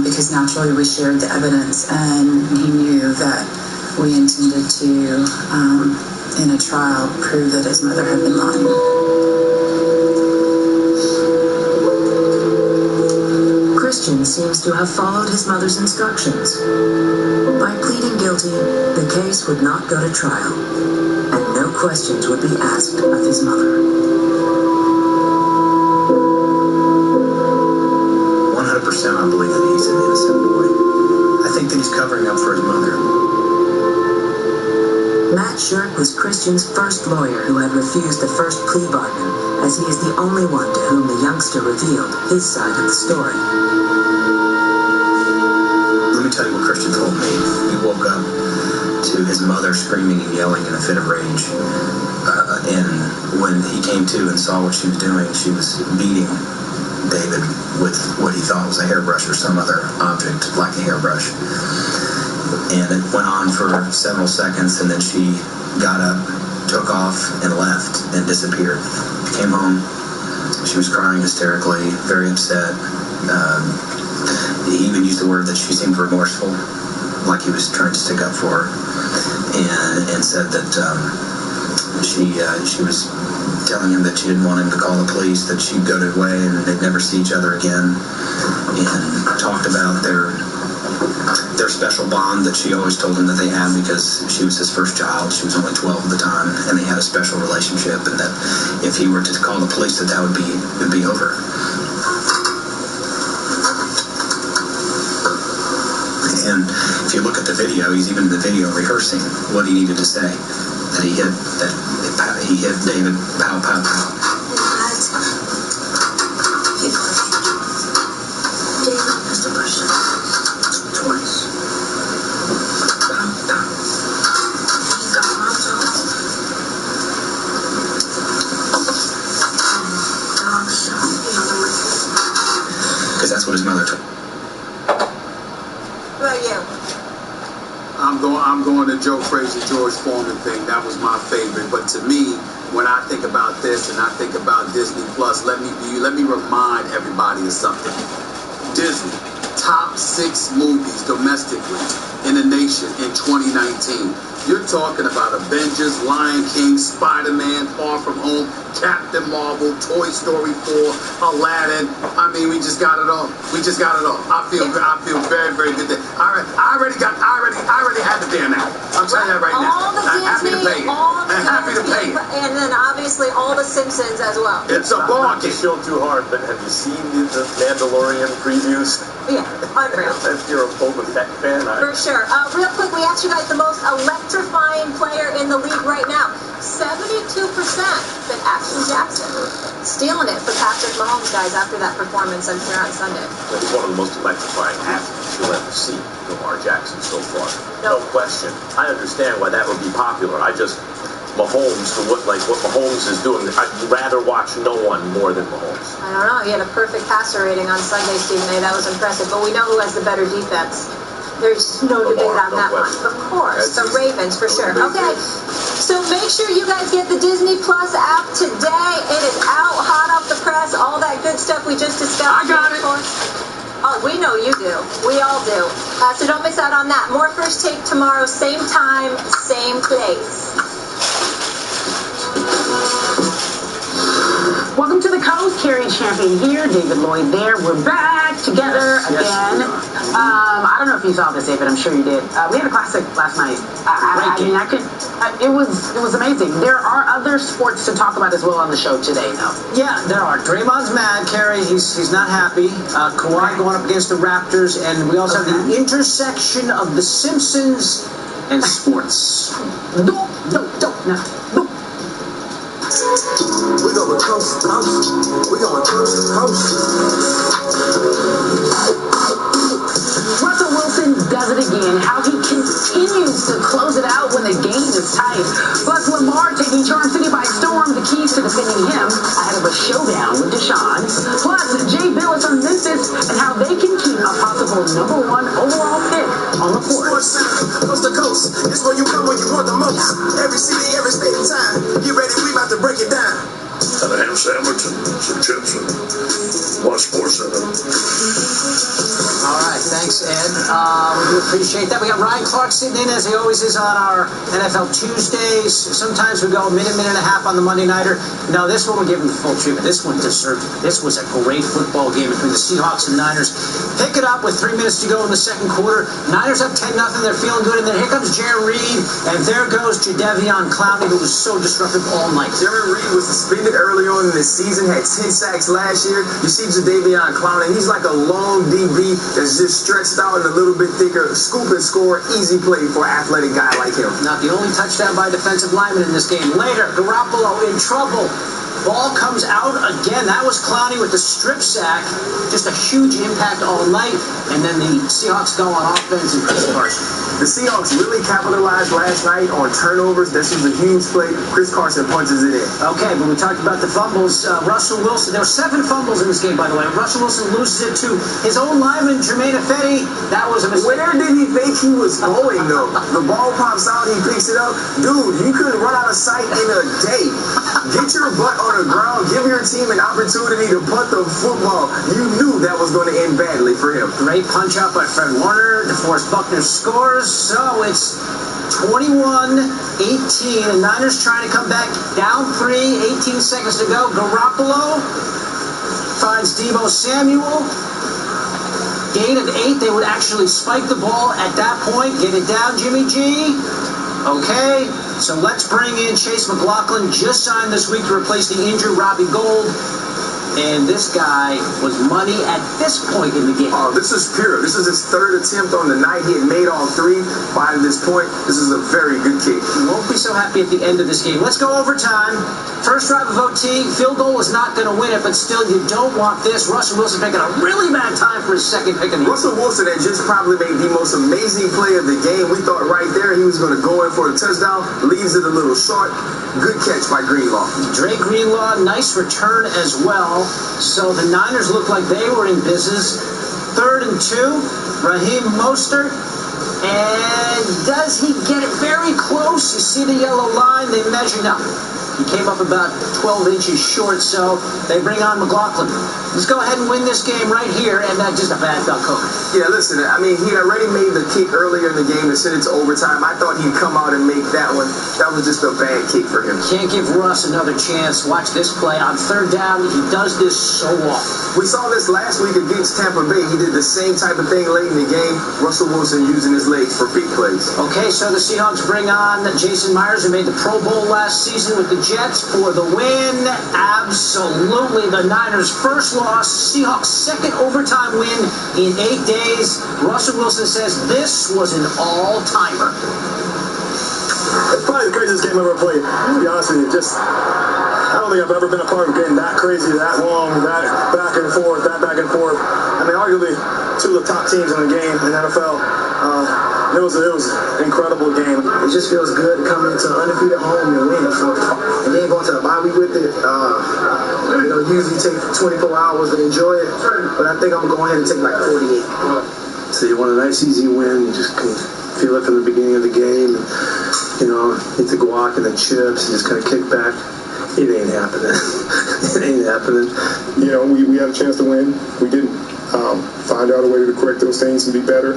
because naturally we shared the evidence, and he knew that we intended to, in a trial, prove that his mother had been lying. Christian seems to have followed his mother's instructions. By pleading guilty, the case would not go to trial, and no questions would be asked of his mother. 100% I believe that he's an innocent boy. I think that he's covering up for his mother. Matt Shirk was Christian's first lawyer who had refused the first plea bargain, as he is the only one to whom the youngster revealed his side of the story. Let me tell you what Christian told me. He woke up to his mother screaming and yelling in a fit of rage. And when he came to and saw what she was doing, she was beating David with what he thought was a hairbrush or some other object like a hairbrush. And it went on for several seconds, and then she got up, took off, and left and disappeared. Came home. She was crying hysterically, very upset. He even used the word that she seemed remorseful, like he was trying to stick up for her, and said that she was telling him that she didn't want him to call the police, that she'd go away and they'd never see each other again, and talked about their special bond that she always told him that they had because she was his first child. She was only 12 at the time, and they had a special relationship, and that if he were to call the police, that would be over. And if you look at the video, he's even in the video rehearsing what he needed to say. That he hit David, pow, pow, pow. Twice. Because that's what his mother told. What about you? I'm going to Joe Crazy George Foreman thing. That was my favorite. But to me, when I think about this and I think about Disney Plus, let me remind everybody of something. Disney, top 6 movies domestically in the nation in 2019. You're talking about Avengers, Lion King, Spider-Man, Far From Home, Captain Marvel, Toy Story 4, Aladdin. I mean, we just got it all. I feel very, very good. I already had the damn app. I'm telling you that right now. All the I'm happy to pay it. I'm happy to pay it. And then obviously all the Simpsons as well. It's a bargain. Not to shield too hard, but have you seen the Mandalorian previews? Yeah, unreal. If you're a Boba Fett fan, For sure. Real quick, we asked you guys the most electrifying player in the league right now. 72% been Ashton Jackson. Stealing it for Patrick Mahomes, guys, after that performance I'm here on Sunday. Well, he's one of the most electrifying athletes you'll ever see, Lamar Jackson, so far. No question. I understand why that would be popular. Mahomes, what Mahomes is doing, I'd rather watch no one more than Mahomes. I don't know. He had a perfect passer rating on Sunday, Stephen A. That was impressive. But we know who has the better defense. There's no debate on that one. Of course. The Ravens, for sure. Okay. So make sure you guys get the Disney Plus app today. It is out, hot off the press, all that good stuff we just discussed. I got it. Oh, we know you do. We all do. So don't miss out on that. More First Take tomorrow, same time, same place. Welcome to the coast. Carrie Champion here. David Lloyd there. We're back together again. I don't know if you saw this, David. I'm sure you did. We had a classic last night. It was amazing. There are other sports to talk about as well on the show today, though. Yeah, there are. Draymond's mad, Carrie. He's not happy. Kawhi going up against the Raptors, and we also have the intersection of The Simpsons and sports. No. We're going coast to coast. We're going coast to coast. Russell Wilson does it again. How he continues to close it out when the game is tight. Plus, Lamar taking Charm City by storm. The keys to defending him ahead of a showdown with Deshaun. Plus, Jay Billis on Memphis and how they can keep a possible #1 overall pick on the court. Sports Center, coast to coast. It's where you come when you want the most. Every city, every state and time. Get ready, we about to break it down. Have a ham sandwich and some chips and watch Sports Center. All right, thanks, Ed. We do appreciate that. We got Ryan Clark sitting in, as he always is, on our NFL Tuesdays. Sometimes we go a minute and a half on the Monday Nighter. No, this one we'll give him the full treatment. This one deserved it. This was a great football game between the Seahawks and Niners. Pick it up with 3 minutes to go in the second quarter. Niners up 10-0. They're feeling good. And then here comes Jerry Reed. And there goes Jadeveon Clowney, who was so disruptive all night. Jerry Reed was suspended early on in the season, had 10 sacks last year. You see Jadeveon Clowney, he's like a long DB that's just stretched out and a little bit thicker. Scoop and score, easy play for an athletic guy like him. Not the only touchdown by a defensive lineman in this game. Later, Garoppolo in trouble. Ball comes out again. That was Clowney with the strip sack. Just a huge impact all night. And then the Seahawks go on offense and Chris Carson. The Seahawks really capitalized last night on turnovers. This was a huge play. Chris Carson punches it in. Okay, but we talked about the fumbles. Russell Wilson, there were 7 fumbles in this game, by the way. Russell Wilson loses it to his own lineman, Jermaine Ifedi. That was a mistake. Where did he think he was going, though? The ball pops out, he picks it up. Dude, you couldn't run out of sight in a day. Get your butt on the ground. Give your team an opportunity to punt the football. You knew that was going to end badly for him. Great punch out by Fred Warner. DeForest Buckner scores. So it's 21-18. The Niners trying to come back down 3. 18 seconds to go. Garoppolo finds Deebo Samuel. gain of 8. They would actually spike the ball at that point. Get it down, Jimmy G. Okay, so let's bring in Chase McLaughlin, just signed this week to replace the injured Robbie Gould. And this guy was money at this point in the game. Oh, this is pure. This is his third attempt on the night. He had made all 3 by this point. This is a very good kick. You won't be so happy at the end of this game. Let's go overtime. First drive of OT. Field goal is not going to win it, but still, you don't want this. Russell Wilson making a really bad time for his second pick in the game. Russell Wilson had just probably made the most amazing play of the game. We thought right there he was going to go in for a touchdown. Leaves it a little short. Good catch by Greenlaw. Dre Greenlaw, nice return as well. So the Niners look like they were in business. 3rd and 2. Raheem Mostert. And does he get it very close? You see the yellow line. They measured up. He came up about 12 inches short, so they bring on McLaughlin. Let's go ahead and win this game right here, and that's just a bad duck hook. Yeah, listen, I mean, he already made the kick earlier in the game to send it to overtime. I thought he'd come out and make that one. That was just a bad kick for him. Can't give Russ another chance. Watch this play. On 3rd down, he does this so often. We saw this last week against Tampa Bay. He did the same type of thing late in the game. Russell Wilson using his legs for big plays. Okay, so the Seahawks bring on Jason Myers, who made the Pro Bowl last season with the Jets, for the win. Absolutely, the Niners' first loss. Seahawks' second overtime win in 8 days. Russell Wilson says this was an all-timer. It's probably the craziest game I've ever played, to be honest with you. I don't think I've ever been a part of a game that crazy, that long, that back and forth. I mean, arguably 2 of the top teams in the game in the NFL. It was an incredible game. It just feels good to come into undefeated home and win. So, and then going to the bye week with it, usually take 24 hours to enjoy it. But I think I'm going to go ahead and take like 48. So you want a nice, easy win. You just can feel it from the beginning of the game. And, hit the guac and the chips and just kind of kick back. It ain't happening. It ain't happening. We had a chance to win. We didn't. Find out a way to correct those things and be better.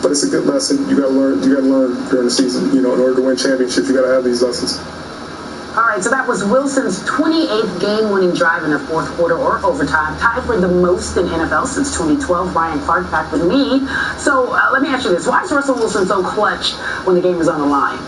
But it's a good lesson. You got to learn during the season. In order to win championships, you got to have these lessons. All right, so that was Wilson's 28th game-winning drive in the 4th quarter or overtime, tied for the most in NFL since 2012. Ryan Clark back with me. So let me ask you this. Why is Russell Wilson so clutch when the game is on the line?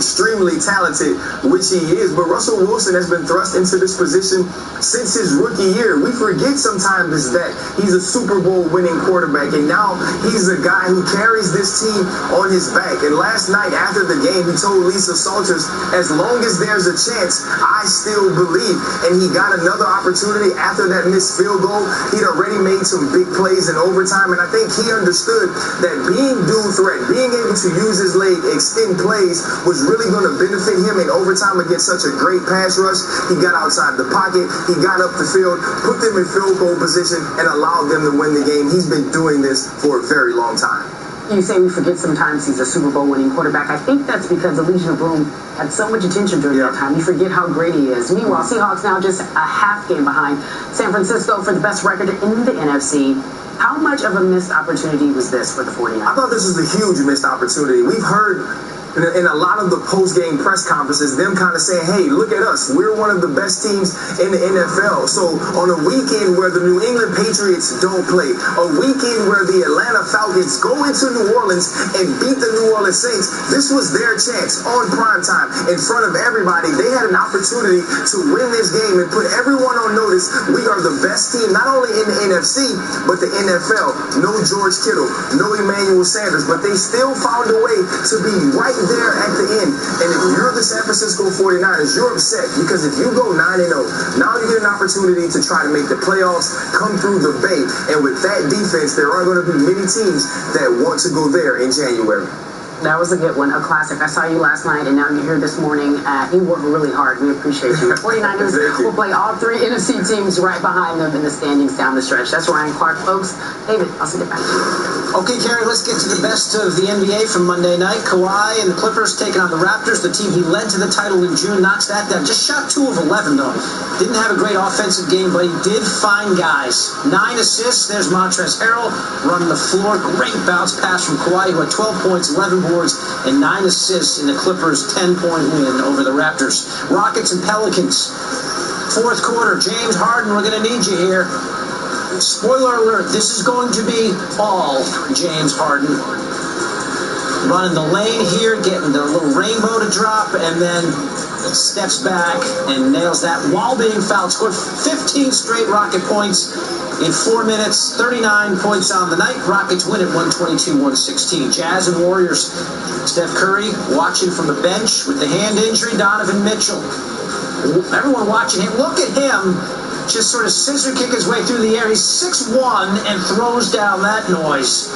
Extremely talented, which he is, but Russell Wilson has been thrust into this position since his rookie year. We forget sometimes that he's a Super Bowl winning quarterback, and now he's a guy who carries this team on his back. And last night after the game, he told Lisa Salters, as long as there's a chance, I still believe. And he got another opportunity after that missed field goal. He'd already made some big plays in overtime, and I think he understood that being dual threat, being able to use his leg, extend plays, was really going to benefit him in overtime against such a great pass rush. He got outside the pocket, he got up the field, put them in field goal position, and allowed them to win the game. He's been doing this for a very long time. You say we forget sometimes he's a Super Bowl winning quarterback. I think that's because the Legion of Boom had so much attention during that time. You forget how great he is. Meanwhile, Seahawks now just a half game behind San Francisco for the best record in the NFC. How much of a missed opportunity was this for the 49ers? I thought this was a huge missed opportunity. We've heard in a lot of the post-game press conferences, them kind of saying, hey, look at us. We're one of the best teams in the NFL. So on a weekend where the New England Patriots don't play, a weekend where the Atlanta Falcons go into New Orleans and beat the New Orleans Saints, this was their chance on primetime in front of everybody. They had an opportunity to win this game and put everyone on notice. We are the best team, not only in the NFC, but the NFL. No George Kittle, no Emmanuel Sanders, but they still found a way to be right there at the end. And if you're the San Francisco 49ers, you're upset because if you go 9-0, now you get an opportunity to try to make the playoffs, come through the Bay. And with that defense, there are going to be many teams that want to go there in January. That was a good one, a classic. I saw you last night, and now you're here this morning. You work really hard. We appreciate you. The 49ers will play all 3 NFC teams right behind them in the standings down the stretch. That's Ryan Clark, folks. David, I'll see you back. Okay, Kerry, let's get to the best of the NBA from Monday night. Kawhi and the Clippers taking on the Raptors, the team he led to the title in June, knocks that down. Just shot 2 of 11, though. Didn't have a great offensive game, but he did find guys. 9 assists. There's Montrezl Harrell running the floor. Great bounce pass from Kawhi, who had 12 points, 11 boards, and 9 assists in the Clippers' 10-point win over the Raptors. Rockets and Pelicans. 4th quarter, James Harden, we're going to need you here. Spoiler alert, this is going to be all James Harden. Running the lane here, getting the little rainbow to drop, and then steps back and nails that while being fouled. Scored 15 straight Rocket points in 4 minutes, 39 points on the night. Rockets win at 122-116. Jazz and Warriors. Steph Curry watching from the bench with the hand injury. Donovan Mitchell. Everyone watching him. Look at him just sort of scissor kick his way through the air. He's 6'1" and throws down that noise.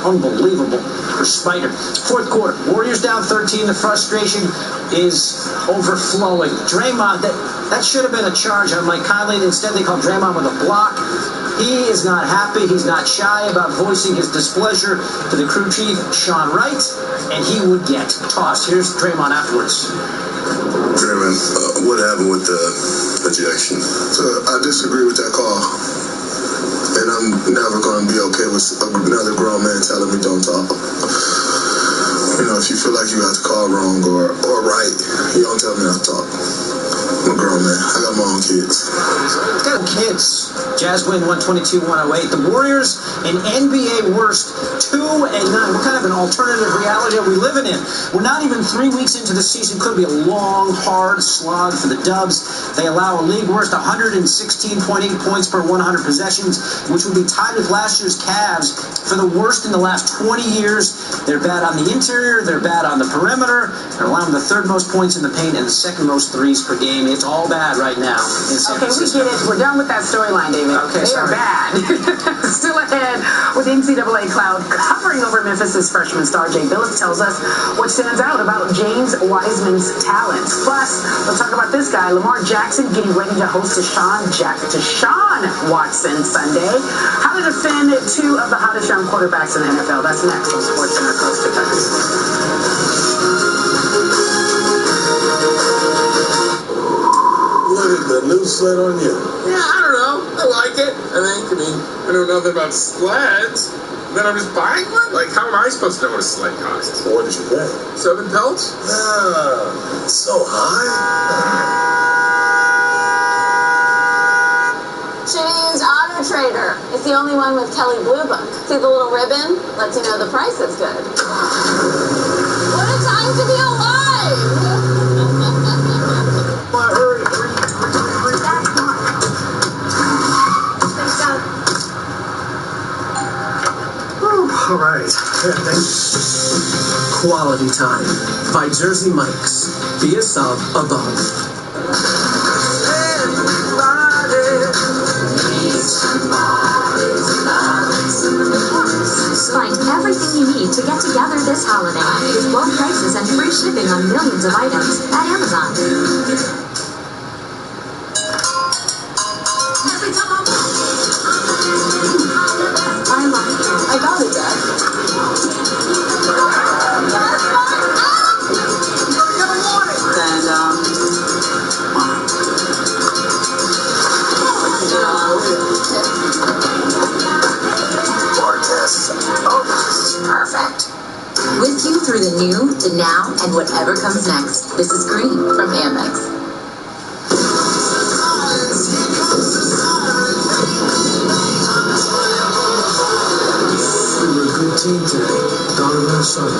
Unbelievable for Spider. Fourth quarter, Warriors down 13. The frustration is overflowing. Draymond, that should have been a charge on Mike Conley. Instead, they called Draymond with a block. He is not happy. He's not shy about voicing his displeasure to the crew chief, Sean Wright, and he would get tossed. Here's Draymond afterwards. Draymond, what happened with the ejection? I disagree with that call. And I'm never going to be okay with another grown man telling me don't talk. You know, if you feel like you got the call wrong or right, you don't tell me not to talk. I'm a grown man. I got my own kids. Got kids. Jazz win 122-108. The Warriors, an NBA worst 2-9. What kind of an alternative reality are we living in? We're not even 3 weeks into the season. Could be a long, hard slog for the Dubs. They allow a league worst 116.8 points per 100 possessions, which would be tied with last year's Cavs for the worst in the last 20 years. They're bad on the interior. They're bad on the perimeter. They're allowing the third most points in the paint and the second most threes per game. It's all bad right now in San Francisco. We get it. We're done with that storyline, David. Okay, they are bad. Still ahead with NCAA cloud covering over Memphis' freshman star. Jay Billis tells us what stands out about James Wiseman's talents. Plus, let's talk about this guy, Lamar Jackson, getting ready to host Deshaun Watson Sunday. How to defend two of the hottest young quarterbacks in the NFL. That's next on SportsCenter Coast to Coast. Look at the new sled on you. Yeah, I don't know. I like it. I know nothing about sleds. Then I'm just buying one? Like, how am I supposed to know what a sled costs? What did you pay? 7 pelts? So high. Should use Auto Trader. It's the only one with Kelly Blue Book. See the little ribbon? Lets you know the price is good. What a time to be alive! Hurry. All right. Quality Time by Jersey Mike's. Be a sub above. Find everything you need to get together this holiday with low prices and free shipping on millions of items at Amazon. I got it, Dad. Perfect. With you through the new, the now, and whatever comes next. This is Green from Amex. We were a good team today. Donovan and Son.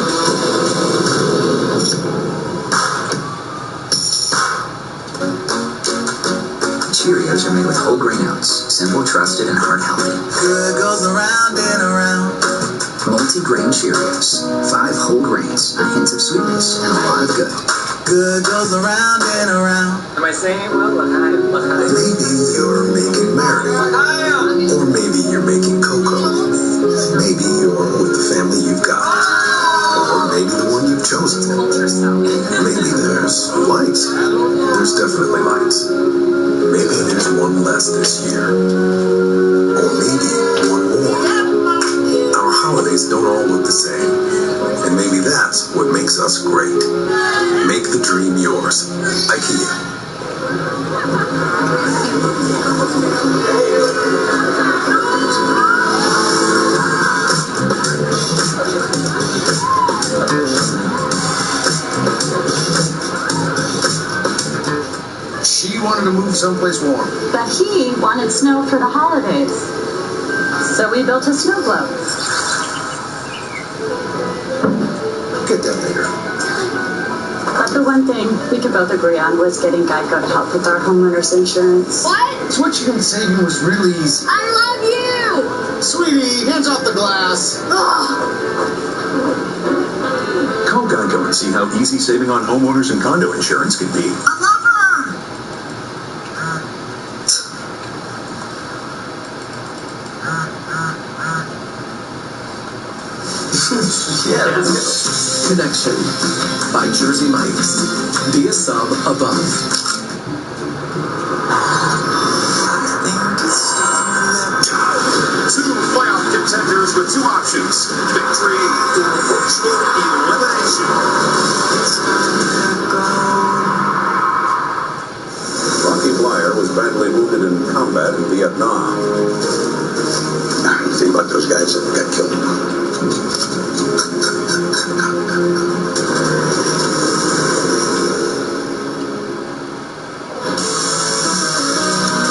Cheerios are made with whole grain oats, simple, trusted, and heart healthy. Good goes around and around. Multi-grain Cheerios. 5 whole grains, a hint of sweetness, and a lot of good. Good goes around and around. Am I saying it well? Maybe you're making Meredith. Or maybe you're making Coco. Maybe you're with the family you've got. Or maybe the one you've chosen. Maybe there's lights. There's definitely lights. Maybe there's one less this year. Or maybe one more. Our holidays don't all look the same. And maybe that's what makes us great. Make the dream yours. IKEA. She wanted to move someplace warm. But he wanted snow for the holidays. So we built a snow globe. Get that later. But the one thing we could both agree on was getting Geico to help with our homeowners insurance. What? What you been saving was really easy. I love you! Sweetie, hands off the glass. Call Geico and see how easy saving on homeowners and condo insurance can be. I love her! Yeah, let's go. Connection by Jersey Mike's. Be a sub above. Two playoff contenders with two options: victory or virtual elimination. Rocky Blyer was badly wounded in combat in Vietnam. Think about those guys that got killed.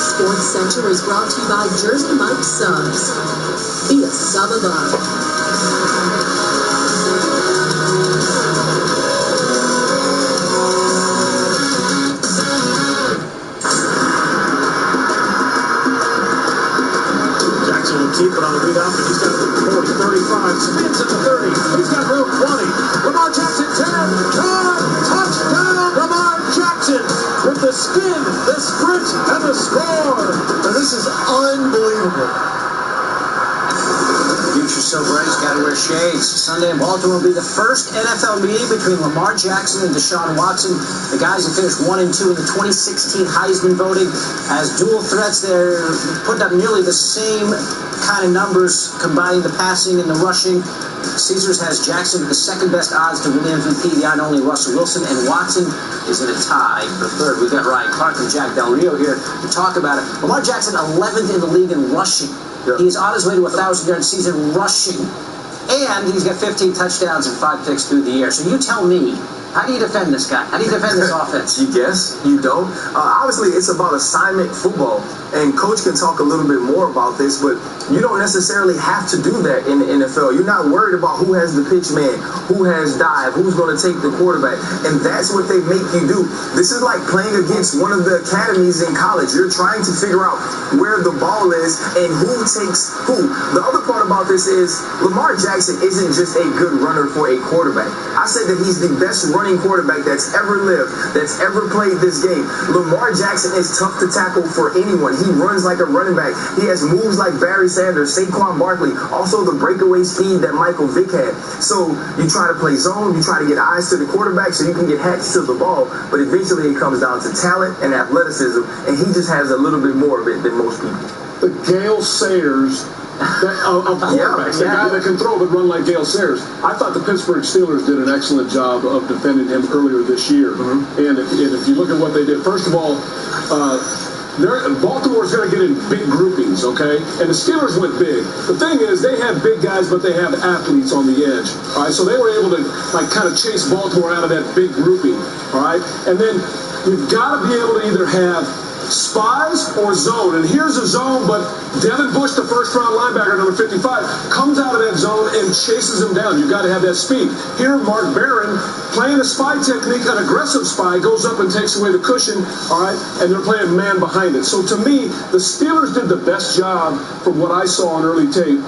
Sports Center is brought to you by Jersey Mike's Subs. Be a sub above. Jackson will keep it on the rebound, but he's got 40, 35, spins at the 30. He's got room 20. Lamar Jackson 10. Touchdown, Lamar Jackson with the spin, the sprint, and the score. Now, this is unbelievable. Future so bright, he's got to wear shades. Sunday in Baltimore will be the first NFL meeting between Lamar Jackson and Deshaun Watson, the guys who finished 1 and 2 in the 2016 Heisman voting. As dual threats, they're putting up nearly the same kind of numbers, combining the passing and the rushing. Caesars has Jackson with the second best odds to win MVP behind only Russell Wilson, and Watson is in a tie for third. We've got Ryan Clark and Jack Del Rio here to talk about it. Lamar Jackson, 11th in the league in rushing. Yeah. He is on his way to a 1,000-yard season rushing, and he's got 15 touchdowns and 5 picks through the air. So you tell me, how do you defend this guy? How do you defend this offense? You guess? You don't? Obviously, it's about assignment football, and Coach can talk a little bit more about this, but you don't necessarily have to do that in the NFL. You're not worried about who has the pitch man, who has dive, who's going to take the quarterback, and that's what they make you do. This is like playing against one of the academies in college. You're trying to figure out where the ball is and who takes who. The other part about this is Lamar Jackson isn't just a good runner for a quarterback. I said that he's the best running quarterback that's ever lived, that's ever played this game. Lamar Jackson is tough to tackle for anyone. He runs like a running back. He has moves like Barry Sanders, Saquon Barkley, also the breakaway speed that Michael Vick had. So you try to play zone, you try to get eyes to the quarterback so you can get hats to the ball, but eventually it comes down to talent and athleticism, and he just has a little bit more of it than most people. The Gale Sayers of quarterbacks, the guy that can throw but run like Gale Sayers. I thought the Pittsburgh Steelers did an excellent job of defending him earlier this year. And if you look at what they did, first of all, Baltimore's going to get in big groupings, okay? And the Steelers went big. The thing is, they have big guys, but they have athletes on the edge, all right? So they were able to, kind of chase Baltimore out of that big grouping, all right? And then you've got to be able to either have spies or zone. And here's a zone, but Devin Bush, the first-round linebacker, number 55, comes out of that zone and chases him down. You've got to have that speed. Here, Mark Barron, playing a spy technique, an aggressive spy, goes up and takes away the cushion, all right, and they're playing man behind it. So to me, the Steelers did the best job from what I saw on early tape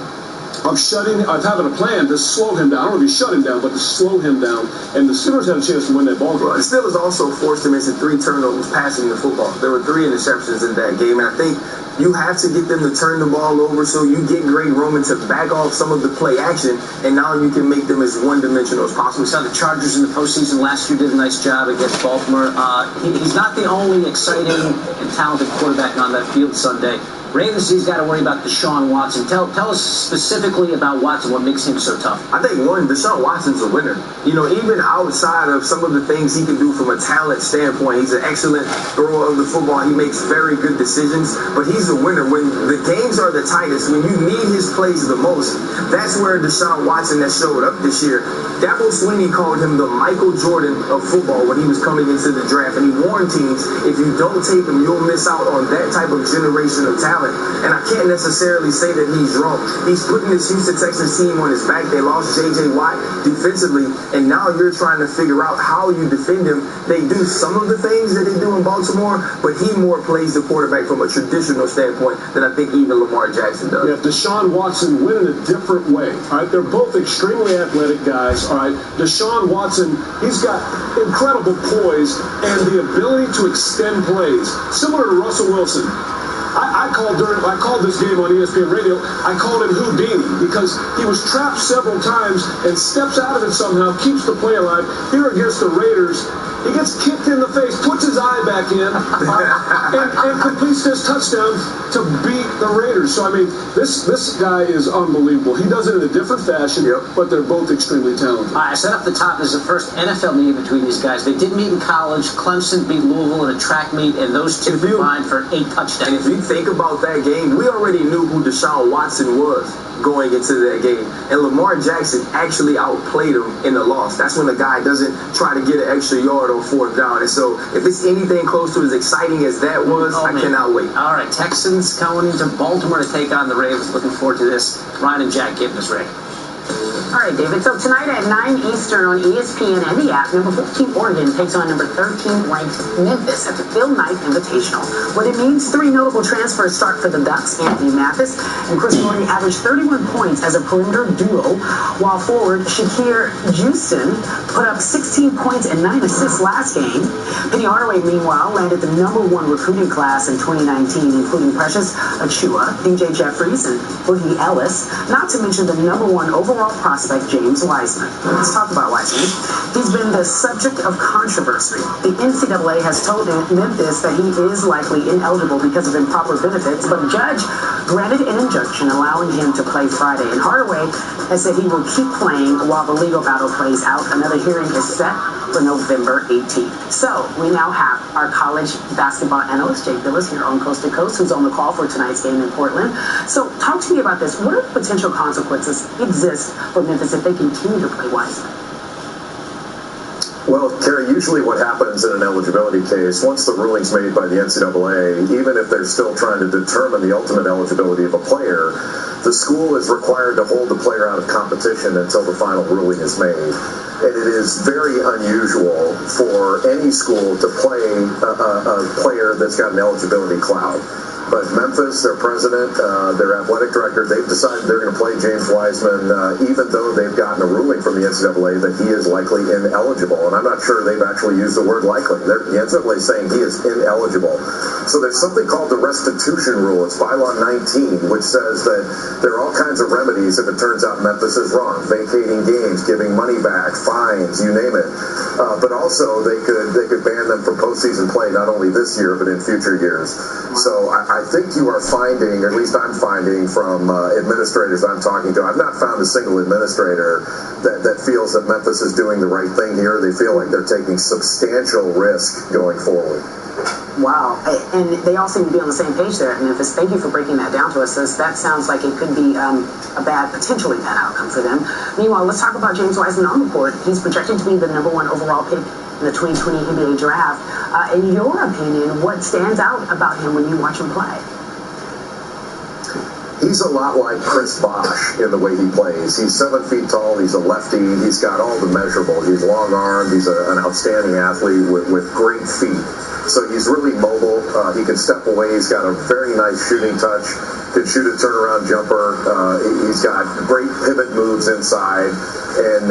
of having a plan to slow him down. I don't know if you shut him down, but to slow him down. And the Steelers had a chance to win that ball game. The Steelers also forced him into 3 turnovers passing the football. There were 3 interceptions in that game, and I think you have to get them to turn the ball over so you get Greg Roman to back off some of the play action, and now you can make them as one-dimensional as possible. We saw the Chargers in the postseason last year did a nice job against Baltimore. He's not the only exciting and talented quarterback on that field Sunday. Ravens, he's got to worry about Deshaun Watson. Tell us specifically about Watson, what makes him so tough. I think, one, Deshaun Watson's a winner. You know, even outside of some of the things he can do from a talent standpoint, he's an excellent thrower of the football. He makes very good decisions, but he's a winner. When the games are the tightest, when you need his plays the most, that's where Deshaun Watson has showed up this year. Dabo Swinney called him the Michael Jordan of football when he was coming into the draft, and he warned teams, if you don't take him, you'll miss out on that type of generation of talent. talent. And I can't necessarily say that he's wrong. He's putting this Houston Texans team on his back. They lost J.J. Watt defensively, and now you're trying to figure out how you defend him. They do some of the things that they do in Baltimore, but he more plays the quarterback from a traditional standpoint than I think even Lamar Jackson does. Yeah, Deshaun Watson went in a different way. All right, they're both extremely athletic guys. All right, Deshaun Watson, he's got incredible poise and the ability to extend plays, similar to Russell Wilson. I called this game on ESPN Radio. I called him Houdini because he was trapped several times and steps out of it somehow, keeps the play alive. Here against the Raiders, he gets kicked in the face, puts his eye back in, and completes this touchdown to beat the Raiders. So, I mean, this guy is unbelievable. He does it in a different fashion, but they're both extremely talented. All right, I set up the top as the first NFL meeting between these guys. They did meet in college. Clemson beat Louisville in a track meet, and those two combined for 8 touchdowns. And if you think about that game, we already knew who Deshaun Watson was going into that game. And Lamar Jackson actually outplayed him in the loss. That's when the guy doesn't try to get an extra yard on 4th down. And so if it's anything close to as exciting as that was, I cannot wait. All right, Texans going to Baltimore to take on the Ravens. Looking forward to this. Ryan and Jack giving us Ray. All right, David. So tonight at 9 Eastern on ESPN and the app, number 14 Oregon takes on number 13 ranked Memphis at the Phil Knight Invitational. What it means, 3 notable transfers start for the Ducks. Anthony Mathis and Chris Mooney averaged 31 points as a perimeter duo, while forward Shakir Houston put up 16 points and 9 assists last game. Penny Hardaway, meanwhile, landed the number 1 recruiting class in 2019, including Precious Achua, DJ Jeffries, and Boogie Ellis, not to mention the number 1 overall prospect, James Wiseman. Let's talk about Wiseman. He's been the subject of controversy. The NCAA has told Memphis that he is likely ineligible because of improper benefits, but a judge granted an injunction allowing him to play Friday. And Hardaway has said he will keep playing while the legal battle plays out. Another hearing is set for November 18th. So we now have our college basketball analyst, Jake Billis, here on Coast to Coast, who's on the call for tonight's game in Portland. So talk to me about this. What are the potential consequences exist for Memphis if they continue to play Wiseman? Well, Kerry, usually what happens in an eligibility case, once the ruling's made by the NCAA, even if they're still trying to determine the ultimate eligibility of a player, the school is required to hold the player out of competition until the final ruling is made. And it is very unusual for any school to play a player that's got an eligibility cloud. But Memphis, their president, their athletic director, they've decided they're going to play James Wiseman, even though they've gotten a ruling from the NCAA that he is likely ineligible. And I'm not sure they've actually used the word likely. The NCAA is saying he is ineligible. So there's something called the restitution rule. It's bylaw 19, which says that there are all kinds of remedies if it turns out Memphis is wrong. Vacating games, giving money back, fines, you name it. But also they could ban them from postseason play not only this year but in future years. So I think you are finding, or at least I'm finding from administrators I'm talking to, I've not found a single administrator that feels that Memphis is doing the right thing here. They feel like they're taking substantial risk going forward. Wow. And they all seem to be on the same page there at Memphis. Thank you for breaking that down to us. That sounds like it could be potentially bad outcome for them. Meanwhile, let's talk about James Wiseman on the court. He's projected to be the number 1 overall pick in the 2020 NBA draft. In your opinion, what stands out about him when you watch him play? He's a lot like Chris Bosh in the way he plays. He's 7 feet tall. He's a lefty. He's got all the measurables. He's long-armed. He's an outstanding athlete with great feet. So he's really mobile. He can step away. He's got a very nice shooting touch. Can shoot a turnaround jumper. He's got great pivot moves inside. And